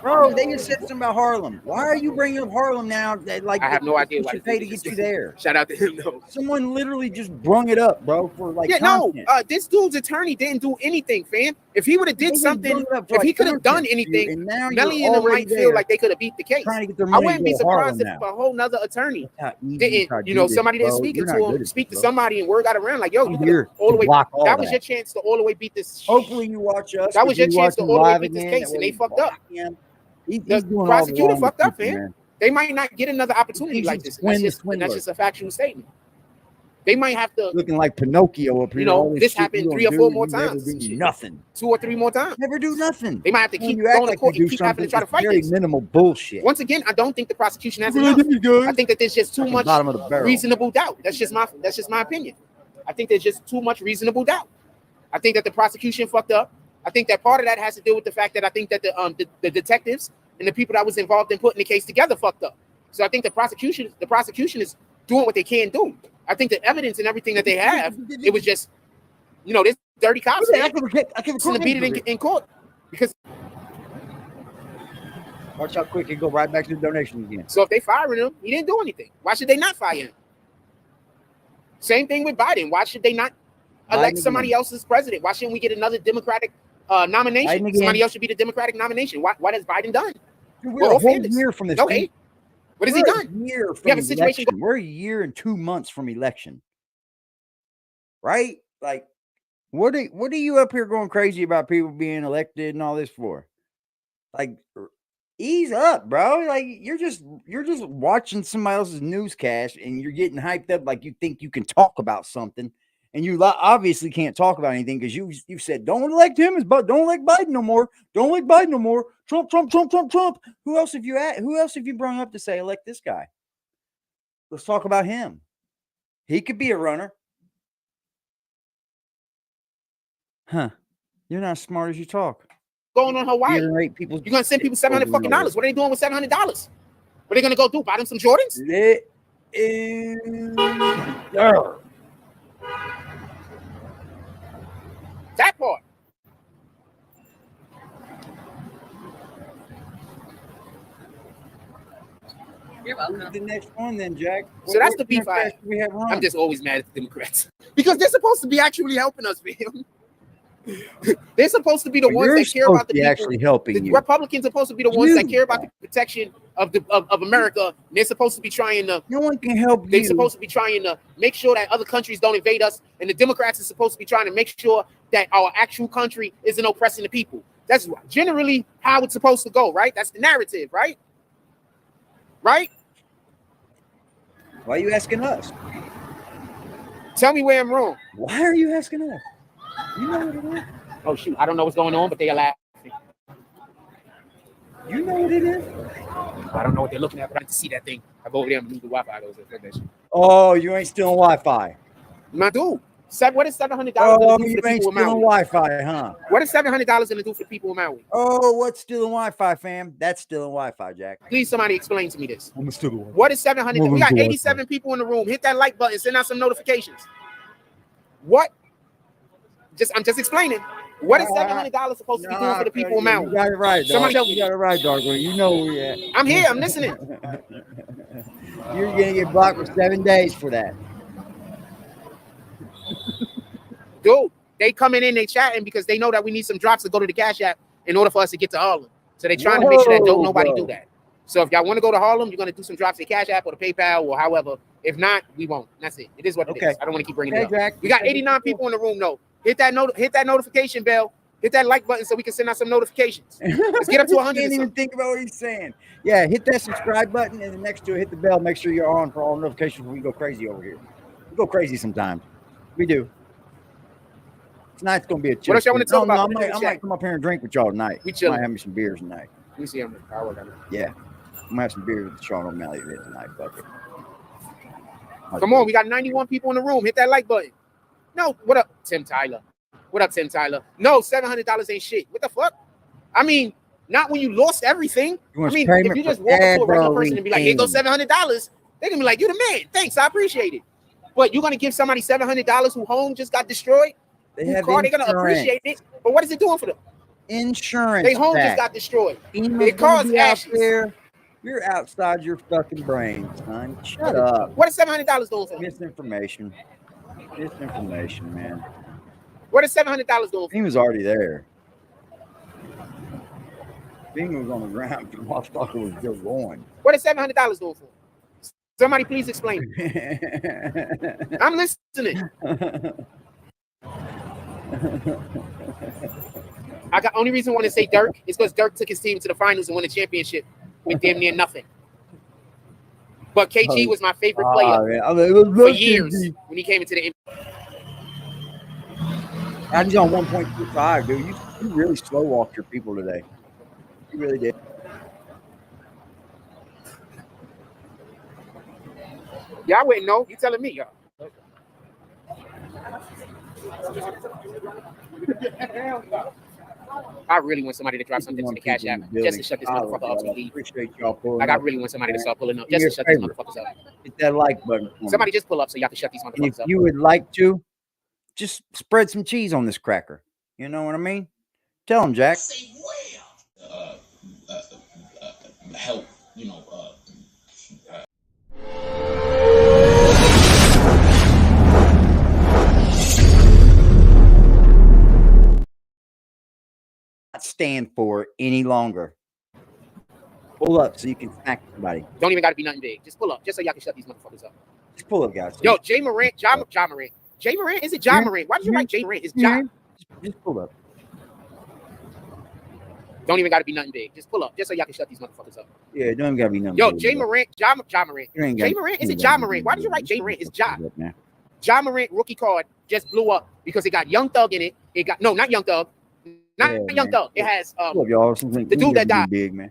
Bro, they just said something about Harlem. Why are you bringing up Harlem now? Like, I have no idea why you pay to get you there. Shout out to him, though. Someone literally just brung it up, bro, for like content. This dude's attorney didn't do anything, fam. If he would have did something, if he could have done anything, Melly and them might feel like they could have beat the case. I wouldn't be surprised if a whole nother attorney didn't, somebody didn't speak to him, speak to somebody, and word got around like, yo, you could all the way. That was your chance to all the way beat this. Hopefully you watch us. That was your chance to all the way beat this case, and they fucked up. The prosecutor fucked up, man. They might not get another opportunity like this. That's just a factual statement. They might have to looking like Pinocchio up here. This happened 3 or 4 more times. Nothing. 2 or 3 more times. Never do nothing. They might have to keep going to court and keep having to try to fight very this. Minimal bullshit. Once again, I don't think the prosecution has enough. I think that there's just too much reasonable doubt. That's just my opinion. I think there's just too much reasonable doubt. I think that the prosecution fucked up. I think that part of that has to do with the fact that I think that the detectives and the people that was involved in putting the case together fucked up. So I think the prosecution is doing what they can do. I think the evidence and everything that they have, it was just, this dirty cops. I can beat it in court because. Watch how quick it go right back to the donation again. So if they firing him, he didn't do anything. Why should they not fire him? Same thing with Biden. Why should they not elect somebody else as president? Why shouldn't we get another Democratic nomination? Somebody else should be the Democratic nomination. What has Biden done? Dude, we're a whole year from this. Okay. What has he done? We have a situation. We're a year and 2 months from election. Right? Like, what are you up here going crazy about people being elected and all this for? Like, ease up, bro. Like, you're just watching somebody else's newscast and you're getting hyped up like you think you can talk about something. And you obviously can't talk about anything because you said don't elect him, but don't elect Biden no more. Don't elect Biden no more. Trump. Who else have you brought up to say elect this guy? Let's talk about him. He could be a runner. Huh? You're not as smart as you talk. Going on Hawaii. You're gonna send people $700 fucking dollars. What are they doing with $700? What are they gonna go do? Buy them some Jordans? You're welcome. Who's the next one then, Jack? So that's the beef we have run? I'm just always mad at the Democrats because they're supposed to be actually helping us, man. They're supposed to be the ones that care about the people. Actually helping the you. Republicans are supposed to be the ones that care about the protection of America. They're supposed to be trying to. No one can help you. They're supposed to be trying to make sure that other countries don't invade us, and the Democrats are supposed to be trying to make sure that our actual country isn't oppressing the people. That's generally how it's supposed to go, right? That's the narrative, right? Right? Why are you asking us? Tell me where I'm wrong. Why are you asking us? You know what it is. Oh shoot, I don't know what's going on, but they are laughing. You know what it is. I don't know what they're looking at, but I can see that thing. I go over there and move the Wi-Fi. Oh, you ain't stealing Wi-Fi. My dude, what is $700 Oh, gonna do you for the ain't people in stealing Maui? Wi-Fi, huh? What is $700 gonna do for the people in Maui? Oh, what's stealing Wi-Fi, fam? That's stealing Wi-Fi, Jack. Please, somebody explain to me this. I'm steal the Wi-Fi. What is 700? We got 87 people in the room. Hit that like button. Send out some notifications. What? I'm just explaining. What is $700 supposed to be doing for the people in Maui? You got it right, dog. Somebody tell me. You got it right, dog. You know where you're at. I'm here. I'm listening. You're gonna get blocked for 7 days for that. Dude, they coming in, they chatting because they know that we need some drops to go to the Cash App in order for us to get to Harlem. So they trying to make sure that don't nobody do that. So if y'all want to go to Harlem, you're gonna do some drops to Cash App or the PayPal or however. If not, we won't. That's it. It is what it is. I don't want to keep bringing it up. Jack. We got 89 people in the room though. Hit that notification bell. Hit that like button so we can send out some notifications. Let's get up to 100. Can't even think about what he's saying. Yeah, hit that subscribe button and then next to it, hit the bell. Make sure you're on for all notifications when we go crazy over here. We go crazy sometimes. We do. Tonight's gonna be a chill. What else y'all want to talk about? I might come up here and drink with y'all tonight. We chill. Might have me some beers tonight. Let me see. Yeah, I'm gonna have some beers with Sean O'Malley here tonight. Fuck it. Come on, we got 91 people in the room. Hit that like button. No, what up, Tim Tyler? What up, Tim Tyler? No, $700 ain't shit. What the fuck? I mean, not when you lost everything. I mean, if you just walk up to a regular person and be like, here goes $700, they're gonna be like, you the man. Thanks, I appreciate it. But you're gonna give somebody $700 who home just got destroyed? They're gonna appreciate it. But what is it doing for them? Insurance. Their home just got destroyed. It caused ashes. There. You're outside your fucking brain, son. Shut up. What is $700 doing for? Misinformation. Misinformation, man. What is $700 doing for? He was already there. Bing was on the ground. The motherfucker was still going. What is $700 doing for? Somebody please explain. I'm listening. Only reason I want to say Dirk is because Dirk took his team to the finals and won the championship with damn near nothing. But KG was my favorite player for years when he came into the NBA. He's on 1.25, dude. You really slow walked your people today. You really did. Yeah, I wouldn't know. You telling me, y'all. I really want somebody to drop something to the Cash App just to shut this motherfucker up. Appreciate y'all pulling like, I really want somebody to start pulling up just to shut these motherfuckers up. Hit that like button. Somebody just pull up so y'all can shut these motherfuckers up. If you would like to, just spread some cheese on this cracker. You know what I mean? Tell him, Jack. Help, Not stand for it any longer. Pull up so you can smack somebody. Don't even got to be nothing big. Just pull up, just so y'all can shut these motherfuckers up. Just pull up, guys. Yo, Jay Morant, John Morant. Jay Morant? Is it John Morant? Why did you write Jay Morant? It's John. Just pull up. Don't even got to be nothing big. Just pull up, just so y'all can shut these motherfuckers up. Yeah, don't even got to be nothing. Yo, big, Jay Morant, John Morant. Jay Morant? Is it John Morant? Why did you write Jay Morant? It's John. John Morant rookie card just blew up because it got Young Thug in it. It got not Young Thug. Not Young Thug. It has the dude that died. Big, man.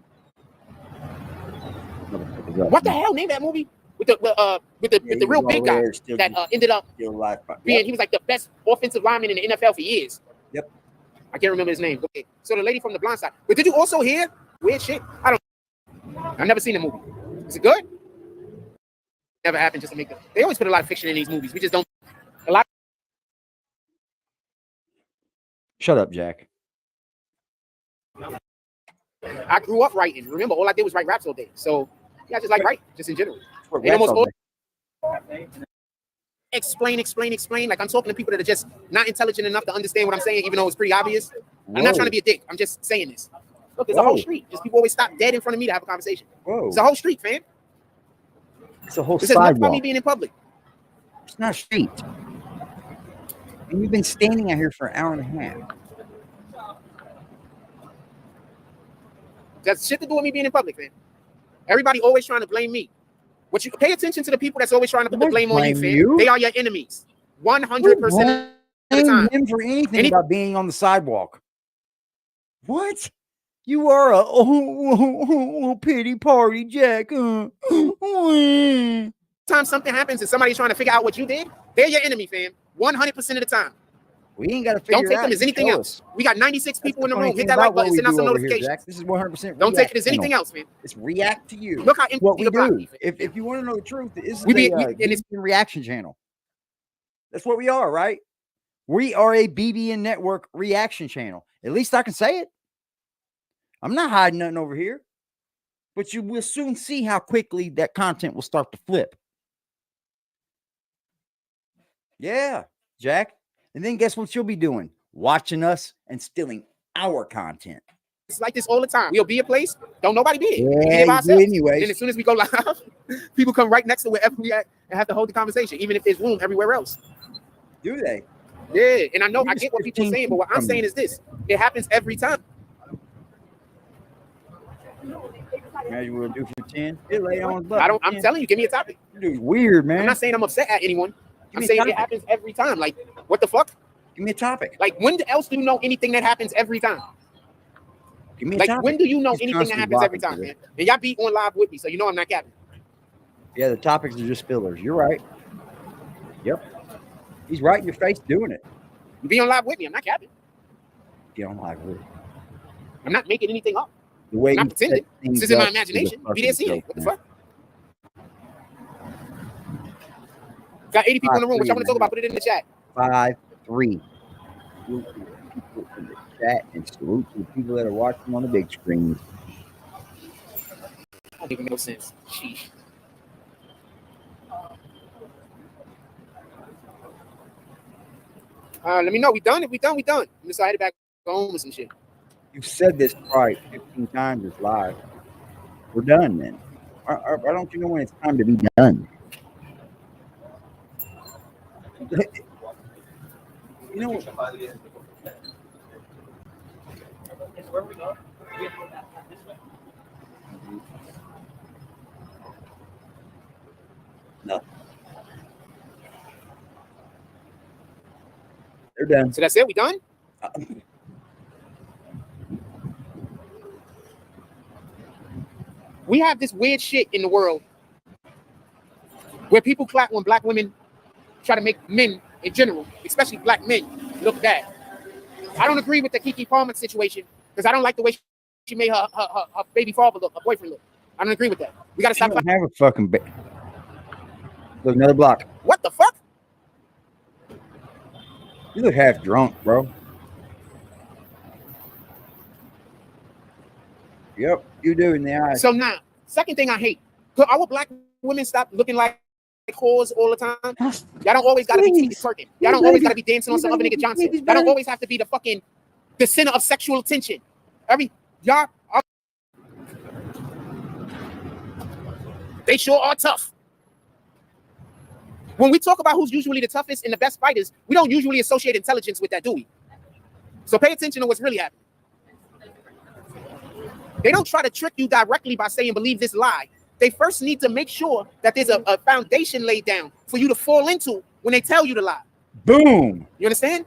What the hell? Name that movie with the real big guy that ended up being. He was like the best offensive lineman in the NFL for years. Yep. I can't remember his name. Okay. So the lady from The Blind Side. But did you also hear weird shit? I've never seen the movie. Is it good? Never happened just to make them. They always put a lot of fiction in these movies. We just don't. A lot. Shut up, Jack. I grew up writing. Remember, all I did was write raps all day. So Yeah, just like right, just in general. And almost all explain. Like I'm talking to people that are just not intelligent enough to understand what I'm saying, even though it's pretty obvious. I'm not trying to be a dick. I'm just saying this. Look, there's a whole street. Just people always stop dead in front of me to have a conversation. It's a whole street, fam. It's a whole sidewalk. This is not about me being in public. It's not a street. And you've been standing out here for an hour and a half. That's shit to do with me being in public, man. Everybody always trying to blame me. What you pay attention to the people that's always trying to put the blame on you, fam. They are your enemies. 100% of the time. Him for anything about being on the sidewalk. What? You are a pity party, Jack. Time something happens and somebody's trying to figure out what you did, they're your enemy, fam. 100% of the time. We ain't got to figure it out. Don't take them as anything else. We got 96 people in the room. Hit that like button, send out some notifications. This is 100%. Don't take it as anything else, man. It's react to you. Look how what we the block do. If you want to know the truth, this is a reaction channel. That's what we are, right? We are a BBN network reaction channel. At least I can say it. I'm not hiding nothing over here. But you will soon see how quickly that content will start to flip. Yeah, Jack. And then guess what you'll be doing? Watching us and stealing our content. It's like this all the time. We'll be a place, don't nobody be it. Yeah, anyway. And as soon as we go live, people come right next to wherever we at and have to hold the conversation, even if there's room everywhere else. Do they? Yeah, and I know I get what people are saying, but what I'm saying is this: it happens every time. Now you will do for 10. I'm telling you, give me a topic. Dude, weird, man. I'm not saying I'm upset at anyone. I'm saying it happens every time. Like, what the fuck? Give me a topic. Like, when else do you know anything that happens every time? Give me a like, topic. when do you know anything that happens every time, man? And y'all be on live with me, so you know I'm not capping. Yeah, the topics are just fillers. You're right. Yep. He's right in your face doing it. You be on live with me. I'm not capping. Be on live with me. I'm not making anything up. The way I'm not pretending. This is in my imagination. Be there, see it. What the fuck? Got 80 people in the room. What y'all want to talk about? Put it in the chat. 5-3. Salute to the people in the chat and salute to the people that are watching on the big screen. That don't make no sense. Sheesh. Let me know. We done? If we done, we done. I'm just headed back home with some shit. You've said this probably 15 times this live. We're done, then. Why don't you know when it's time to be done? You know what? Where are we going? No. They're done. So that's it? We done? We have this weird shit in the world where people clap when black women try to make men in general, especially black men, look bad. I don't agree with the Keke Palmer situation because I don't like the way she made her baby father look, her boyfriend look. I don't agree with that. We got to stop. You don't have a fucking Look, another block. What the fuck? You look half drunk, bro. Yep, you do in the eyes. So now, second thing I hate, could our black women stop looking like whores all the time? Y'all don't always gotta be twerking. Y'all don't always gotta be dancing on some other nigga Johnson. Y'all don't always have to be the center of sexual attention. Y'all are, they sure are tough. When we talk about who's usually the toughest and the best fighters, we don't usually associate intelligence with that, do we? So pay attention to what's really happening. They don't try to trick you directly by saying, believe this lie. They first need to make sure that there's a foundation laid down for you to fall into when they tell you to lie. Boom. You understand?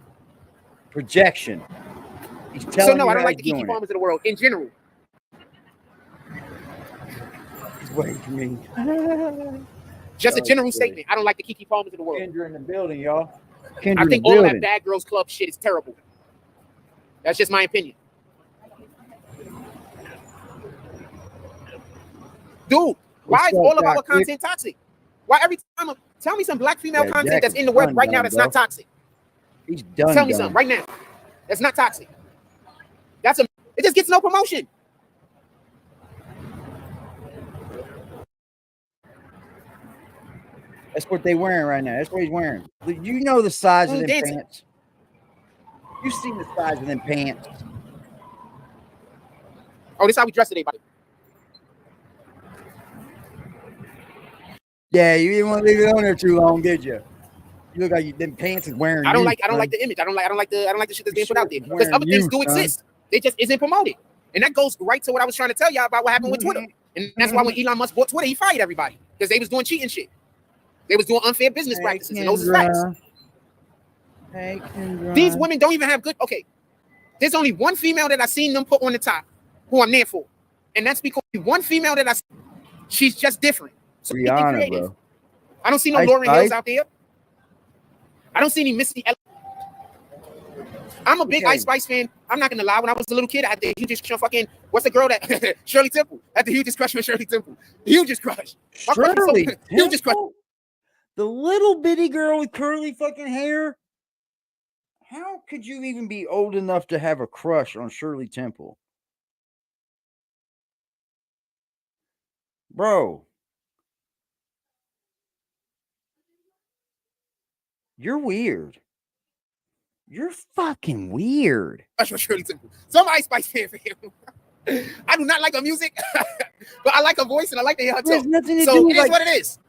Projection. So no, I don't like the Keke Palmers of the world in general. He's waiting for me. Just a general statement. I don't like the Keke Palmers of the world. Kendra in the building, y'all. I think all that Bad Girls Club shit is terrible. That's just my opinion. Dude, why is all of our content toxic? Why every time? Tell me some black female content that's in the web right now that's not toxic. He's done. Tell me something right now that's not toxic. It just gets no promotion. That's what they wearing right now. That's what he's wearing. You know the size of them pants. You seen the size of them pants. Oh, this is how we dress today, buddy. Yeah, you didn't want to leave it on there too long, did you? You look like them pants is wearing. I don't like the image. I don't like the shit that's being put out there. Because other things do exist. They just isn't promoted. And that goes right to what I was trying to tell y'all about what happened with Twitter. And that's why when Elon Musk bought Twitter, he fired everybody. Because they was doing cheating shit. They was doing unfair business practices. And those are facts. Hey, these women don't even have good. Okay. There's only one female that I seen them put on the top who I'm there for. And that's because one female that I see, she's just different. So Rihanna, bro. I don't see no Lauryn Hills out there. I don't see any Missy Elliott. I'm a big Ice Spice fan. I'm not gonna lie. When I was a little kid, I had the hugest fucking what's the girl that Shirley Temple. I had the hugest crush with Shirley Temple. Hugest crush. Shirley hugest crush. The little bitty girl with curly fucking hair. How could you even be old enough to have a crush on Shirley Temple? Bro. You're weird. You're fucking weird. That's what Shirley Temple. So I'm an Ice Spice fan for him. I do not like her music, but I like her voice and I like to hear her talk. So it is what it is.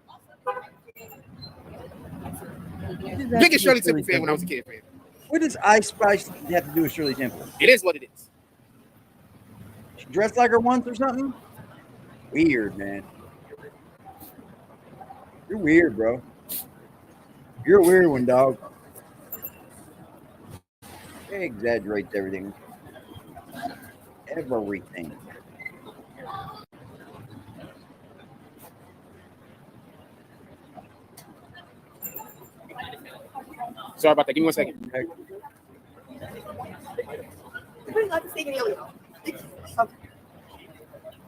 Biggest Shirley Temple fan when I was a kid, fan. What does Ice Spice have to do with Shirley Temple? It is what it is. She dressed like her once or something? Weird, man. You're weird, bro. You're a weird one, dog. It exaggerates everything. Everything. Sorry about that. Give me 1 second.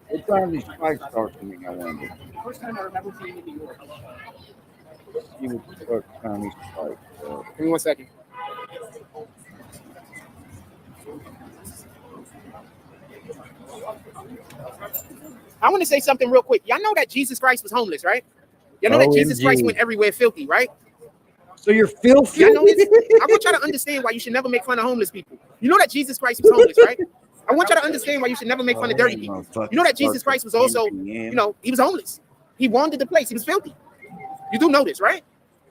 What time these spikes start coming, I wonder? First time I remember seeing it in New York. Give me 1 second. I want to say something real quick. Y'all know that Jesus Christ was homeless, right? Y'all know that Jesus Christ went everywhere filthy, right? So you're filthy? Y'all know this? I want y'all to understand why you should never make fun of homeless people. You know that Jesus Christ was homeless, right? I want y'all to understand why you should never make fun of dirty people. You know that Jesus Christ was also, you know, he was homeless. He wandered the place. He was filthy. You do know this, right?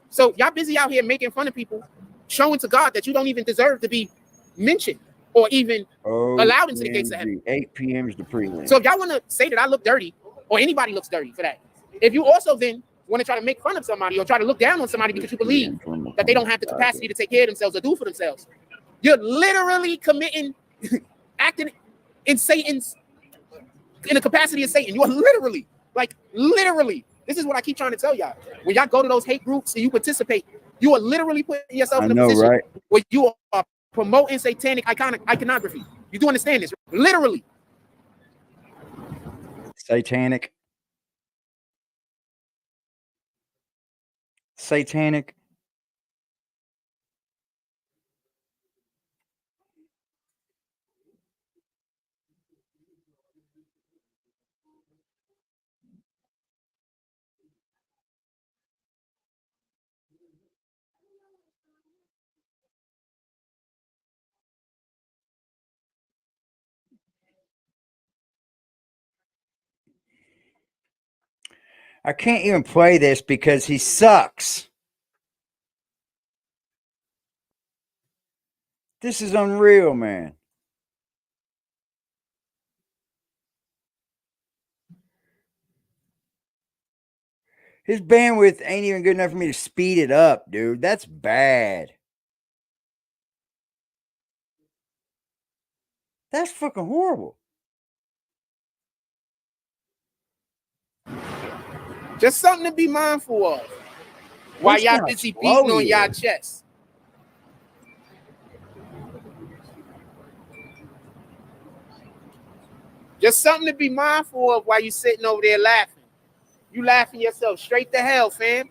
So y'all busy out here making fun of people, showing to God that you don't even deserve to be mentioned or even allowed into the gates of heaven. 8 p.m. is the prelim. So if y'all want to say that I look dirty, or anybody looks dirty for that, if you also then want to try to make fun of somebody or try to look down on somebody because you believe that they don't have the capacity to take care of themselves or do for themselves, you're literally committing, acting in Satan's, in the capacity of Satan. You are literally, like literally. This is what I keep trying to tell y'all. When y'all go to those hate groups and you participate, you are literally putting yourself in a position where you are promoting satanic iconography. You do understand this? Literally. Satanic. Satanic. I can't even play this because he sucks. This is unreal, man. His bandwidth ain't even good enough for me to speed it up, dude. That's bad. That's fucking horrible. Just something to be mindful of while y'all busy beating on y'all chest. Just something to be mindful of while you sitting over there laughing. You laughing yourself straight to hell, fam.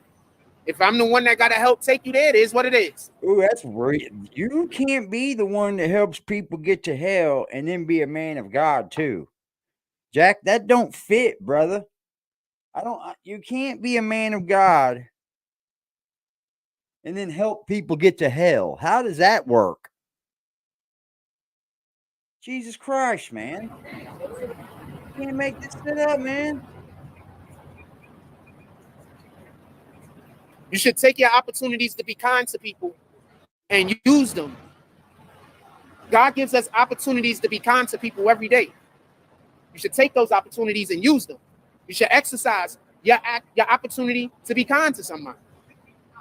If I'm the one that got to help take you there, it is what it is. Ooh, that's real. You can't be the one that helps people get to hell and then be a man of God too. Jack, that don't fit, brother. You can't be a man of God and then help people get to hell. How does that work? Jesus Christ, man. You can't make this shit up, man. You should take your opportunities to be kind to people and use them. God gives us opportunities to be kind to people every day. You should take those opportunities and use them. You should exercise your opportunity to be kind to somebody.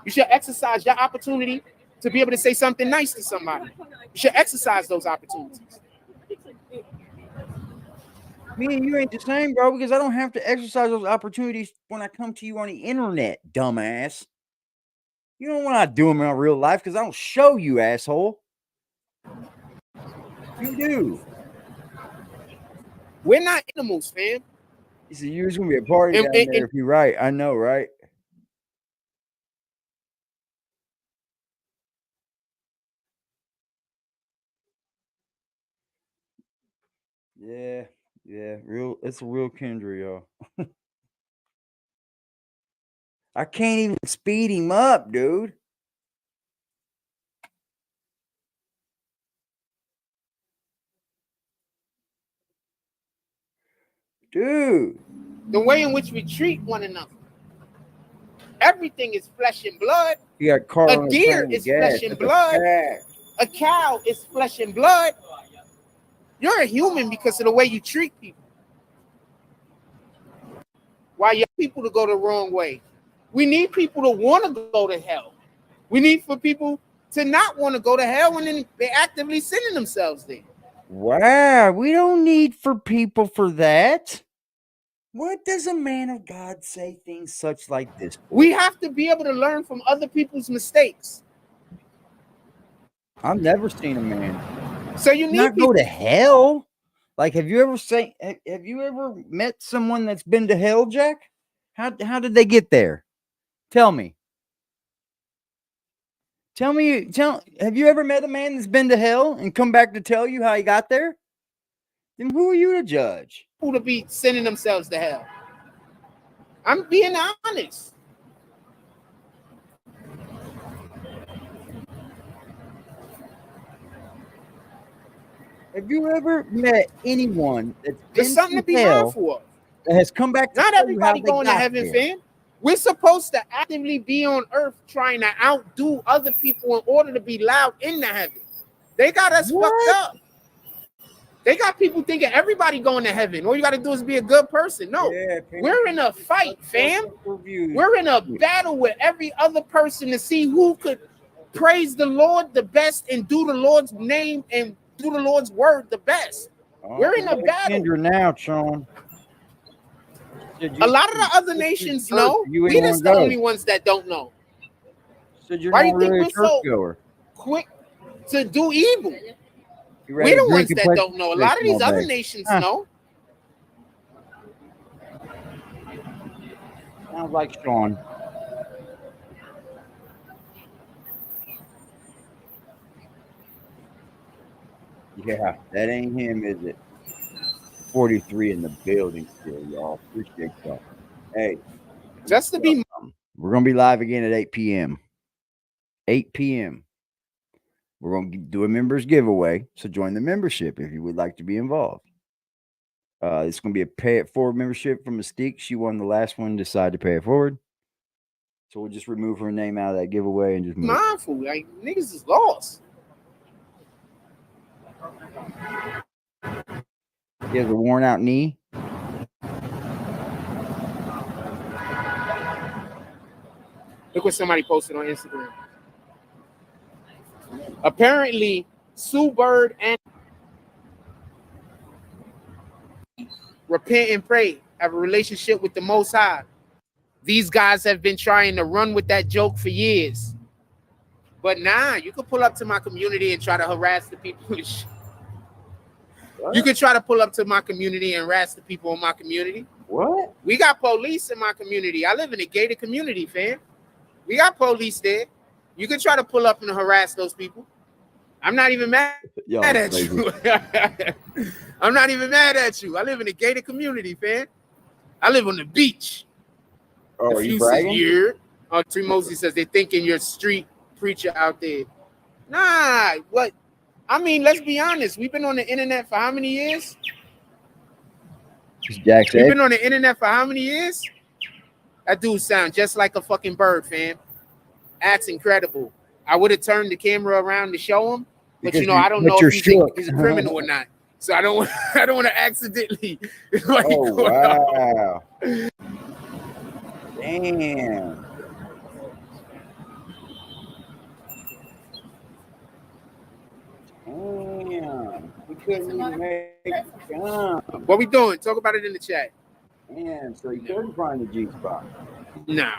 You should exercise your opportunity to be able to say something nice to somebody. You should exercise those opportunities. Me and you ain't the same, bro, because I don't have to exercise those opportunities when I come to you on the internet, dumbass. You don't know what I do in my real life because I don't show you, asshole. You do. We're not animals, fam. He said, "You're going to be a party down there if you're right." I know, right? Yeah, real. It's a real Kendra, y'all. I can't even speed him up, dude. Dude. The way in which we treat one another. Everything is flesh and blood. You got car a deer is flesh and blood. A cow is flesh and blood. You're a human because of the way you treat people. Why you people to go the wrong way? We need people to want to go to hell. We need for people to not want to go to hell and then they're actively sending themselves there. Wow, we don't need for people for that. What does a man of God say things such like this for? We have to be able to learn from other people's mistakes. I've never seen a man. So you need not go to hell. Like, have you ever met someone that's been to hell, Jack? How did they get there? Tell me. Have you ever met a man that's been to hell and come back to tell you how he got there? Then who are you to judge? Who to be sending themselves to hell? I'm being honest. Have you ever met anyone that's There's something to be mindful of that has come back to not everybody going to heaven, there? fam. We're supposed to actively be on earth trying to outdo other people in order to be loud in the heaven. They got us fucked up. They got people thinking everybody going to heaven. All you got to do is be a good person. No, we're in a fight, fam. We're in a battle with every other person to see who could praise the Lord the best and do the Lord's name and do the Lord's word the best. We're in a battle. Now, Sean. A lot of the other nations know. We're just the only ones that don't know. Why do you think we're so quick to do evil? We're the ones that don't know. A lot of these other nations know. Sounds like Sean. Yeah, that ain't him, is it? 43 in the building still, y'all. Appreciate y'all. Hey, just to be, we're gonna be live again at 8 p.m. 8 p.m. We're gonna do a members giveaway, so join the membership if you would like to be involved. It's gonna be a pay it forward membership from Mystique. She won the last one, decided to pay it forward. So we'll just remove her name out of that giveaway and just move. Mindful, like niggas is lost. He has a worn out knee. Look what somebody posted on Instagram. Apparently, Sue Bird and repent and pray, have a relationship with the Most High. These guys have been trying to run with that joke for years. But nah, you can pull up to my community and try to harass the people. You can try to pull up to my community and harass the people in my community. What? We got police in my community. I live in a gated community, fam. We got police there. You can try to pull up and harass those people. I'm not even mad at you. I'm not even mad at you. I live in a gated community, fam. I live on the beach. Oh, are you bragging? Tree Mosey says they're thinking you're a street preacher out there. Nah, what? I mean, let's be honest. We've been on the internet for how many years? Jack said. We've been on the internet for how many years? That dude sounds just like a fucking bird, fam. That's incredible. I would have turned the camera around to show him, but Because I don't know if he's a criminal or not. So I don't want to accidentally. Like, oh wow! Damn. Damn. We couldn't even make it jump. What we doing? Talk about it in the chat. Man, so you couldn't find the G spot. No.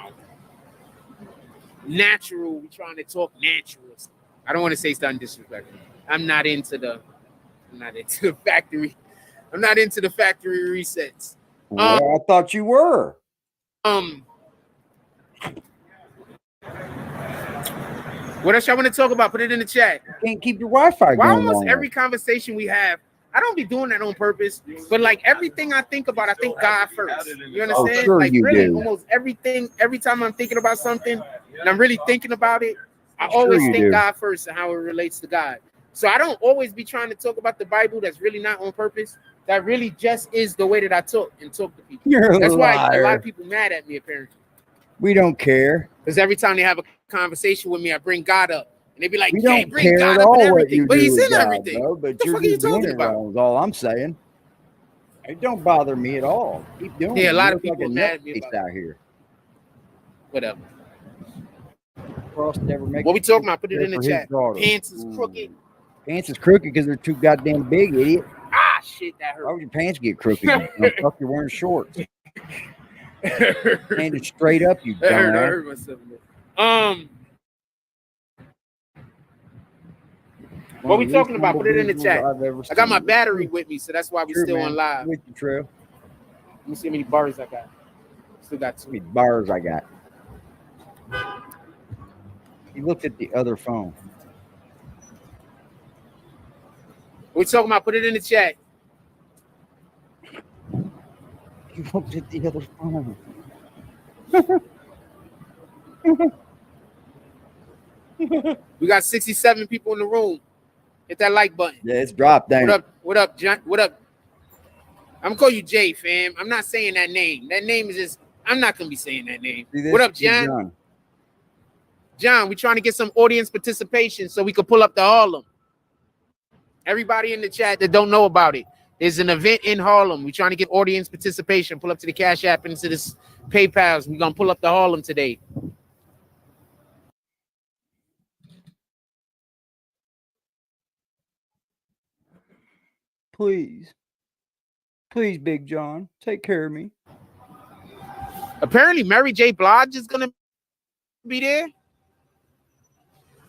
Natural. We trying to talk natural. I don't want to say something disrespectful. I'm not into the factory. I'm not into the factory resets. Well, I thought you were. What else y'all want to talk about? Put it in the chat. You can't keep your Wi-Fi Why going. almost every conversation we have, I don't be doing that on purpose, but like everything I think about, I think God first. You understand? Oh, sure like you really, do. almost everything. Every time I'm thinking about something and I'm really thinking about it, I always think do. God first and how it relates to God. So I don't always be trying to talk about the Bible. That's really not on purpose. That really just is the way that I talk to people. That's why a lot of people mad at me apparently. We don't care. Because every time they have a conversation with me, I bring God up. And they be like, We "Jay, don't bring care God at up all and what everything." you But do he's with in God, everything. bro, What but the you're fuck are you just doing talking it about? wrong, is all I'm saying. It don't bother me at all. Keep doing it. Yeah, a lot of You look people like a mad at me nutcase about out here. Whatever. Cross never make What we it talking about? Put it in the for his chat. daughter. Pants is crooked. Pants is crooked because they're too goddamn big, idiot. Ah, shit, that Why hurt. would your pants get crooked? You fuck, you're wearing shorts. Standing straight up, you I dumbass. hurt myself. What we talking about? Put it in the chat. I got my battery with me, so that's why we still on live. With you, True. Let me see how many bars I got. Still got 2. How many bars I got? He looked at the other phone. What we talking about? Put it in the chat. He looked at the other phone. We got 67 people in the room. Hit that like button. Yeah, it's dropped down. What up? What up, John? What up? I'm gonna call you Jay, fam. I'm not saying that name. That name is just. I'm not gonna be saying that name. What up, John? John, we trying to get some audience participation so we could pull up to Harlem. Everybody in the chat that don't know about it, there's an event in Harlem. We're trying to get audience participation. Pull up to the Cash App and to this PayPal. We're gonna pull up to Harlem today. Please. Please, Big John, take care of me. Apparently, Mary J. Blige is gonna be there.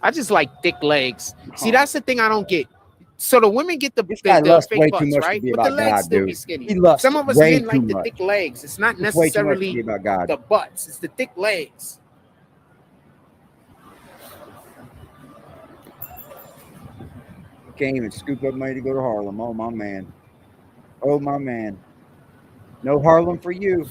I just like thick legs. See, that's the thing I don't get. So the women get the fake butts, right? But the legs still be skinny. Some of us men like the thick legs. It's not necessarily the butts. It's the thick legs. Can't even scoop up money to go to Harlem. Oh, my man. Oh, my man. No Harlem for you.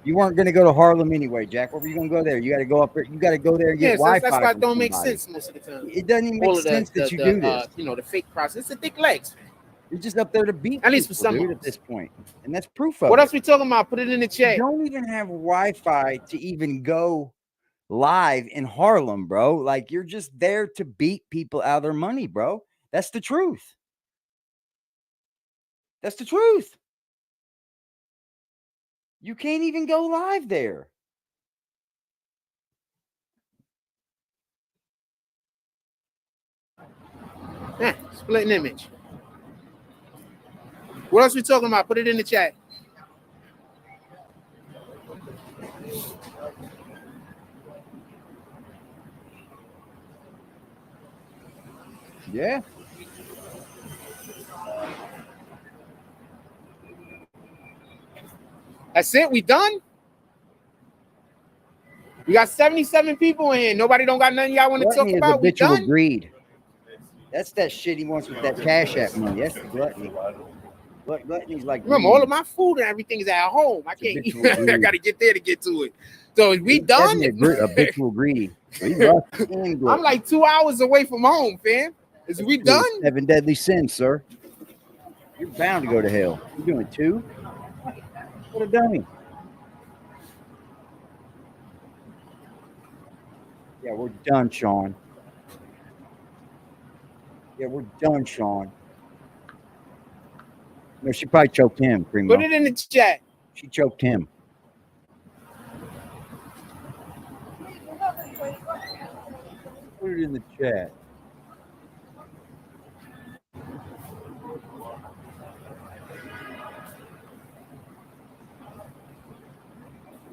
You weren't going to go to Harlem anyway, Jack. What were you going to go there? You got to go up there. You got to go there and get Wi-Fi. That's why it don't make sense most of the time. It doesn't even make sense that you do this. You know, the fake process. It's the thick legs, man. You're just up there to beat at least for people, some dude, at this point. And that's proof of what it. else we talking about? Put it in the chat. You don't even have Wi-Fi to even go live in Harlem, bro. Like, you're just there to beat people out of their money, bro. That's the truth. That's the truth. You can't even go live there. Yeah, splitting image. What else we talking about? Put it in the chat. Yeah. That's it. We done. We got 77 people in here. Nobody don't got nothing y'all want to talk about. We done. Greed. That's that shit he wants with that Cash App money. That's the gluttony. Gluttony's like remember, all of my food and everything is at home. I can't eat. I got to get there to get to it. So is we done? Habitual greedy. I'm like 2 hours away from home, fam. Is we done? 7 deadly sins, sir. You're bound to go to hell. You're doing 2? What a dummy. Yeah, we're done, Sean. Yeah, we're done, Sean. No, she probably choked him, Primo. Put it in the chat. She choked him. Put it in the chat.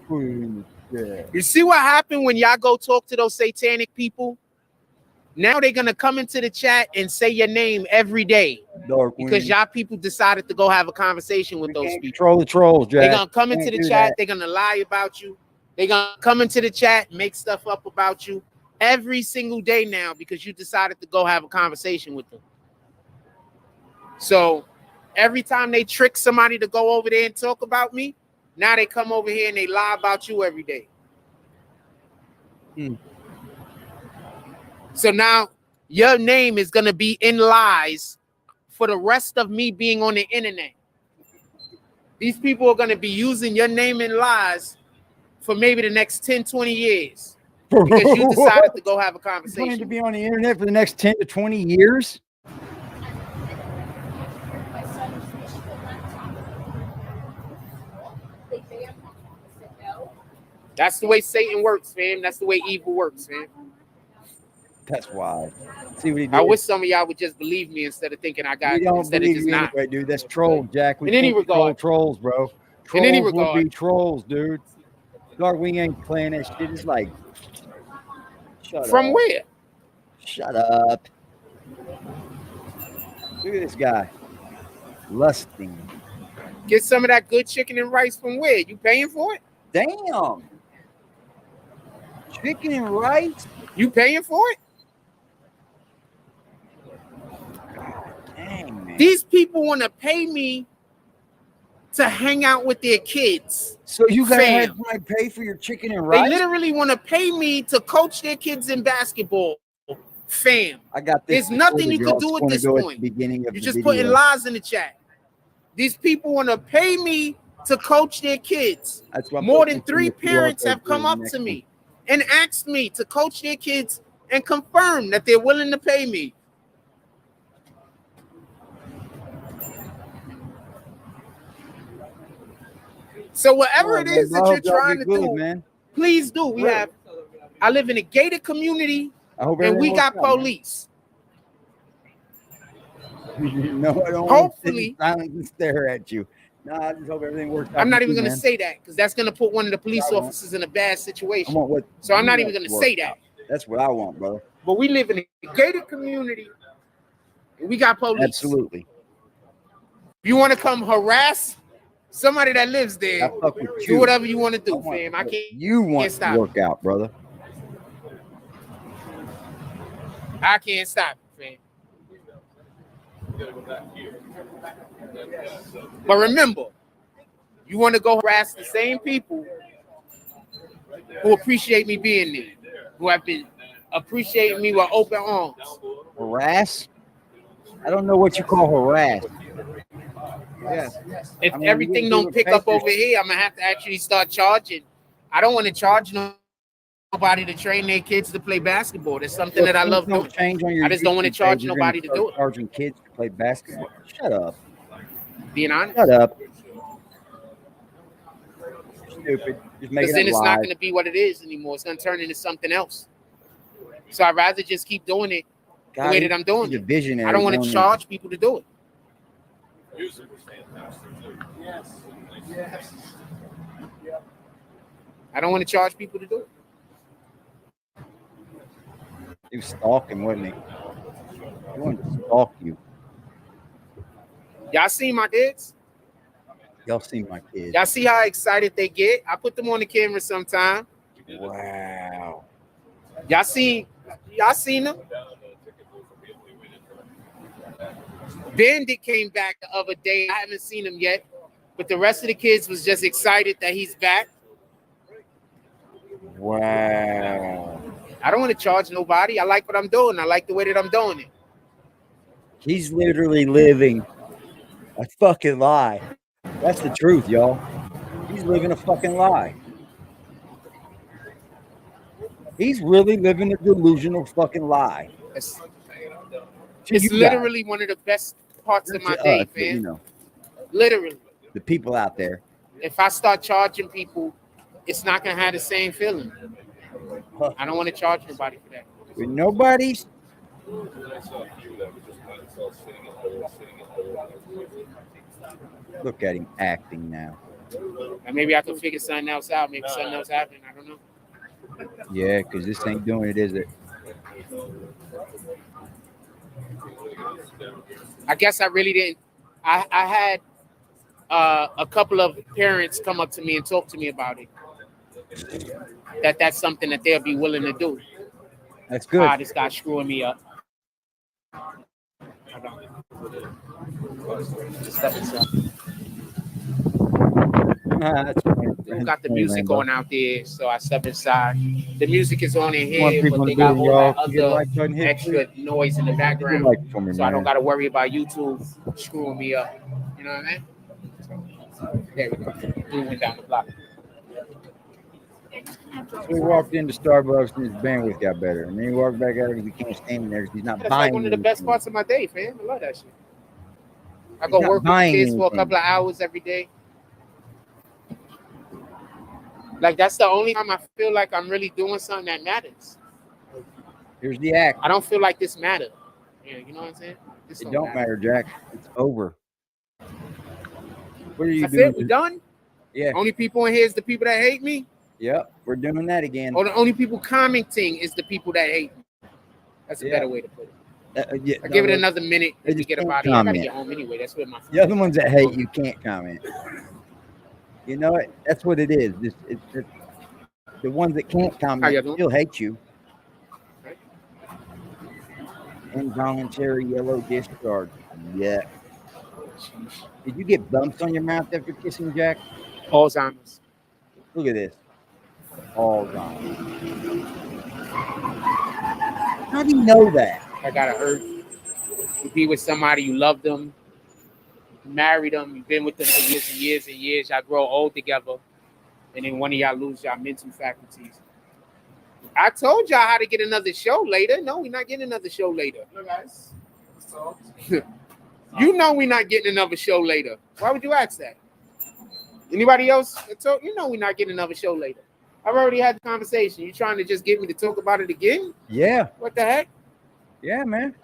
Put it in the chat. You see what happened when y'all go talk to those satanic people? Now they're going to come into the chat and say your name every day. Because y'all people decided to go have a conversation with those people. Control the trolls, Jack. They're going to come into the chat. They're going to lie about you. They're going to come into the chat, make stuff up about you every single day now because you decided to go have a conversation with them. So every time they trick somebody to go over there and talk about me, now they come over here and they lie about you every day. So now your name is going to be in lies for the rest of me being on the internet. These people are going to be using your name in lies for maybe the next 10, 20 years because you decided to go have a conversation. You plan to be on the internet for the next 10 to 20 years? That's the way Satan works, man. That's the way evil works, man. That's wild. See what he did? I wish some of y'all would just believe me instead of thinking I got it, instead of just not. Anyway, dude, that's troll, Jack. We in any regard, trolls, bro. Trolls in any regard, will be trolls, dude. Dog, we ain't playing that shit. It's like, shut from up. where? Shut up. Look at this guy, lusting. Get some of that good chicken and rice from where? You paying for it? Damn. Chicken and rice? You paying for it? Dang, man. These people want to pay me to hang out with their kids. So you gotta have somebody pay for your chicken and rice? They literally want to pay me to coach their kids in basketball. Fam, I got this. There's nothing you can do at this point. You're just putting lies in the chat. These people want to pay me to coach their kids. More than 3 parents have come up to me and asked me to coach their kids and confirm that they're willing to pay me. So whatever it is that you're trying to do, man, please do. I live in a gated community and we got police. No, I don't. Hopefully, silent stare at you. No, I just hope everything works out. I'm not even going to say that because that's going to put one of the police officers in a bad situation. So I'm not even going to say that. That's what I want, brother. But we live in a gated community and we got police. Absolutely. If you want to come harass somebody that lives there, do whatever you want to do, fam. I can't. You want to work out, brother. I can't stop it, fam. But remember, you want to go harass the same people who appreciate me being there, who have been appreciating me with open arms. Harass? I don't know what you call harass. Yeah. If everything don't pick up over here, I'm gonna have to actually start charging. I don't want to charge nobody to train their kids to play basketball. That's something that I love doing. I just don't want to charge nobody to do it. Charging kids to play basketball. Shut up. Being honest. Shut up. Stupid. Because then it's not going to be what it is anymore. It's going to turn into something else. So I'd rather just keep doing it the way that I'm doing it. I don't want to charge people to do it. Yes. I don't want to charge people to do it. He was stalking, wasn't he? He wanted to stalk you. Y'all see my kids? Y'all see my kids. Y'all see how excited they get? I put them on the camera sometime. Wow. Y'all seen them? Bandit came back the other day. I haven't seen him yet, but the rest of the kids was just excited that he's back. Wow. I don't want to charge nobody. I like what I'm doing. I like the way that I'm doing it. He's literally living a fucking lie. That's the truth, y'all. He's living a fucking lie. He's really living a delusional fucking lie. It's you literally one of the best parts of my day, but, fam. you know, Literally. the people out there. If I start charging people, it's not gonna have the same feeling. I don't want to charge nobody for that. With nobody's. Look at him acting now. And maybe I can figure something else out. Maybe something else happened. I don't know. Yeah, because this ain't doing it, is it? I guess I really didn't. I had a couple of parents come up to me and talk to me about it. That's something that they'll be willing to do. That's good. This guy's screwing me up. We got the music going out there, so I step inside. The music is on in here, but they got all that other extra noise in the background, so I don't got to worry about YouTube screwing me up. You know what I mean? So, there we go. We went down the block. So we walked into Starbucks and his bandwidth got better, and then he walked back out because he can't stand in there because he's not That's buying. like one of the best parts of my day, fam. I love that shit. I He's go not work with the buying kids for a anything. couple of hours every day. Like, that's the only time I feel like I'm really doing something that matters. Here's the act. I don't feel like this matters. Yeah, you know what I'm saying? This It don't matter, Jack. It's over. What are you That's doing? it? We done? Yeah. Only people in here is the people that hate me? Yep, we're doing that again. Or the only people commenting is the people that hate me? That's a better way to put it. Yeah, I give it another minute and we get can't about it. I gotta comment. get home anyway. That's where my The other ones that hate you can't comment. You know it. That's what it is. It's the ones that can't comment still hate you. Involuntary yellow discharge. Yeah. Did you get bumps on your mouth after kissing Jack? Alzheimer's. Look at this. Alzheimer's. How do you know that? I gotta hurt. You be with somebody, you love them, you marry them, you've been with them for years and years and years. Y'all grow old together, and then one of y'all lose y'all mental faculties. I told y'all how to get another show later. No, we're not getting another show later. No, guys. You know we're not getting another show later. Why would you ask that? Anybody else? You know we're not getting another show later. I've already had the conversation. You trying to just get me to talk about it again? Yeah. What the heck? Yeah, man.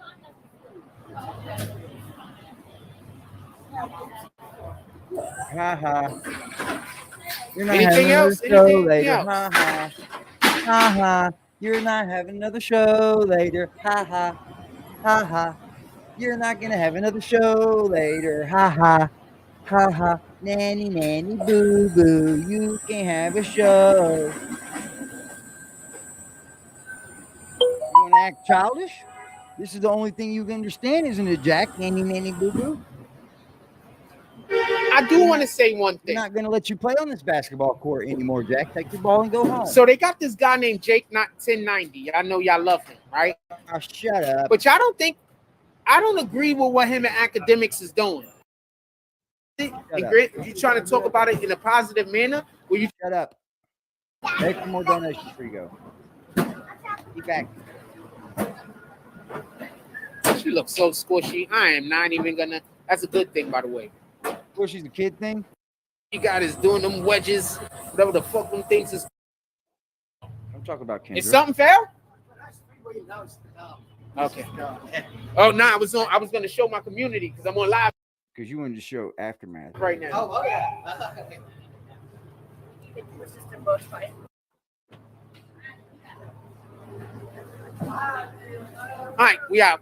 Ha ha. You're not Anything having else? another show Anything later. else? Ha ha. Ha ha. You're not having another show later. Ha ha. Ha ha. You're not gonna have another show later. Ha ha. Ha ha. Nanny nanny boo boo. You can have a show. You wanna act childish? This is the only thing you can understand, isn't it, Jack? Nanny nanny boo boo. I do want to say one thing. They're not going to let you play on this basketball court anymore, Jack. Take your ball and go home. So they got this guy named Jake 1090. I know y'all love him, right? Oh, shut up. But I don't agree with what him and Academics is doing. You trying to talk about it in a positive manner? Or you shut up? Make some more donations for you go. Be back. She looks so squishy. I am not even gonna. That's a good thing, by the way. Squishy's a kid thing. You got is doing them wedges, whatever the fuck them things is. I'm talking about Kendra. Is something fair? Okay. Oh no, I was gonna show my community because I'm on live. Because you wanted to show aftermath right now. Oh yeah. All right, we out.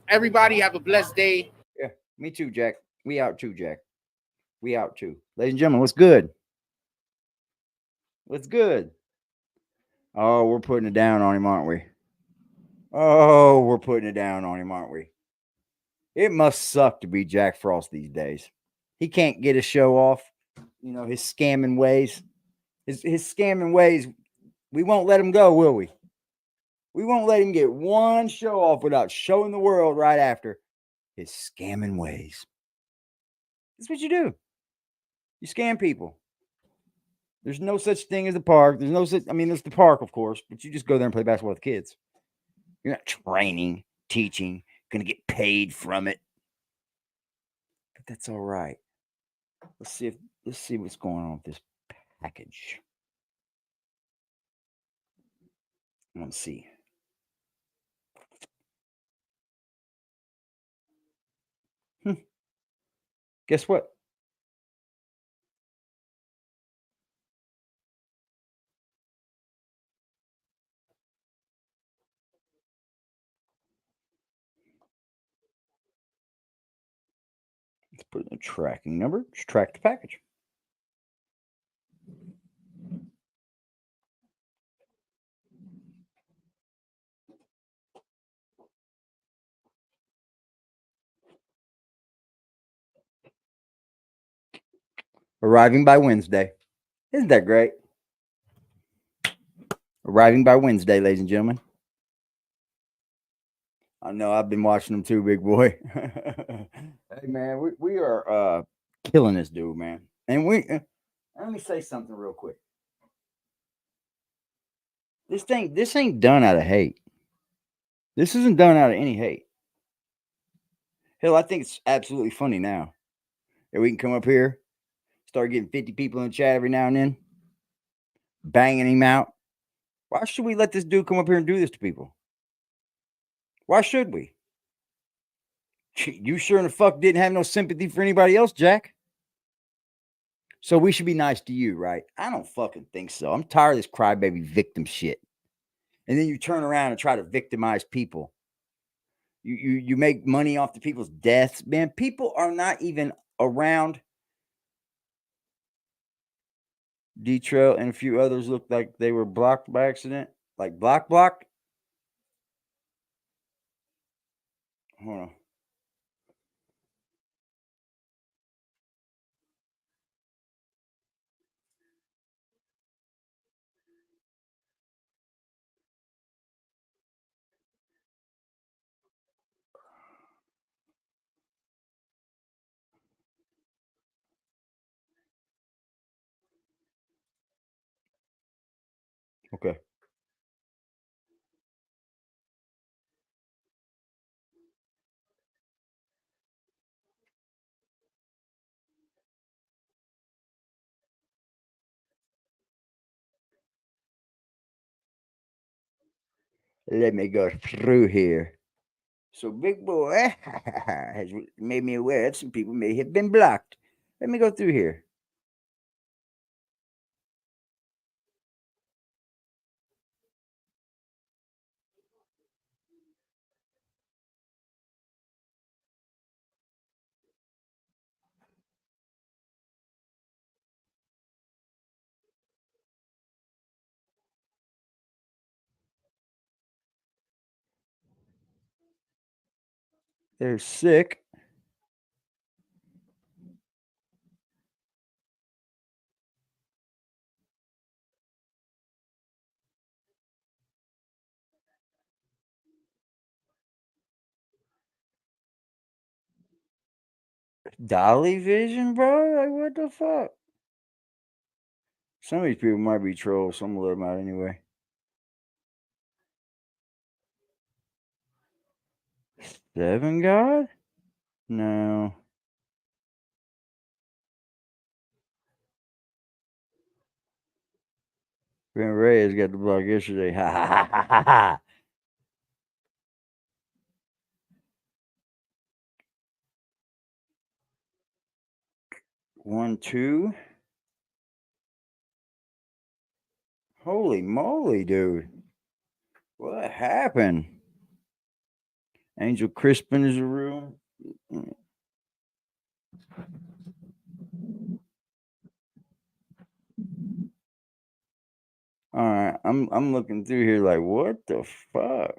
Everybody have a blessed day. Yeah, me too, Jack. We out too, Jack. We out too. Ladies and gentlemen, what's good? What's good? Oh, we're putting it down on him, aren't we? Oh, we're putting it down on him, aren't we? It must suck to be Jack Frost these days. He can't get his show off. You know, his scamming ways. His scamming ways We won't let him go, will we? We won't let him get one show off without showing the world right after his scamming ways. That's what you do. You scam people. There's no such thing as a park. There's no such, I mean, there's the park, of course, but you just go there and play basketball with kids. You're not training, teaching, going to get paid from it. But that's all right. Let's see what's going on with this package. Let's see. Guess what? Let's put in a tracking number. Just track the package. Arriving by Wednesday. Isn't that great? Arriving by Wednesday, ladies and gentlemen. I know I've been watching them too, big boy. Hey, man, we are killing this dude, man. And let me say something real quick. This ain't done out of hate. This isn't done out of any hate. Hell, I think it's absolutely funny now that we can come up here, start getting 50 people in the chat every now and then, banging him out. Why should we let this dude come up here and do this to people? Why should we? You sure in the fuck didn't have no sympathy for anybody else, Jack. So we should be nice to you, right? I don't fucking think so. I'm tired of this crybaby victim shit. And then you turn around and try to victimize people. You make money off the people's deaths. Man, people are not even around. D-Trail and a few others looked like they were blocked by accident. Like blocked? Hold on. Okay. Let me go through here. So Big Boy has made me aware that some people may have been blocked. Let me go through here. They're sick. Dolly Vision, bro? Like, what the fuck? Some of these people might be trolls. So I'm gonna let them out anyway. Seven God? No. Ben Reyes got the block yesterday. Ha ha ha ha ha ha. One, two. Holy moly, dude. What happened? Angel Crispin is a room. All right, I'm looking through here like, what the fuck?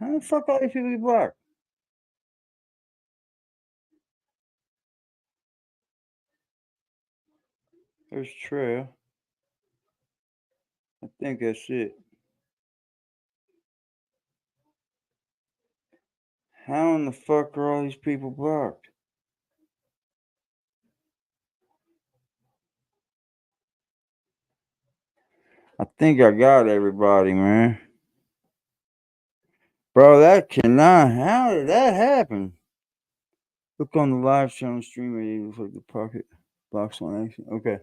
How the fuck all these people be blocked? There's Trail. I think that's it. How in the fuck are all these people blocked? I think I got everybody, man. Bro, that cannot. How did that happen? Look on the live channel stream. It looks like the pocket blocks on action. Okay.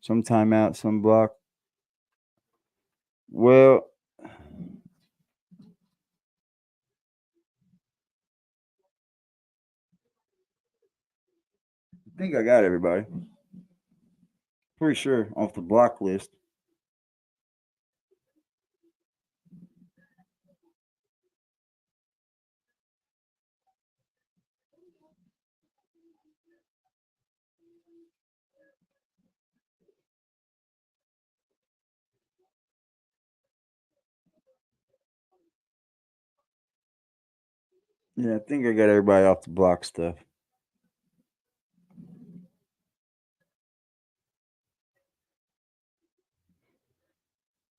Some timeout, some block. Well, I think I got everybody. Pretty sure off the block list. Yeah, I think I got everybody off the block stuff.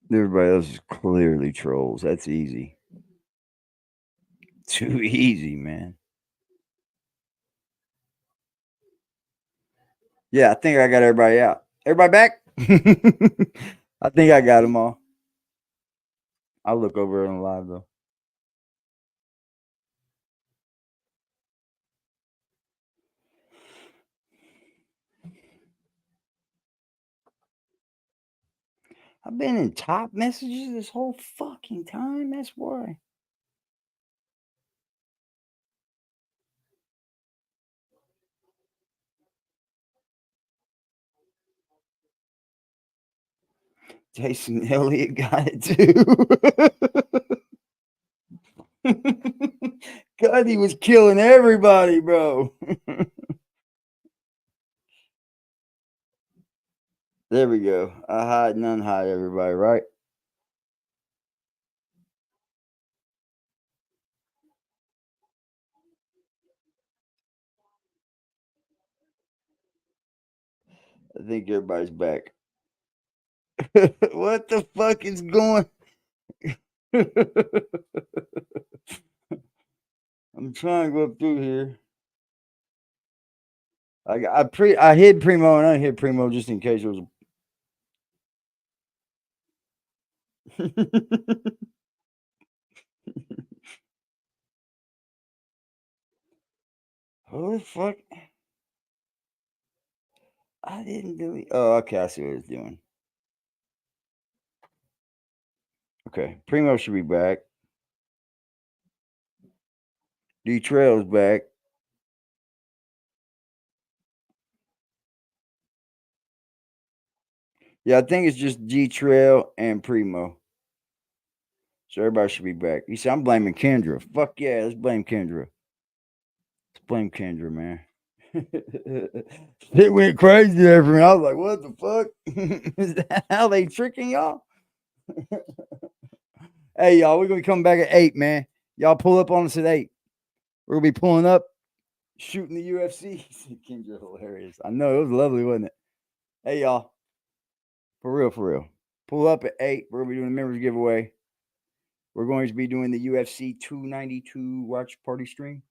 Everybody else is clearly trolls. That's easy. Too easy, man. Yeah, I think I got everybody out. Everybody back? I think I got them all. I'll look over on live, though. I've been in top messages this whole fucking time. That's why. Jason Elliott got it too. God, he was killing everybody, bro. There we go. I hide and unhide everybody, right? I think everybody's back. What the fuck is going? I'm trying to go up through here. I hid Primo and I hid Primo just in case there was Holy fuck. I didn't delete. Oh, okay. I see what it's doing. Okay. Primo should be back. D-Trail's back. Yeah, I think it's just D-Trail and Primo. So everybody should be back. You see, I'm blaming Kendra. Fuck yeah, let's blame Kendra. Let's blame Kendra, man. It went crazy there for me. I was like, what the fuck? Is that how they tricking y'all? Hey, y'all, we're going to come back at 8, man. Y'all pull up on us at 8. We're going to be pulling up, shooting the UFC. Kendra, hilarious. I know, it was lovely, wasn't it? Hey, y'all. For real, for real. Pull up at 8. We're going to be doing a members giveaway. We're going to be doing the UFC 292 watch party stream.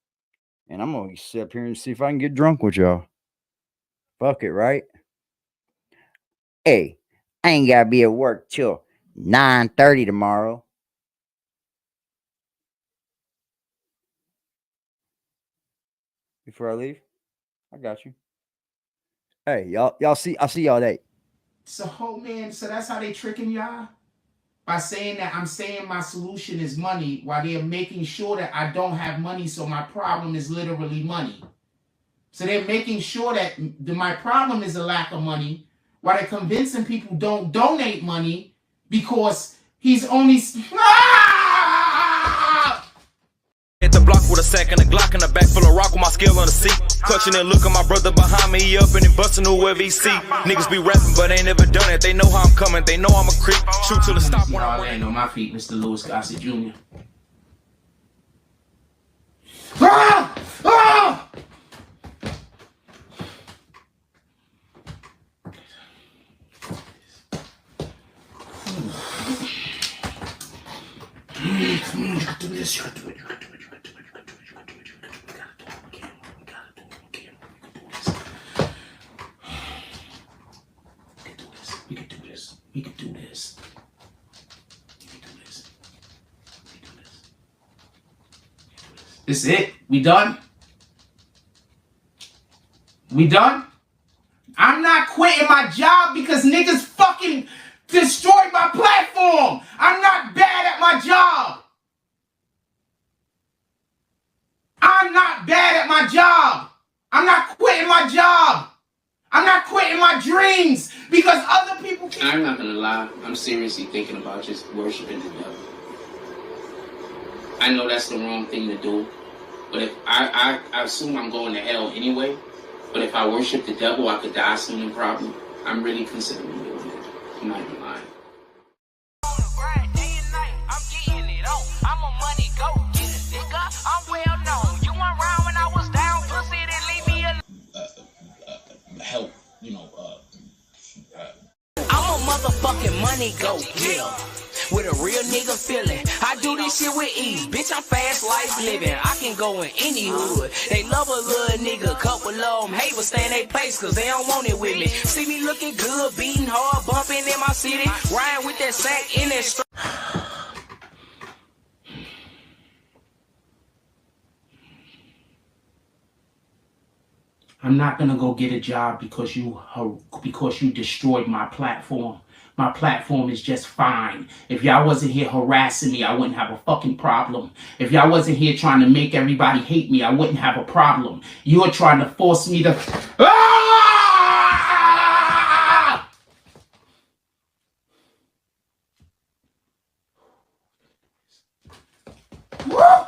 And I'm going to sit up here and see if I can get drunk with y'all. Fuck it, right? Hey, I ain't got to be at work till 9:30 tomorrow. Before I leave, I got you. Hey, y'all see, I'll see y'all at 8. So, man, so that's how they tricking y'all? By saying that I'm saying my solution is money while they're making sure that I don't have money, so my problem is literally money. So they're making sure that my problem is a lack of money while they're convincing people don't donate money because he's only... Hit the block with a sack and a Glock in the back full of rock with my skill on the seat. Clutching and look at my brother behind me, he up and he busting whoever he see. Niggas be rapping, but ain't never done it. They know how I'm coming, they know I'm a creep. Shoot till the stop when I'm on my feet, Mr. Louis Gossett Jr. Ah! Ah! You gotta do this, you gotta do it, you gotta do it, you gotta do it, you gotta do it, you gotta do it, you gotta do it, you gotta do it on camera, you gotta do it on camera, we can do this. We can do this. We can do this. We can do this. We can do this. This is it? We done? We done? I'm not quitting my job because niggas fucking destroyed my platform. I'm not bad at my job. I'm not bad at my job. I'm not quitting my job. I'm not quitting my dreams because other people can. I'm not gonna lie. I'm seriously thinking about just worshiping the devil. I know that's the wrong thing to do, but if I assume I'm going to hell anyway. But if I worship the devil, I could die soon, probably. I'm really considering doing it. I'm not even lying. Help, you know, I'm a motherfucking money go deal with a real nigga feeling. I do this shit with ease, bitch. I'm fast life living. I can go in any hood. They love a little nigga, couple of them hate, but stay in their place cause they don't want it with me. See me looking good, beating hard, bumping in my city, riding with that sack in that strap. I'm not gonna go get a job because you destroyed my platform. My platform is just fine. If y'all wasn't here harassing me, I wouldn't have a fucking problem. If y'all wasn't here trying to make everybody hate me, I wouldn't have a problem. You're trying to force me to. Ah! Woo!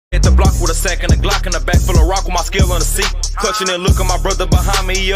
Hit the block with a sack and a Glock in the back full of rock with my skill on the seat. Clutching and look at my brother behind me, he up